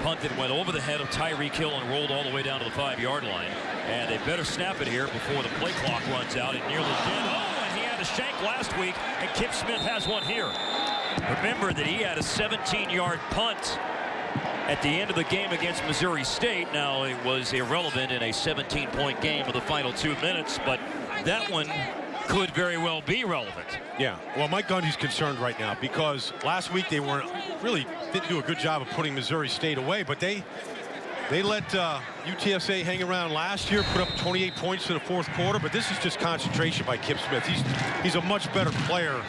punt that went over the head of Tyreek Hill and rolled all the way down to the 5-yard line. And they better snap it here before the play clock runs out. It nearly did. Oh, and he had a shank last week, and Kip Smith has one here. Remember that he had a 17-yard punt at the end of the game against Missouri State. Now, it was irrelevant in a 17-point game with the final 2 minutes, but that one could very well be relevant. Yeah, well, Mike Gundy's concerned right now because last week they didn't do a good job of putting Missouri State away, but they let UTSA hang around last year, put up 28 points in the fourth quarter, but this is just concentration by Kip Smith. He's a much better player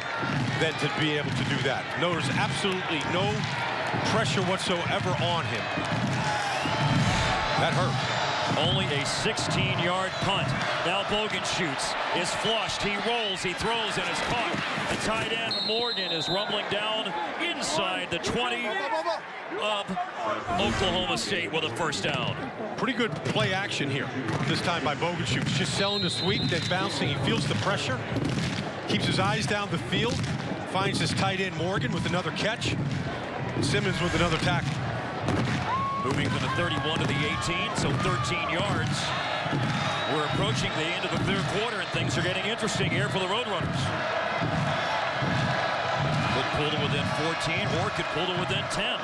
than to be able to do that. No, there's absolutely no pressure whatsoever on him. That hurt. Only a 16-yard punt. Now Bogan shoots, is flushed, he rolls, he throws, and is caught. The tight end Morgan is rumbling down inside the 20 of Oklahoma State with a first down. Pretty good play action here this time by Bogan shoots. Just selling the sweep, then bouncing. He feels the pressure, keeps his eyes down the field, finds his tight end Morgan with another catch. Simmons with another tackle. Moving from the 31 to the 18, so 13 yards. We're approaching the end of the third quarter, and things are getting interesting here for the Road Runners. Could pull to within 14, or could pull to within 10.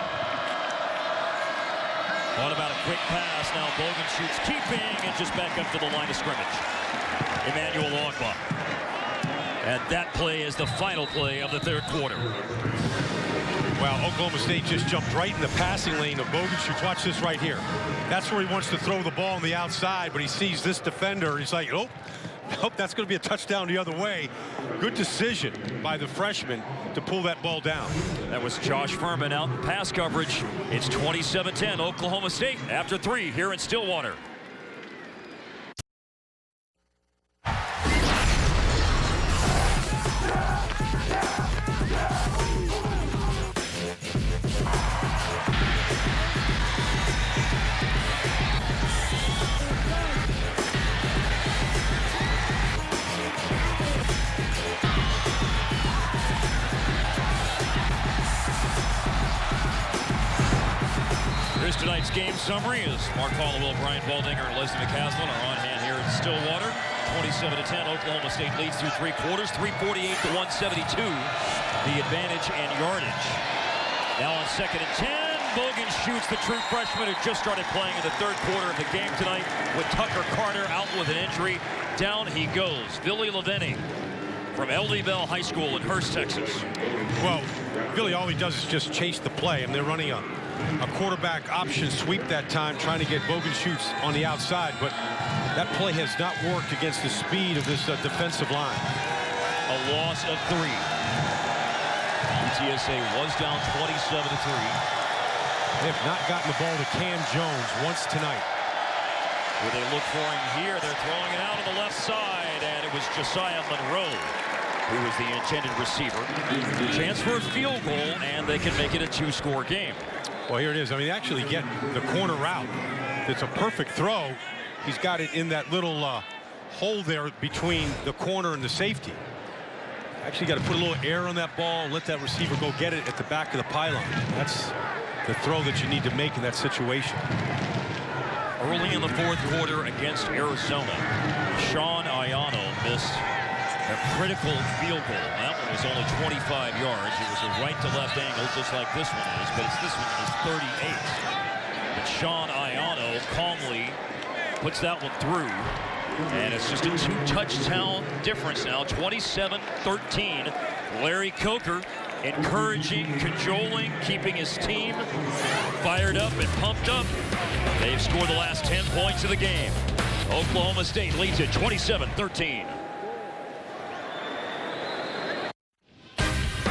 Thought about a quick pass. Now Bogan shoots, keeping, and just back up to the line of scrimmage. Emmanuel Ogba. And that play is the final play of the third quarter. Well, Oklahoma State just jumped right in the passing lane of Bogan shoots. Watch this right here. That's where he wants to throw the ball on the outside, but he sees this defender. He's like, oh, that's going to be a touchdown the other way. Good decision by the freshman to pull that ball down. That was Josh Furman out in pass coverage. It's 27-10 Oklahoma State after 3 here in Stillwater. Tonight's game summary is Mark Hollowell, Brian Baldinger, and Leslie McCaslin are on hand here in Stillwater. 27-10, Oklahoma State leads through 3 quarters, 348 to 172. The advantage and yardage. Now on 2nd and 10, Bogan shoots the true freshman who just started playing in the 3rd quarter of the game tonight with Tucker Carter out with an injury. Down he goes. Billy Leveni from LD Bell High School in Hurst, Texas. Well, Billy, all he does is just chase the play. I mean, they're running a quarterback option sweep that time, trying to get Bogan shoots on the outside, but that play has not worked against the speed of this defensive line. A loss of 3. UTSA was down 27-3. They have not gotten the ball to Cam Jones once tonight. Where they look for him here, they're throwing it out on the left side, and it was Josiah Monroe who was the intended receiver. Chance for a field goal, and they can make it a 2-score game. Well, here it is. I mean, they actually get the corner route. It's a perfect throw. He's got it in that little hole there between the corner and the safety. Actually got to put a little air on that ball, let that receiver go get it at the back of the pylon. That's the throw that you need to make in that situation. Early in the 4th quarter against Arizona, Sean Ayano missed a critical field goal. That one was only 25 yards. It was a right-to-left angle, just like this one is, but this one is 38. But Sean Ayano calmly puts that one through, and it's just a 2-touchdown difference now, 27-13. Larry Coker encouraging, cajoling, keeping his team fired up and pumped up. They've scored the last 10 points of the game. Oklahoma State leads it 27-13.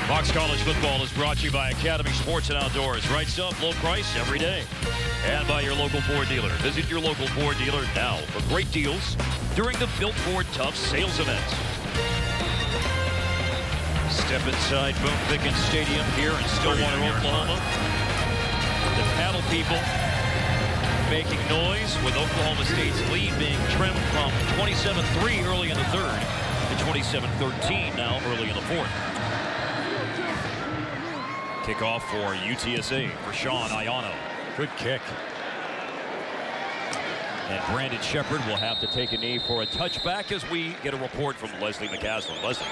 Fox College Football is brought to you by Academy Sports and Outdoors. Right stuff, low price every day. And by your local Ford dealer. Visit your local Ford dealer now for great deals during the Built Ford Tough sales event. Step inside Boone Pickens Stadium here in Stillwater, Oklahoma. The Paddle people making noise with Oklahoma State's lead being trimmed from 27-3 early in the 3rd to 27-13 now early in the 4th. Kickoff for UTSA for Sean Ayano. Good kick. And Brandon Shepard will have to take a knee for a touchback as we get a report from Leslie McCaslin. Leslie.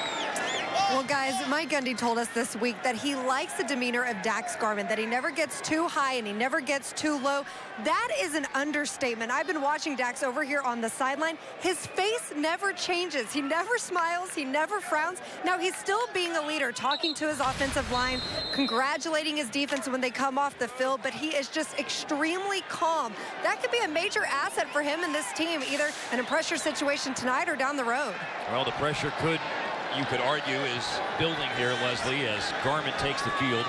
Well, guys, Mike Gundy told us this week that he likes the demeanor of Dax Garman, that he never gets too high and he never gets too low. That is an understatement. I've been watching Dax over here on the sideline. His face never changes. He never smiles. He never frowns. Now, he's still being a leader, talking to his offensive line, congratulating his defense when they come off the field, but he is just extremely calm. That could be a major asset for him and this team, either in a pressure situation tonight or down the road. Well, the pressure you could argue, is building here, Leslie, as Garman takes the field.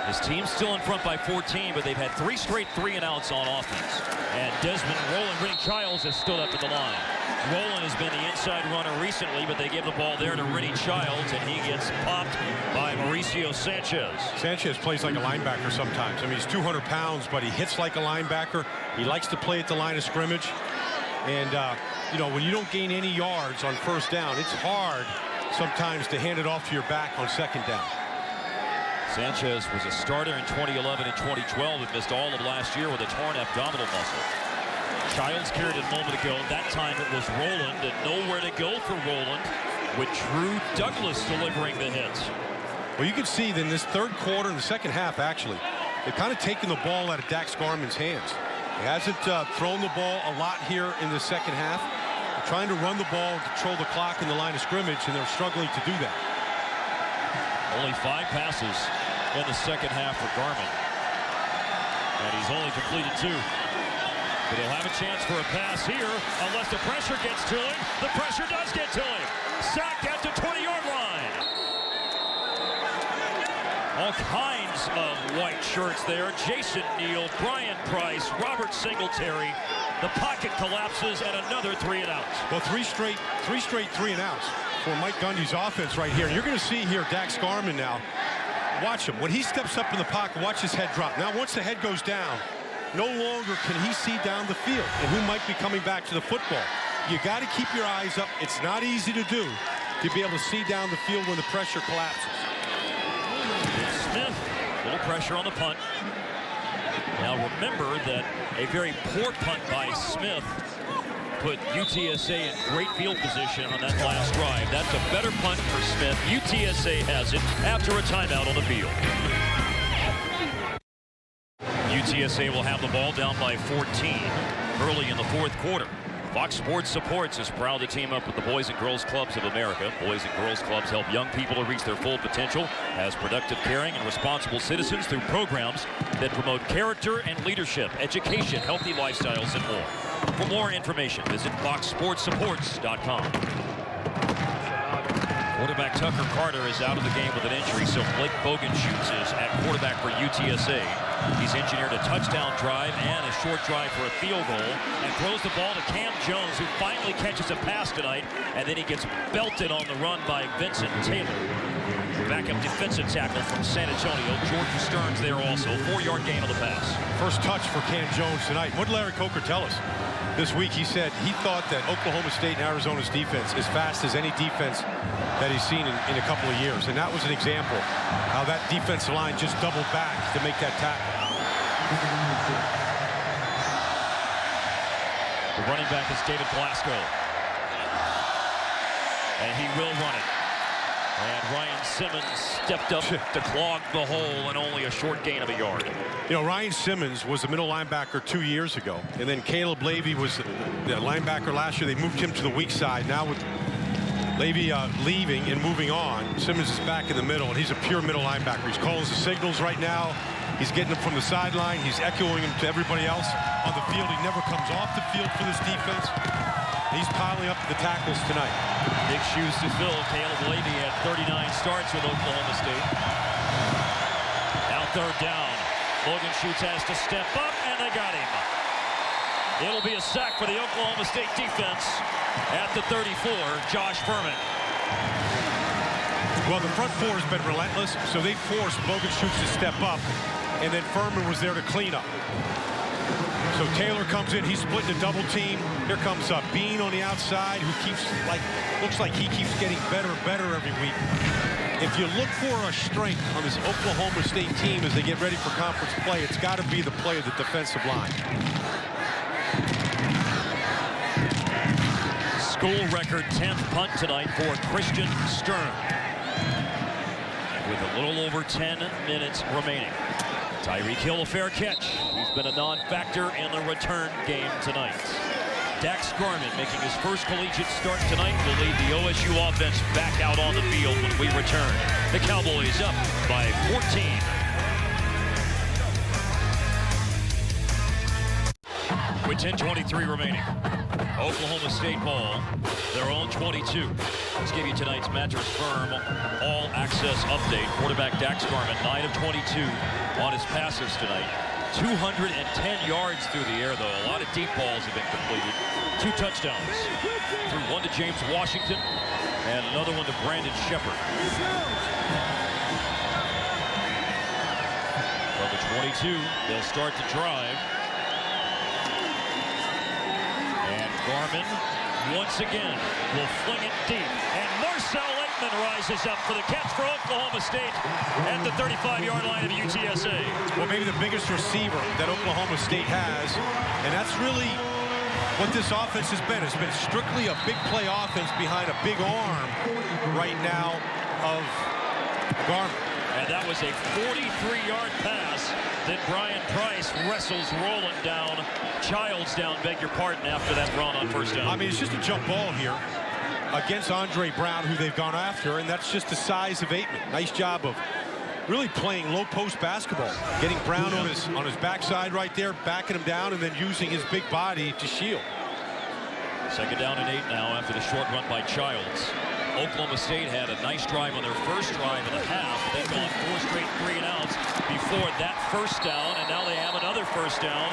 His team's still in front by 14, but they've had 3 straight 3-and-outs on offense. And Desmond Roland Childs has stood up at the line. Roland has been the inside runner recently, but they give the ball there to Rennie Childs, and he gets popped by Mauricio Sanchez. Sanchez plays like a linebacker sometimes. I mean, he's 200 pounds, but he hits like a linebacker. He likes to play at the line of scrimmage. And, you know, when you don't gain any yards on 1st down, it's hard sometimes to hand it off to your back on 2nd down. Sanchez was a starter in 2011 and 2012 and missed all of last year with a torn abdominal muscle. Childs carried it a moment ago. That time it was Roland, and nowhere to go for Roland, with Drew Douglas delivering the hits. Well, you can see that in this 3rd quarter and the 2nd half, actually, they've kind of taken the ball out of Dax Garman's hands. He hasn't thrown the ball a lot here in the 2nd half. Trying to run the ball and control the clock in the line of scrimmage, and they're struggling to do that. Only 5 passes in the 2nd half for Garman. And he's only completed 2. But he'll have a chance for a pass here unless the pressure gets to him. The pressure does get to him. Sacked at the 20-yard line. All kinds of white shirts there. Jason Neal, Brian Price, Robert Singletary. The pocket collapses and another 3-and-outs. Well, three straight 3-and-outs for Mike Gundy's offense right here. And you're going to see here Dax Garman now. Watch him. When he steps up in the pocket, watch his head drop. Now, once the head goes down, no longer can he see down the field and who might be coming back to the football. You got to keep your eyes up. It's not easy to do, to be able to see down the field when the pressure collapses. Smith, a little pressure on the punt. Now remember that a very poor punt by Smith put UTSA in great field position on that last drive. That's a better punt for Smith. UTSA has it after a timeout on the field. UTSA will have the ball down by 14 early in the fourth quarter. Fox Sports Supports is proud to team up with the Boys and Girls Clubs of America. Boys and Girls Clubs help young people to reach their full potential as productive, caring, and responsible citizens through programs that promote character and leadership, education, healthy lifestyles, and more. For more information, visit foxsportsupports.com. Quarterback Tucker Carter is out of the game with an injury, so Blake Bogenschutz is at quarterback for UTSA. He's engineered a touchdown drive and a short drive for a field goal and throws the ball to Cam Jones, who finally catches a pass tonight, and then he gets belted on the run by Vincent Taylor. Backup defensive tackle from San Antonio. Georgia Stearns there also. 4-yard gain on the pass. First touch for Cam Jones tonight. What did Larry Coker tell us? This week he said he thought that Oklahoma State and Arizona's defense is fast as any defense that he's seen in a couple of years. And that was an example how that defensive line just doubled back to make that tackle. The running back is David Glasgow. And he will run it. And Ryan Simmons stepped up to clog the hole, and only a short gain of a yard. You know, Ryan Simmons was the middle linebacker 2 years ago. And then Caleb Levy was the linebacker last year. They moved him to the weak side. Now with Levy leaving and moving on, Simmons is back in the middle, and he's a pure middle linebacker. He's calling the signals right now. He's getting them from the sideline. He's echoing them to everybody else on the field. He never comes off the field for this defense. He's piling up the tackles tonight. Big shoes to fill. Caleb Levy had 39 starts with Oklahoma State. Now third down. Bogenschutz has to step up, and they got him. It'll be a sack for the Oklahoma State defense at the 34, Josh Furman. Well, the front four has been relentless, so they forced Bogenschutz to step up, and then Furman was there to clean up. So Taylor comes in, he's splitting a double team. Here comes Bean on the outside, who looks like he keeps getting better and better every week. If you look for a strength on this Oklahoma State team as they get ready for conference play, it's got to be the play of the defensive line. School record 10th punt tonight for Christian Stern, with a little over 10 minutes remaining. Tyreek Hill, a fair catch. He's been a non-factor in the return game tonight. Dax Garman making his first collegiate start tonight will lead the OSU offense back out on the field when we return. The Cowboys up by 14. With 10:23 remaining. Oklahoma State ball, their own 22. Let's give you tonight's Mattress Firm all-access update. Quarterback Dax Garman, 9 of 22 on his passes tonight. 210 yards through the air, though. A lot of deep balls have been completed. 2 touchdowns. Threw one to James Washington and another one to Brandon Shepard. From the 22, they'll start to drive. Garman, once again, will fling it deep. And Marcel Lakeman rises up for the catch for Oklahoma State at the 35-yard line of UTSA. Well, maybe the biggest receiver that Oklahoma State has, and that's really what this offense has been. It's been strictly a big play offense behind a big arm right now of Garman. And that was a 43-yard pass that Brian Price wrestles Roland down. Childs down, beg your pardon, after that run on first down. I mean, it's just a jump ball here against Andre Brown, who they've gone after, and that's just the size of Aitman. Nice job of really playing low post basketball, getting Brown on his backside right there, backing him down, and then using his big body to shield. Second down and 8 now after the short run by Childs. Oklahoma State had a nice drive on their first drive of the half. They've gone 4 straight 3-and-outs before that first down, and now they have another first down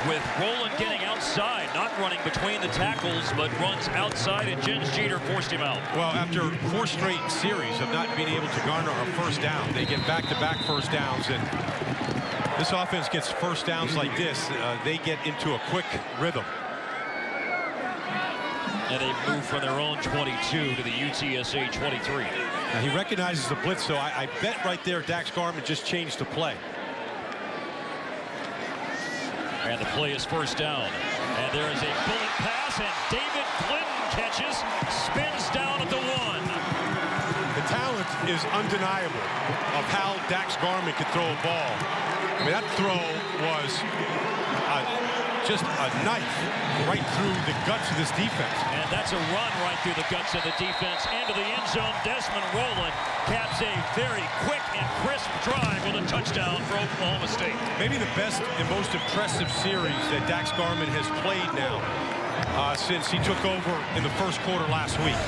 with Roland getting outside, not running between the tackles, but runs outside, and Jens Jeter forced him out. Well, after 4 straight series of not being able to garner a first down, they get back-to-back first downs, and this offense gets first downs like this. They get into a quick rhythm. And they move from their own 22 to the UTSA 23. Now he recognizes the blitz, so I bet right there Dax Garman just changed the play. And the play is first down. And there is a bullet pass, and David Clinton catches, spins down at the 1. The talent is undeniable of how Dax Garman could throw a ball. I mean, that throw was just a knife right through the guts of this defense. And that's a run right through the guts of the defense into the end zone. Desmond Rowland caps a very quick and crisp drive with a touchdown for Oklahoma State. Maybe the best and most impressive series that Dax Garman has played now since he took over in the first quarter last week.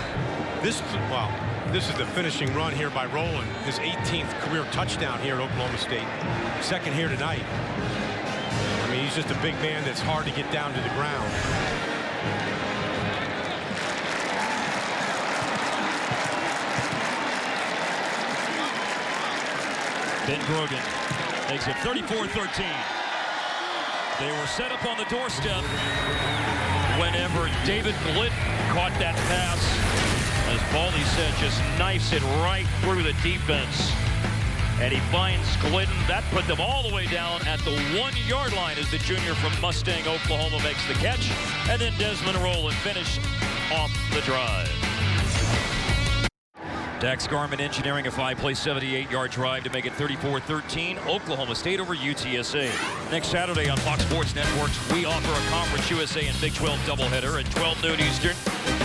This is the finishing run here by Rowland, his 18th career touchdown here at Oklahoma State. Second here tonight. I mean, he's just a big man that's hard to get down to the ground. Ben Grogan makes it 34-13. They were set up on the doorstep whenever David Clinton caught that pass. As Baldy said, just knifes it right through the defense. And he finds Clinton. That put them all the way down at the 1-yard line as the junior from Mustang, Oklahoma makes the catch. And then Desmond Rowland finished off the drive. Dax Garman engineering a 5-play, 78-yard drive to make it 34-13. Oklahoma State over UTSA. Next Saturday on Fox Sports Networks, we offer a Conference USA and Big 12 doubleheader at 12 noon Eastern.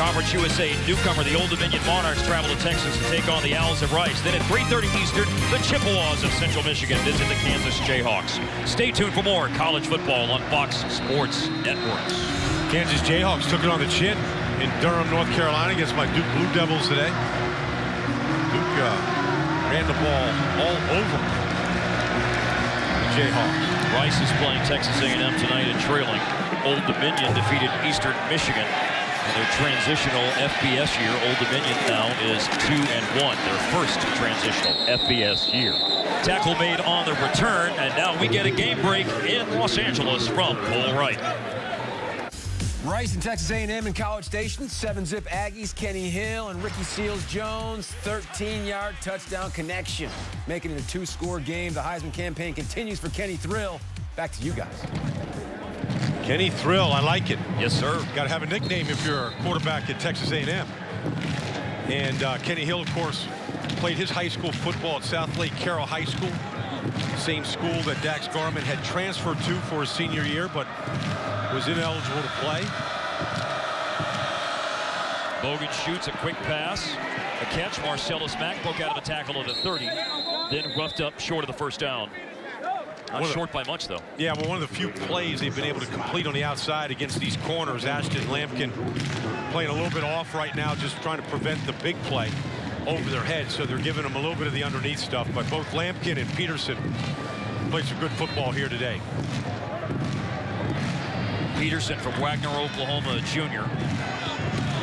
Conference USA newcomer, the Old Dominion Monarchs, travel to Texas to take on the Owls of Rice. Then at 3:30 Eastern, the Chippewas of Central Michigan visit the Kansas Jayhawks. Stay tuned for more college football on Fox Sports Networks. Kansas Jayhawks took it on the chin in Durham, North Carolina against my Duke Blue Devils today. Duke ran the ball all over the Jayhawks. Rice is playing Texas A&M tonight and trailing. Old Dominion defeated Eastern Michigan in their transitional FBS year. Old Dominion now is 2-1, their first transitional FBS year. Tackle made on the return, and now we get a game break in Los Angeles from Cole Wright. Rice and Texas A&M in College Station. 7-zip Aggies, Kenny Hill and Ricky Seals-Jones. 13-yard touchdown connection, making it a 2-score game. The Heisman campaign continues for Kenny Thrill. Back to you guys. Kenny Thrill, I like it. Yes, sir. Got to have a nickname if you're a quarterback at Texas A&M. And Kenny Hill, of course, played his high school football at South Lake Carroll High School. Same school that Dax Garman had transferred to for his senior year, but was ineligible to play. Bogan shoots a quick pass. A catch. Marcellus Mack broke out of a tackle at the 30. Then roughed up short of the first down. Not short by much, though. Yeah, well, one of the few plays they've been able to complete on the outside against these corners. Ashton Lampkin playing a little bit off right now, just trying to prevent the big play over their head. So they're giving them a little bit of the underneath stuff. But both Lampkin and Peterson played some good football here today. Peterson from Wagner, Oklahoma, a junior.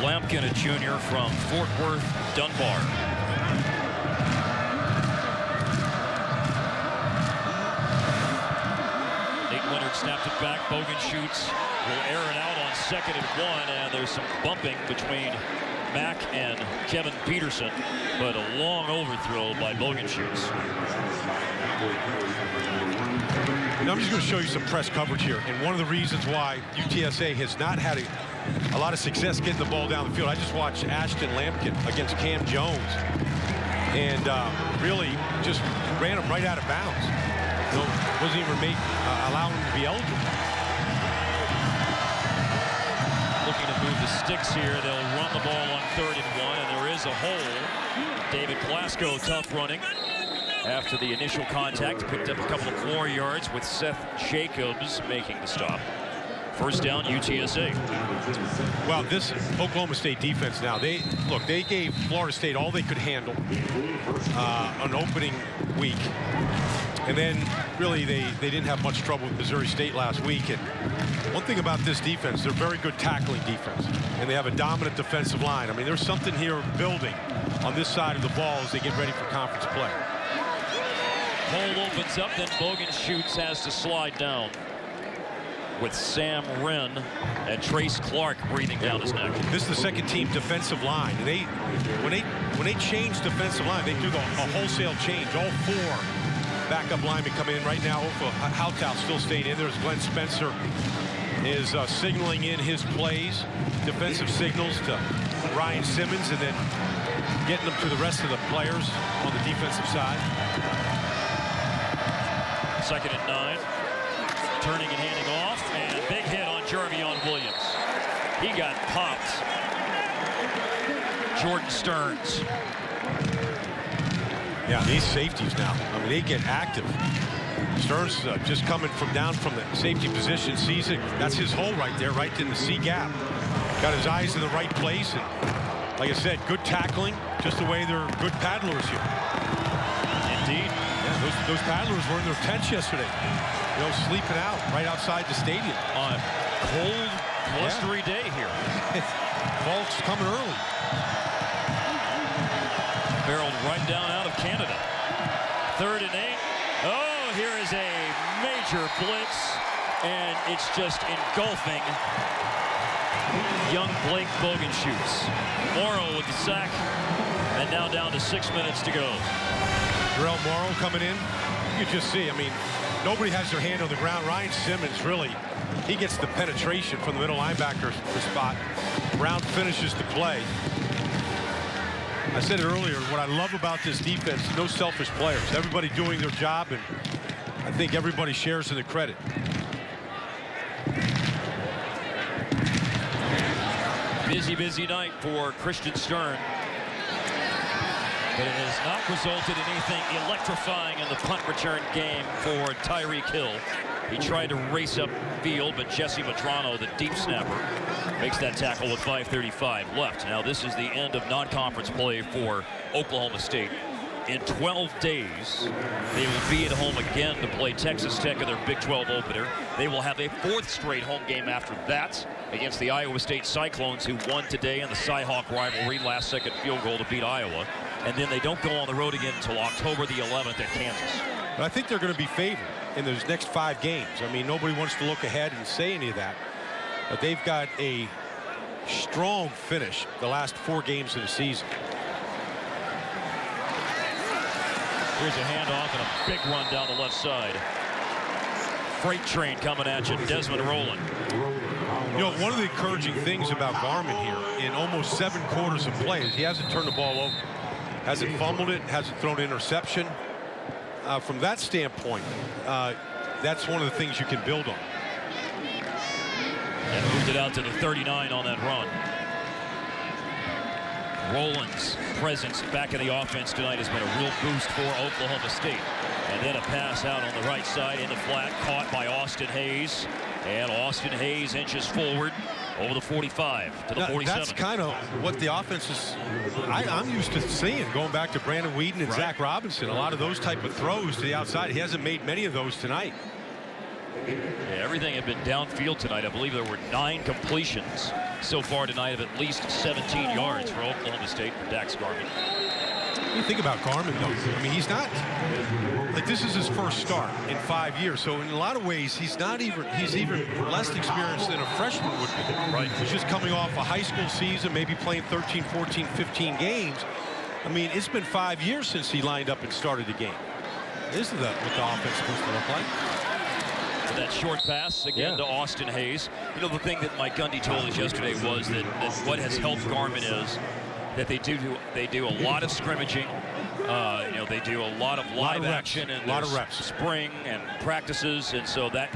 Lampkin, a junior from Fort Worth, Dunbar. Nate Leonard snapped it back. Bogan shoots. Will air it out on 2nd and 1, and there's some bumping between Mack and Kevin Peterson, but a long overthrow by Bogan shoots. Now I'm just going to show you some press coverage here, and one of the reasons why UTSA has not had a lot of success getting the ball down the field. I just watched Ashton Lampkin against Cam Jones, and really just ran him right out of bounds. Wasn't even allowing him to be eligible. Looking to move the sticks here. They'll run the ball on 3rd and 1, and there is a hole. David Glasgow tough running after the initial contact. Picked up a couple of more yards with Seth Jacobs making the stop. First down, UTSA. Well, this Oklahoma State defense now, they gave Florida State all they could handle on opening week. And then really they didn't have much trouble with Missouri State last week. And one thing about this defense, they're very good tackling defense, and they have a dominant defensive line. I mean, there's something here building on this side of the ball as they get ready for conference play. Hole opens up, then Bogan shoots, has to slide down with Sam Wren and Trace Clark breathing down his neck. This is the second team defensive line. And when they changed defensive line, they do a wholesale change. All 4 backup linemen come in right now. Houghtow still staying in there as Glenn Spencer is signaling in his plays, defensive signals to Ryan Simmons, and then getting them to the rest of the players on the defensive side. 2nd and 9. Turning and handing off, and big hit on Jarvion Williams. He got popped. Jordan Stearns. Yeah, these safeties now, I mean, they get active. Stearns just coming down from the safety position, sees it. That's his hole right there, right in the C gap. Got his eyes in the right place, and like I said, good tackling, just the way they're good paddlers here. Indeed. Yeah, those paddlers were in their tents yesterday, you know, sleeping out right outside the stadium. On a cold, blustery day here. Fall's coming early. Barreled right down out of Canada. 3rd and 8. Oh, here is a major blitz, and it's just engulfing young Blake Bogenschutz. Morrow with the sack, and now down to 6 minutes to go. Darrell Morrow coming in. You just see, I mean, nobody has their hand on the ground. Ryan Simmons really, he gets the penetration from the middle linebacker spot. Brown finishes the play. I said it earlier, what I love about this defense, no selfish players. Everybody doing their job, and I think everybody shares in the credit. Busy night for Christian Stern. But it has not resulted in anything electrifying in the punt return game for Tyreek Hill. He tried to race up field, but Jesse Madrano, the deep snapper, makes that tackle with 5:35 left. Now this is the end of non-conference play for Oklahoma State. In 12 days, they will be at home again to play Texas Tech in their Big 12 opener. They will have a 4th straight home game after that against the Iowa State Cyclones, who won today in the Cy-Hawk rivalry, last-second field goal to beat Iowa. And then they don't go on the road again until October the 11th at Kansas. But I think they're going to be favored in those next 5 games. I mean, nobody wants to look ahead and say any of that. But they've got a strong finish the last 4 games of the season. Here's a handoff and a big run down the left side. Freight train coming at you, Desmond Rowland. You know, one of the encouraging things about Garman here in almost 7 quarters of play is he hasn't turned the ball over. Hasn't fumbled it, hasn't thrown an interception. From that standpoint, that's one of the things you can build on. And moved it out to the 39 on that run. Rowland's presence back in the offense tonight has been a real boost for Oklahoma State. And then a pass out on the right side in the flat, caught by Austin Hayes. And Austin Hayes inches forward over the 45 to the 47. That's kind of what the offense is. I'm used to seeing, going back to Brandon Whedon and Zach Robinson. A lot of those type of throws to the outside. He hasn't made many of those tonight. Yeah, everything had been downfield tonight. I believe there were 9 completions so far tonight of at least 17 yards for Oklahoma State for Dax Garman. You think about Garman, though. I mean, he's not like, this is his first start in 5 years. So in a lot of ways, he's even less experienced than a freshman would be. Right. He's just coming off a high school season, maybe playing 13, 14, 15 games. I mean, it's been 5 years since he lined up and started the game. This is what the offense is supposed to look like. That short pass again to Austin Hayes. You know, the thing that Mike Gundy told us yesterday was that what has helped Garman is that they do a lot of scrimmaging. You know, they do a lot of live action and a lot of reps, spring and practices, and so that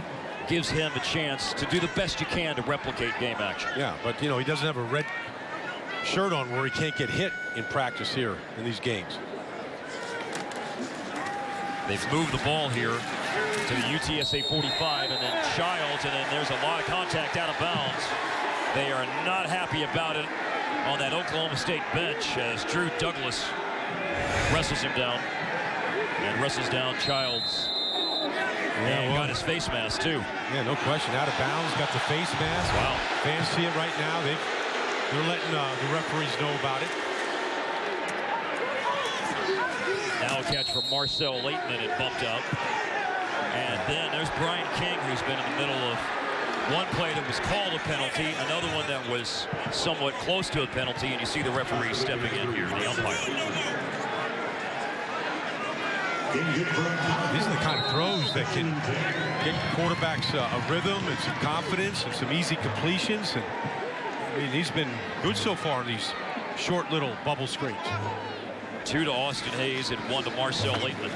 gives him a chance to do the best you can to replicate game action. Yeah, but you know, he doesn't have a red shirt on where he can't get hit in practice here in these games. They've moved the ball here to the UTSA 45, and then Childs, and then there's a lot of contact out of bounds. They are not happy about it on that Oklahoma State bench as Drew Douglas wrestles him down and wrestles down Childs. And got his face mask too. Yeah, no question. Out of bounds, got the face mask. Wow. Fans see it right now. They're letting the referees know about it. Now a catch from Marcel Leighton, and it bumped up. And then there's Brian King, who's been in the middle of one play that was called a penalty, another one that was somewhat close to a penalty, and you see the referee stepping in here, the umpire. These are the kind of throws that can get quarterbacks a rhythm and some confidence and some easy completions. And I mean, he's been good so far in these short little bubble screens. 2 to Austin Hayes and 1 to Marcel Laitman.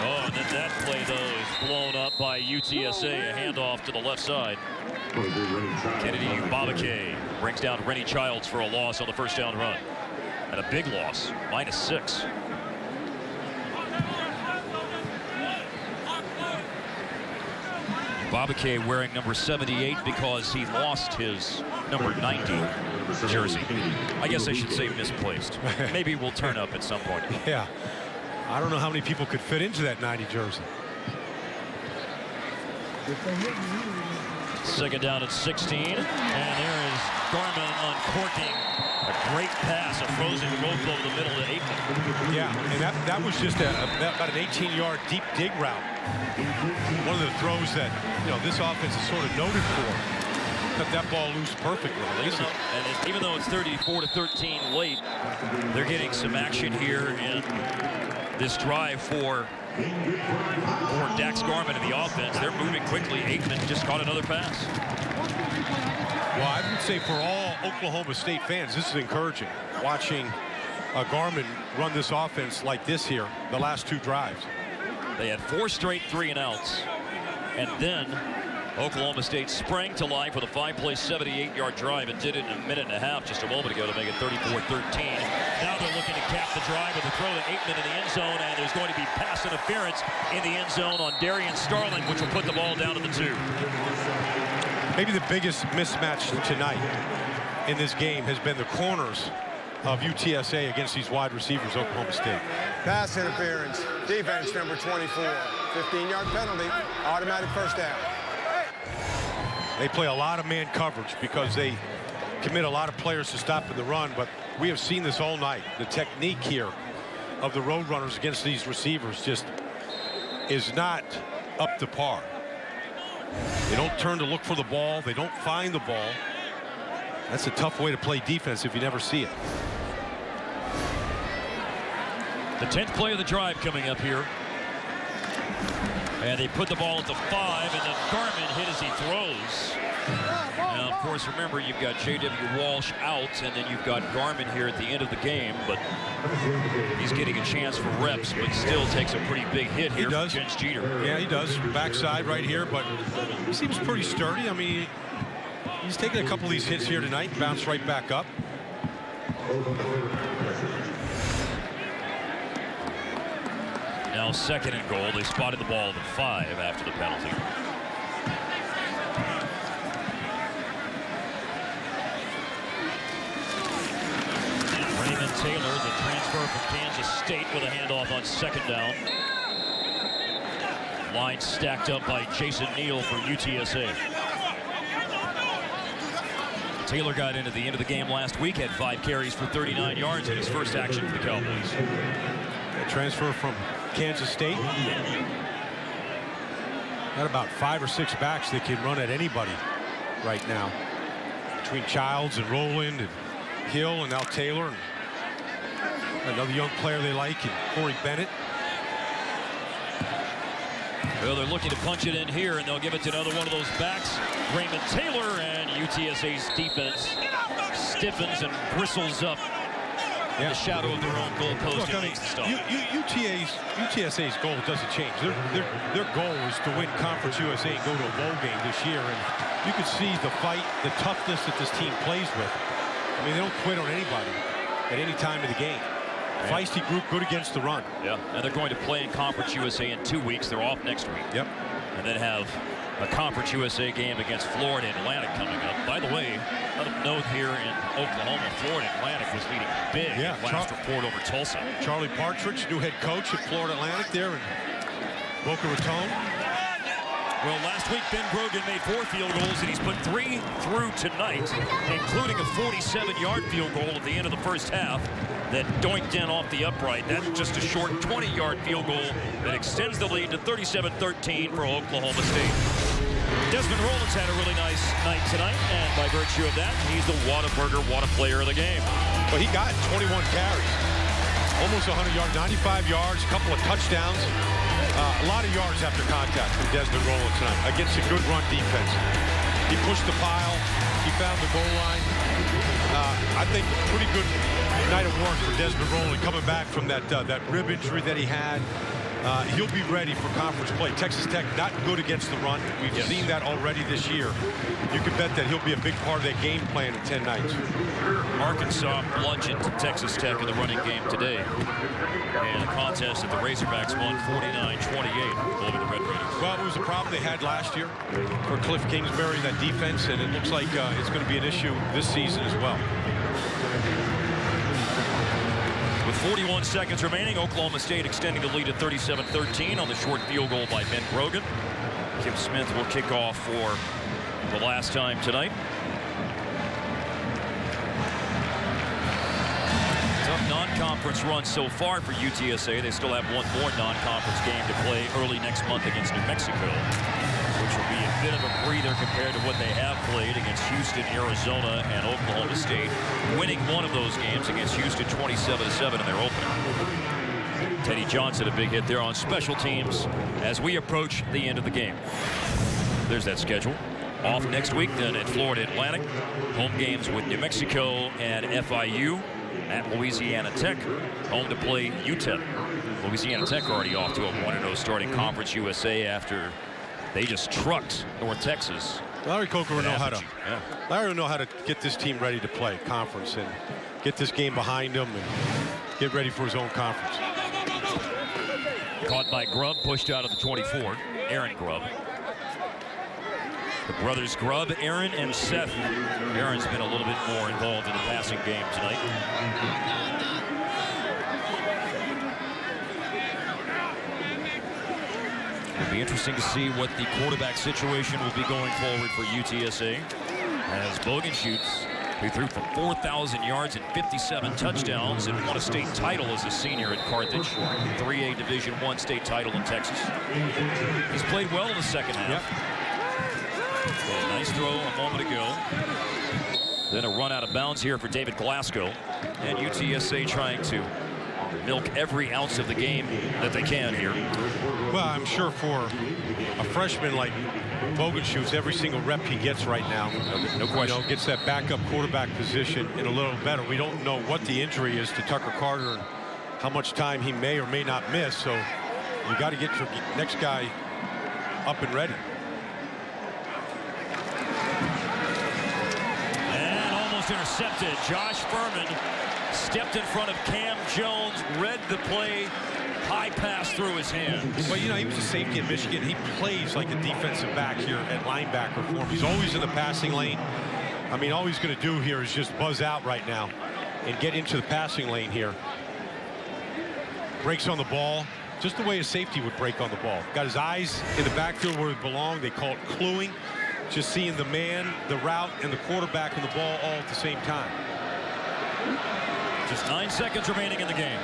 Oh, and then that play, though, is blown up by UTSA. A handoff to the left side. Kennedy Babake brings down Rennie Childs for a loss on the first down run. And a big loss, -6. Babake wearing number 78 because he lost his number 90 jersey. I guess I should say misplaced. Maybe we'll turn up at some point. Yeah. I don't know how many people could fit into that 90 jersey. Second down at 16. And there is Garman uncorking a great pass, a frozen rope over the middle to Aikman. Yeah, and that was just about an 18-yard deep dig route. One of the throws that, you know, this offense is sort of noted for. Cut that ball loose perfectly. Even though it's 34-13 late, they're getting some action here in this drive for Dax Garman in the offense. They're moving quickly. Aikman just caught another pass. Well, I would say for all Oklahoma State fans, this is encouraging. Watching Garman run this offense like this here, the last 2 drives. They had 4 straight 3-and-outs. And then Oklahoma State sprang to life with a 5-play, 78-yard drive and did it in a minute and a half just a moment ago to make it 34-13. Now they're looking to cap the drive with a throw to Aikman in the end zone, and there's going to be pass interference in the end zone on Darian Starling, which will put the ball down to the 2. Maybe the biggest mismatch tonight in this game has been the corners of UTSA against these wide receivers, Oklahoma State. Pass interference. Defense number 24. 15-yard penalty. Automatic first down. They play a lot of man coverage because they commit a lot of players to stopping the run, but we have seen this all night. The technique here of the Road Runners against these receivers just is not up to par. They don't turn to look for the ball. They don't find the ball. That's a tough way to play defense if you never see it. The 10th play of the drive coming up here. And they put the ball at the 5, and then Garman hit as he throws. Now, of course, remember, you've got J.W. Walsh out, and then you've got Garman here at the end of the game, but he's getting a chance for reps, but still takes a pretty big hit here from Jens Jeter. Yeah, he does. Backside right here, but he seems pretty sturdy. I mean, he's taken a couple of these hits here tonight and bounced right back up. Now 2nd and goal. They spotted the ball at the 5 after the penalty. Raymond Taylor, the transfer from Kansas State, with a handoff on 2nd down. Line stacked up by Jason Neal for UTSA. Taylor got into the end of the game last week, had 5 carries for 39 yards in his first action for the Cowboys. A transfer from Kansas State. Got about 5 or 6 backs that can run at anybody right now. Between Childs and Rowland and Hill and now Taylor. And another young player they like, and Corey Bennett. Well, they're looking to punch it in here, and they'll give it to another one of those backs, Raymond Taylor, and UTSA's defense stiffens and bristles up in the shadow of their own goalpost. Look, I mean, UTSA's goal doesn't change. Their goal is to win Conference USA and go to a bowl game this year, and you can see the fight, the toughness that this team plays with. I mean, they don't quit on anybody at any time of the game. Feisty group, good against the run. Yeah, and they're going to play in Conference USA in 2 weeks. They're off next week. Yep. And then have a Conference USA game against Florida Atlantic coming up. By the way, let them note here in Oklahoma, Florida Atlantic was leading big in last report over Tulsa. Charlie Partridge, new head coach at Florida Atlantic there in Boca Raton. Well, last week, Ben Brogan made 4 field goals, and he's put 3 through tonight, including a 47-yard field goal at the end of the first half that doinked in off the upright. That's just a short 20-yard field goal that extends the lead to 37-13 for Oklahoma State. Desmond Rollins had a really nice night tonight, and by virtue of that, he's the Whataburger Player of the game. But he got 21 carries. Almost 100 yards, 95 yards, a couple of touchdowns. A lot of yards after contact from Desmond Rowland tonight against a good run defense. He pushed the pile. He found the goal line. I think a pretty good night of work for Desmond Rowland coming back from that rib injury that he had. He'll be ready for conference play. Texas Tech not good against the run. We've seen that already this year. You can bet that he'll be a big part of that game plan in 10 nights. Arkansas plunged into Texas Tech in the running game today. And a contest that the Razorbacks won 49-28 over the Red Raiders. Well, it was a problem they had last year for Cliff Kingsbury, that defense, and it looks like it's going to be an issue this season as well. With 41 seconds remaining, Oklahoma State extending the lead at 37-13 on the short field goal by Ben Grogan. Kim Smith will kick off for the last time tonight. Tough non-conference run so far for UTSA. They still have one more non-conference game to play early next month against New Mexico, which will be a bit of a breather compared to what they have played against Houston, Arizona, and Oklahoma State, winning one of those games against Houston 27-7 in their opener. Teddy Johnson, a big hit there on special teams as we approach the end of the game. There's that schedule. Off next week, then at Florida Atlantic. Home games with New Mexico and FIU. At Louisiana Tech, home to play UTEP. Louisiana Tech already off to a 1-0 starting Conference USA after they just trucked North Texas. Larry Coker will know how to. Yeah. Larry will know how to get this team ready to play conference and get this game behind him and get ready for his own conference. Caught by Grubb, pushed out of the 24. Aaron Grubb. The brothers Grubb, Aaron, and Seth. Aaron's been a little bit more involved in the passing game tonight. It'll be interesting to see what the quarterback situation will be going forward for UTSA. As Bogenschutz, who threw for 4,000 yards and 57 touchdowns and won a state title as a senior at Carthage, 3A Division I state title in Texas. He's played well in the second half. Yep. A nice throw a moment ago. Then a run out of bounds here for David Glasgow. And UTSA trying to milk every ounce of the game that they can here. Well, I'm sure for a freshman like Bogenschutz, every single rep he gets right now, no question, gets that backup quarterback position in a little better. We don't know what the injury is to Tucker Carter and how much time he may or may not miss. So you got to get your next guy up and ready. Intercepted. Josh Furman stepped in front of Cam Jones, read the play, high pass through his hands. Well, he was a safety at Michigan. He plays like a defensive back here at linebacker for him. He's always in the passing lane. I mean, all he's going to do here is just buzz out right now and get into the passing lane here. Breaks on the ball, just the way a safety would break on the ball. Got his eyes in the backfield where they belong. They call it cluing. Just seeing the man, the route, and the quarterback and the ball all at the same time. Just 9 seconds remaining in the game.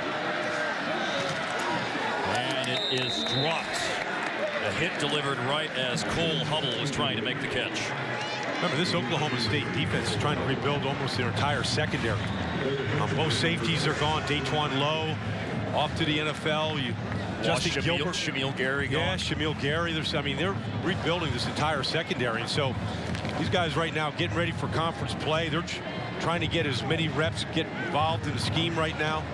And it is dropped. A hit delivered right as Cole Hubbell was trying to make the catch. Remember, this Oklahoma State defense is trying to rebuild almost their entire secondary. Both safeties are gone. Daquan Lowe off to the NFL. Justin Gilbert, Shamil Gary gone. Yeah, Shamil Gary. They're rebuilding this entire secondary. And so these guys right now getting ready for conference play. They're trying to get as many reps, get involved in the scheme right now.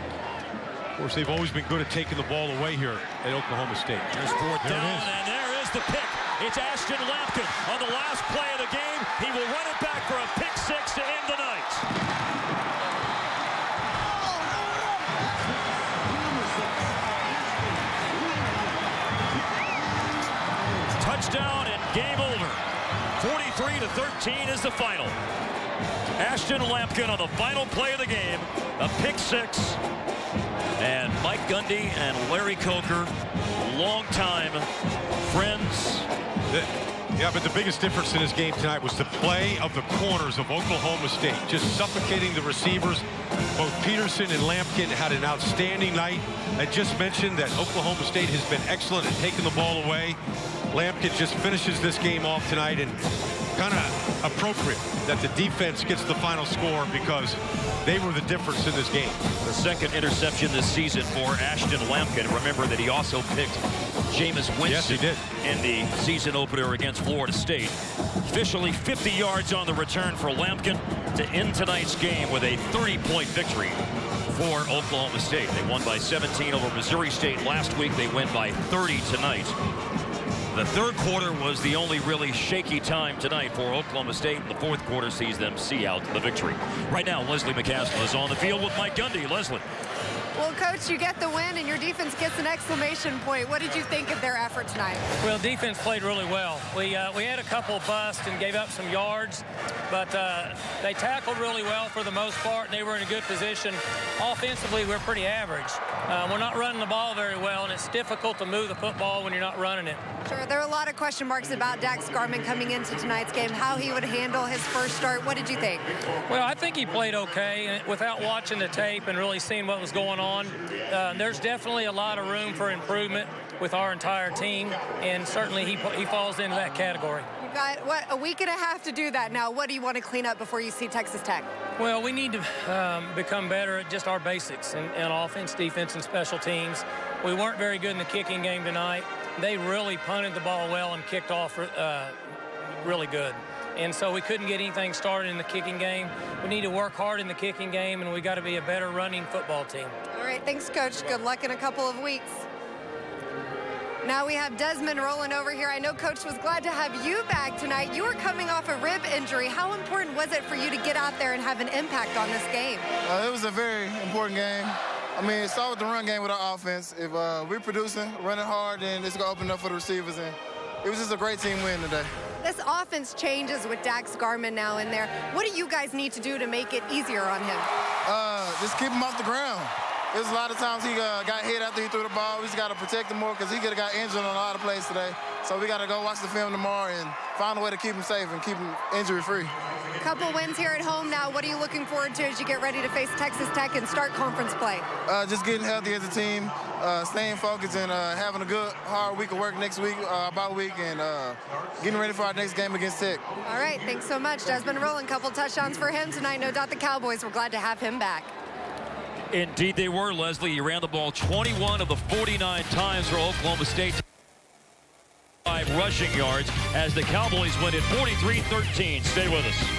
Of course, they've always been good at taking the ball away here at Oklahoma State. There's fourth down, and there is the pick. It's Ashton Lampkin on the last play of the game. He will run it back for a pick six to end the night. Touchdown and game over. 43-13 is the final. Ashton Lampkin on the final play of the game. A pick six. And Mike Gundy and Larry Coker, longtime friends. Yeah, but the biggest difference in this game tonight was the play of the corners of Oklahoma State, just suffocating the receivers. Both Peterson and Lampkin had an outstanding night. I just mentioned that Oklahoma State has been excellent at taking the ball away. Lampkin just finishes this game off tonight, and kind of appropriate that the defense gets the final score because they were the difference in this game. The second interception this season for Ashton Lampkin. Remember that he also picked Jameis Winston Yes, he did. in the season opener against Florida State. Officially 50 yards on the return for Lampkin to end tonight's game with a 30-point victory for Oklahoma State. They won by 17 over Missouri State last week. They win by 30 tonight. The third quarter was the only really shaky time tonight for Oklahoma State, and the fourth quarter sees them see out the victory. Right now, Leslie McCaskill is on the field with Mike Gundy. Leslie. Well, Coach, you get the win, and your defense gets an exclamation point. What did you think of their effort tonight? Well, defense played really well. We had a couple busts and gave up some yards, but they tackled really well for the most part, and they were in a good position. Offensively, we're pretty average. We're not running the ball very well, and it's difficult to move the football when you're not running it. Sure, there are a lot of question marks about Dax Garman coming into tonight's game, how he would handle his first start. What did you think? Well, I think he played okay, and without watching the tape and really seeing what was going on, there's definitely a lot of room for improvement with our entire team, and certainly he falls into that category. You've got, what, a week and a half to do that now. What do you want to clean up before you see Texas Tech? Well, we need to become better at just our basics in offense, defense, and special teams. We weren't very good in the kicking game tonight. They really punted the ball well and kicked off really good. And so we couldn't get anything started in the kicking game. We need to work hard in the kicking game, and we got to be a better running football team. All right, thanks, Coach. Good luck in a couple of weeks. Now we have Desmond rolling over here. I know Coach was glad to have you back tonight. You were coming off a rib injury. How important was it for you to get out there and have an impact on this game? It was a very important game. I mean, it started with the run game with our offense. If we're producing, running hard, then it's going to open up for the receivers. And it was just a great team win today. This offense changes with Dax Garman now in there. What do you guys need to do to make it easier on him? Just keep him off the ground. There's a lot of times he got hit after he threw the ball. We just got to protect him more because he could have got injured on a lot of plays today. So we got to go watch the film tomorrow and find a way to keep him safe and keep him injury-free. Couple wins here at home now. What are you looking forward to as you get ready to face Texas Tech and start conference play? Just getting healthy as a team, staying focused, and having a good, hard week of work next week, bye week, and getting ready for our next game against Tech. All right, thanks so much. Desmond Rowland, couple touchdowns for him tonight. No doubt the Cowboys were glad to have him back. Indeed they were, Leslie. He ran the ball 21 of the 49 times for Oklahoma State. 5 rushing yards as the Cowboys win it 43-13. Stay with us.